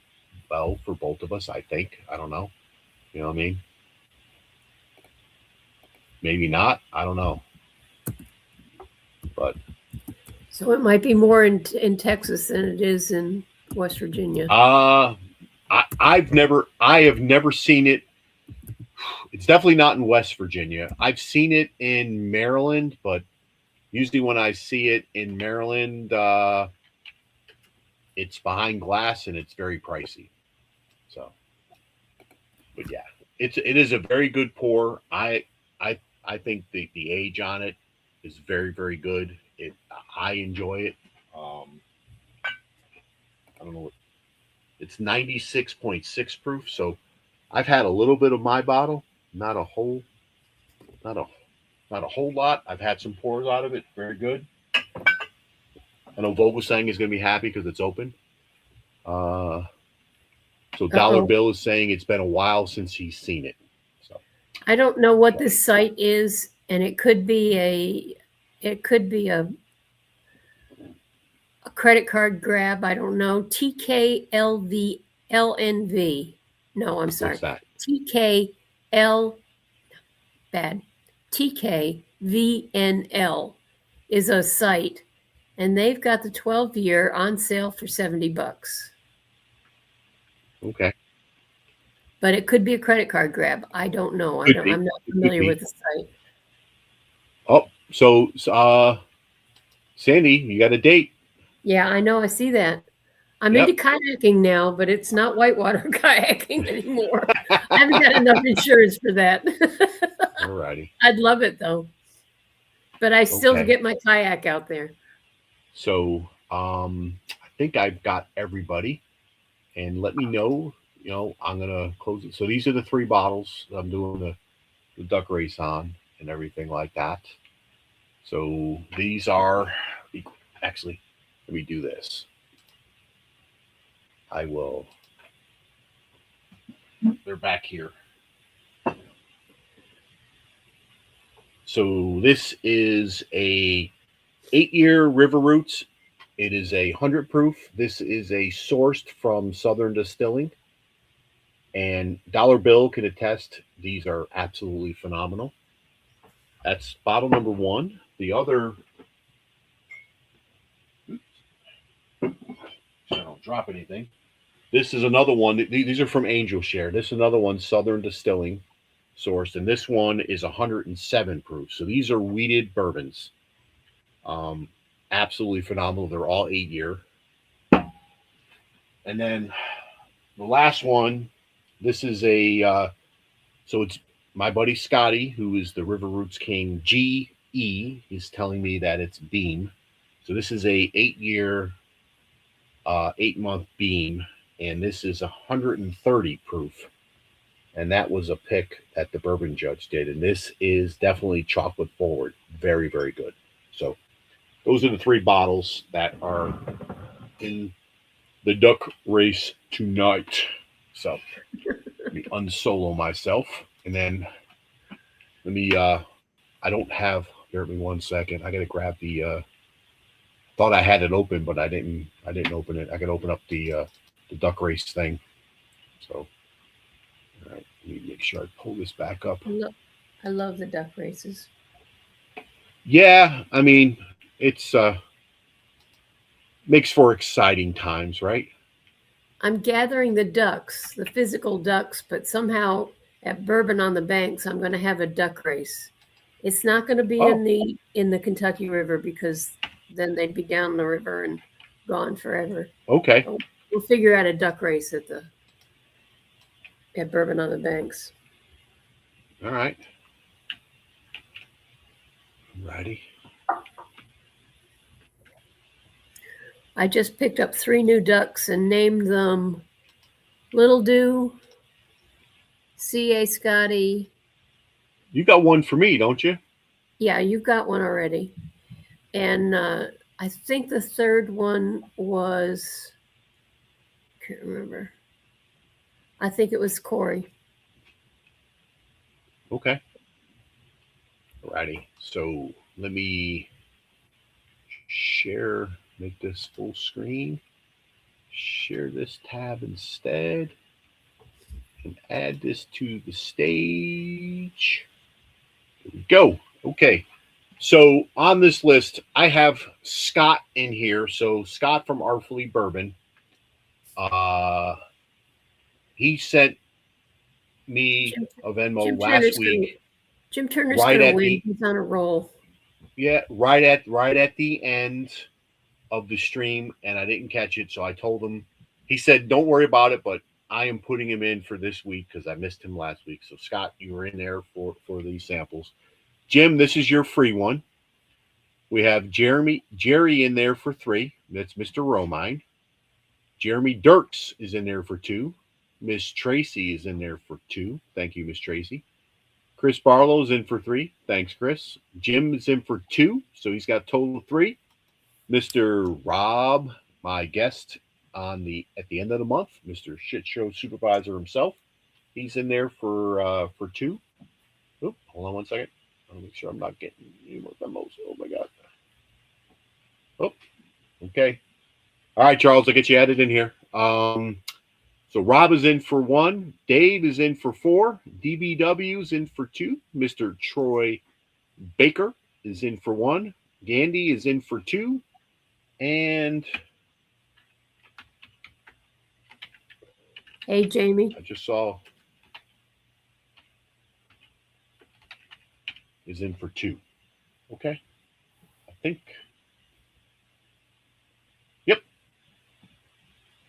A: well for both of us, I think. I don't know. You know what I mean? Maybe not. I don't know. But
G: so it might be more in Texas than it is in West Virginia.
A: I have never seen it. It's definitely not in West Virginia. I've seen it in Maryland, but Usually when I see it in Maryland, it's behind glass and it's very pricey. So, but yeah, it is a very good pour. I think the age on it is very, very good. I enjoy it. I don't know what it's 96.6 proof. So I've had a little bit of my bottle, not a whole lot. I've had some pours out of it. Very good. I know Vogue was saying he's going to be happy because it's open. So Dollar Bill is saying it's been a while since he's seen it. So
G: I don't know what this site is, and it could be a credit card grab. I don't know. TKLNV. No, I'm sorry.
A: What's that?
G: TKVNL is a site, and they've got the 12-year on sale for $70.
A: Okay.
G: But it could be a credit card grab. I don't know. I'm not familiar with the site.
A: Oh, so Sandy, you got a date?
G: Yeah, I know. I see that. I'm
A: Yep.
G: into kayaking now, but it's not whitewater kayaking anymore. I haven't got enough insurance for that.
A: All righty.
G: I'd love it though, but I still
A: Okay.
G: get my kayak out there.
A: So I think I've got everybody, and let me know. You know, I'm gonna close it. So these are the 3 bottles that I'm doing the duck race on and everything like that. So these are actually. Let me do this. I will. They're back here. So this is a 8-year River Roots. It is 100 proof. This is sourced from Southern Distilling. And Dollar Bill can attest, these are absolutely phenomenal. That's bottle number 1. The other, so I don't drop anything. This is another one. These are from Angel Share. This is another one, Southern Distilling sourced, and this one is 107 proof. So these are wheated bourbons. Absolutely phenomenal. They're all 8-year. And then the last one, this is so it's my buddy Scotty, who is the River Roots King GE, is telling me that it's Beam. So this is a 8-year, 8-month Beam, and this is 130 proof. And that was a pick that the bourbon judge did. And this is definitely chocolate forward. Very, very good. So those are the 3 bottles that are in the duck race tonight. So let me unsolo myself. And then let me, I don't have, bear with me 1 second. I got to grab the, thought I had it open, but I didn't open it. I got to open up the duck race thing. So, all right, let me make sure I pull this back up.
G: I love the duck races.
A: Yeah, I mean, it's makes for exciting times, right?
G: I'm gathering the ducks, the physical ducks, but somehow at Bourbon on the Banks, I'm going to have a duck race. It's not going to be in the Kentucky River because then they'd be down the river and gone forever.
A: Okay.
G: So we'll figure out a duck race at Bourbon on the Banks.
A: All right. Righty.
G: I just picked up 3 new ducks and named them Little Dew, C.A. Scotty.
A: You got one for me, don't you?
G: Yeah, you've got one already. And I think the third one was, can't remember. I think it was Corey.
A: Okay. Alrighty. So let me share, make this full screen. Share this tab instead. And add this to the stage. There we go. Okay. So on this list, I have Scott in here. So Scott from Artfully Bourbon. He sent me a Venmo last week.
G: Jim Turner's
A: right
G: going to
A: at
G: win.
A: the,
G: He's on a roll.
A: Yeah, right at the end of the stream, and I didn't catch it, so I told him. He said, "Don't worry about it," but I am putting him in for this week because I missed him last week. So Scott, you were in there for these samples. Jim, this is your free one. We have Jerry in there for 3. That's Mr. Romine. Jeremy Dirks is in there for 2. Miss Tracy is in there for 2. Thank you, Miss Tracy. Chris Barlow's in for 3. Thanks, Chris. Jim is in for 2, so he's got a total of 3. Mr. Rob, my guest at the end of the month, Mr. Shit Show Supervisor himself, he's in there for 2. Oop, hold on one second. I want to make sure I'm not getting any more memos. Oh my God. Oh, okay. All right, Charles, I'll get you added in here. So Rob is in for 1. Dave is in for 4. DBW is in for 2. Mr. Troy Baker is in for 1. Gandy is in for 2. And
G: Hey, Jamie.
A: I just saw is in for 2. Okay. I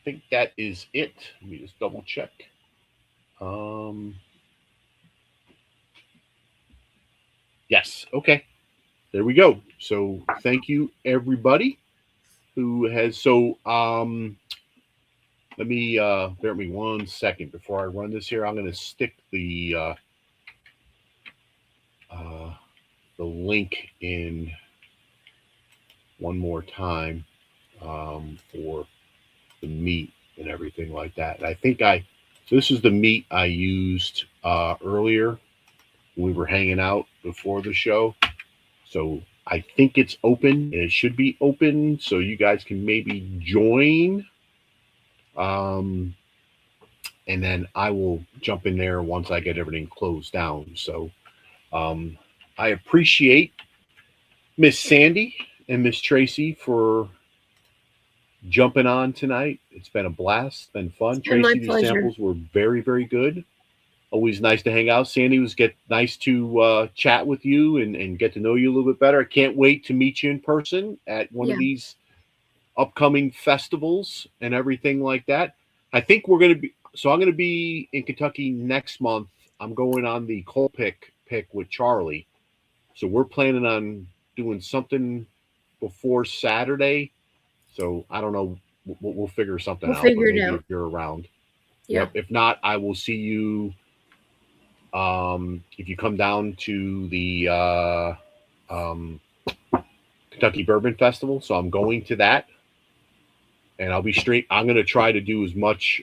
A: think that is it. Let me just double check. Yes. Okay. There we go. So thank you everybody who has. So let me bear with me 1 second before I run this here. I'm going to stick the link in one more time for the meat and everything like that. And I think so this is the meat I used earlier when we were hanging out before the show. So I think it's open, and it should be open, so you guys can maybe join. And then I will jump in there once I get everything closed down. So I appreciate Miss Sandy and Miss Tracy for jumping on tonight. It's been a blast. It's been fun. Tracy, these samples were very, very good. Always nice to hang out. Sandy, was nice to chat with you and get to know you a little bit better. I can't wait to meet you in person at one of these upcoming festivals and everything like that. I think I'm going to be in Kentucky next month. I'm going on the coal pick with Charlie. So we're planning on doing something before Saturday. So I don't know. We'll figure something out.
G: Figure it out
A: if you're around.
G: Yep.
A: If not, I will see you. If you come down to the Kentucky Bourbon Festival, so I'm going to that, and I'll be I'm going to try to do as much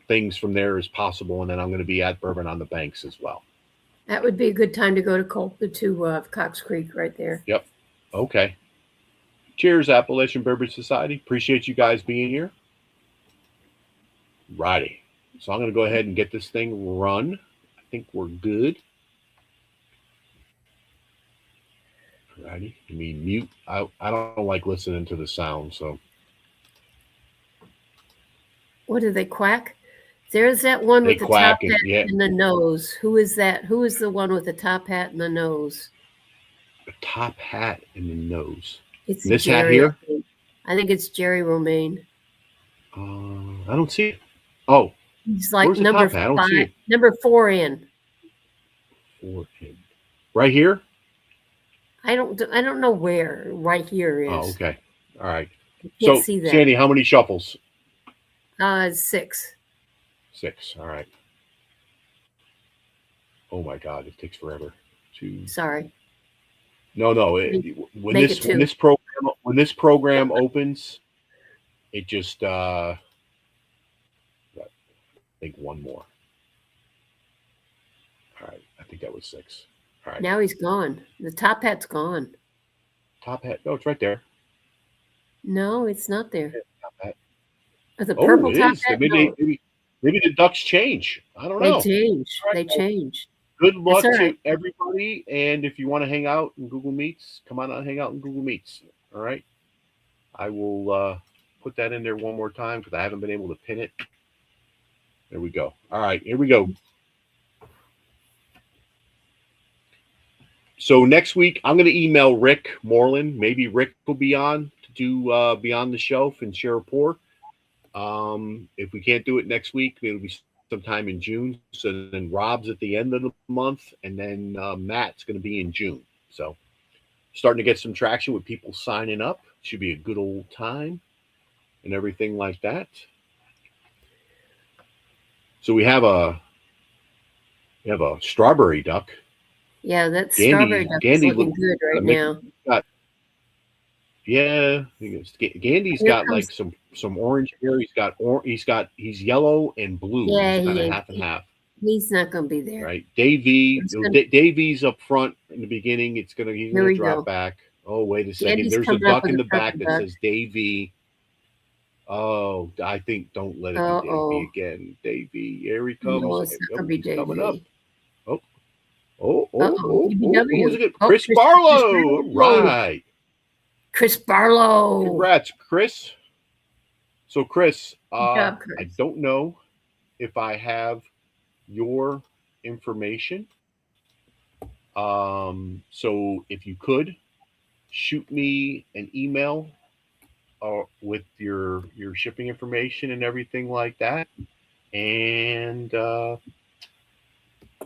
A: things from there as possible, and then I'm going to be at Bourbon on the Banks as well.
G: That would be a good time to go to Cox Creek right there.
A: Yep. Okay. Cheers, Appalachian Bourbon Society. Appreciate you guys being here. Righty. So I'm going to go ahead and get this thing run. I think we're good. Righty. Let me mute. I don't like listening to the sound, so.
G: What do they quack? There's that one with the top hat and the nose. Who is that? Who is the one with the top hat and the nose?
A: The top hat and the nose.
G: It's
A: this
G: Jerry,
A: hat here?
G: I think it's Jerry Romaine.
A: I don't see it. Oh.
G: He's like number 5. Number 4 in.
A: 4 in. Right here?
G: I don't know where right here is.
A: Oh, okay. All right.
G: Can't see that.
A: Sandy, how many shuffles?
G: 6.
A: 6. All right. Oh my God, it takes forever.
G: Sorry.
A: No. When this program opens, it just I think one more. All right. I think that was 6. All right.
G: Now he's gone. The top hat's gone.
A: Top hat. No, it's right there.
G: No, it's not there.
A: Top hat.
G: The purple top hat.
A: Maybe the ducks change. I don't know.
G: They change.
A: Right.
G: They change.
A: Good luck to everybody. And if you want to hang out in Google Meets, come on out and hang out in Google Meets. All right. I will put that in there one more time because I haven't been able to pin it. There we go. All right. Here we go. So next week, I'm going to email Rick Moreland. Maybe Rick will be on to do Beyond the Shelf and share a pour. If we can't do it next week, it'll be sometime in June. So then Rob's at the end of the month, and then Matt's going to be in June. So starting to get some traction with people signing up. Should be a good old time and everything like that. So we have a strawberry duck.
G: Yeah, that strawberry duck is looking good right now.
A: Yeah, Gandy's got like some orange hair. He's yellow and blue.
G: Yeah,
A: he's kind
G: he
A: of
G: is.
A: half and half.
G: He's not going to be there.
A: Right, Davy's up front in the beginning. He's gonna drop back. Oh, wait a second.
G: He's
A: There's a
G: coming up
A: duck
G: with
A: in
G: a
A: the back
G: purple
A: that
G: duck.
A: says Davy. Oh, I think don't let it be Davy again. Davy, here he comes.
G: No, it's not gonna be
A: He's coming up.
G: Davy.
A: Who's it?
G: Oh,
A: Chris Barlow. All right.
G: Chris Barlow.
A: Congrats, Chris. So, Chris,
G: Good job, Chris.
A: I don't know if I have your information. So if you could shoot me an email with your shipping information and everything like that. And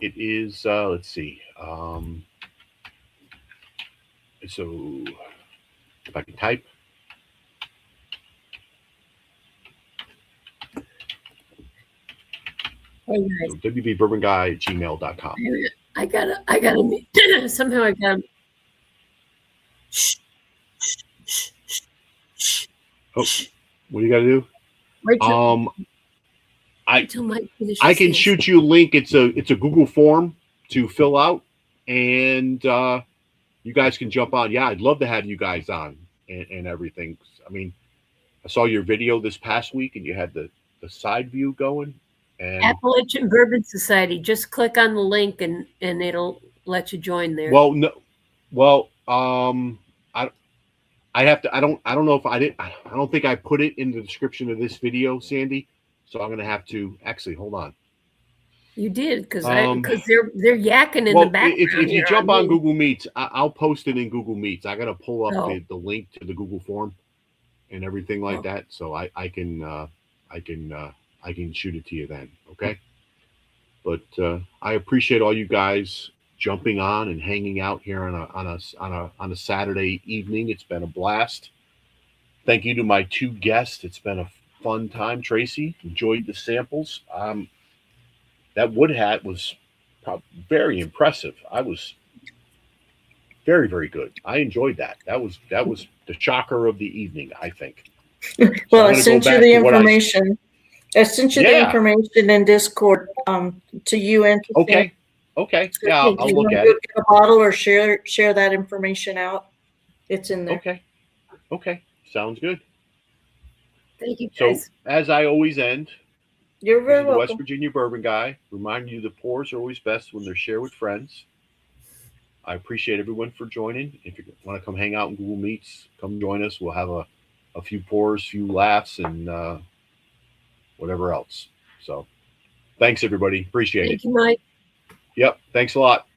A: it is, let's see. So if I can type.
G: Hey guys.
A: So WVBourbonGuy@gmail.com.
G: I gotta somehow I gotta.
A: Oh, what do you gotta do?
G: Wait till Mike finishes
A: I can
G: his.
A: shoot you a link. It's a Google form to fill out, and you guys can jump on. Yeah, I'd love to have you guys on and everything. I mean, I saw your video this past week, and you had the side view going. And
G: Appalachian Bourbon Society. Just click on the link and it'll let you join there.
A: well, no, well, I have to. I don't know if I did. I don't think I put it in the description of this video, Sandy. So I'm gonna have to actually hold on.
G: You did because they're yakking in the background.
A: If you
G: here
A: jump
G: on
A: on
G: me.
A: Google Meets, I'll post it in Google Meets. I gotta pull up the link to the Google form and everything like that, so I can shoot it to you then. Okay. But I appreciate all you guys jumping on and hanging out here on a Saturday evening. It's been a blast. Thank you to my two guests. It's been a fun time. Tracy, enjoyed the samples. That wood hat was very impressive. I was very, very good. I enjoyed that. That was the shocker of the evening, I think.
J: Well, I sent you the information. I sent you the information in Discord to you and to Sam.
A: Okay.
J: So
A: Yeah,
J: if
A: I'll
J: you
A: look
J: wanna
A: at
J: go
A: it.
J: get a bottle or share that information out. It's in there.
A: Okay. Sounds good.
G: Thank you,
A: So,
G: guys.
A: as I always end,
J: You're
A: this
J: very
A: is the West
J: welcome.
A: Virginia Bourbon Guy. Remind you the pours are always best when they're shared with friends. I appreciate everyone for joining. If you want to come hang out in Google Meets, come join us. We'll have a few pours, few laughs, and whatever else. So, thanks everybody. Appreciate it.
G: Thank you, Mike.
A: Yep. Thanks a lot.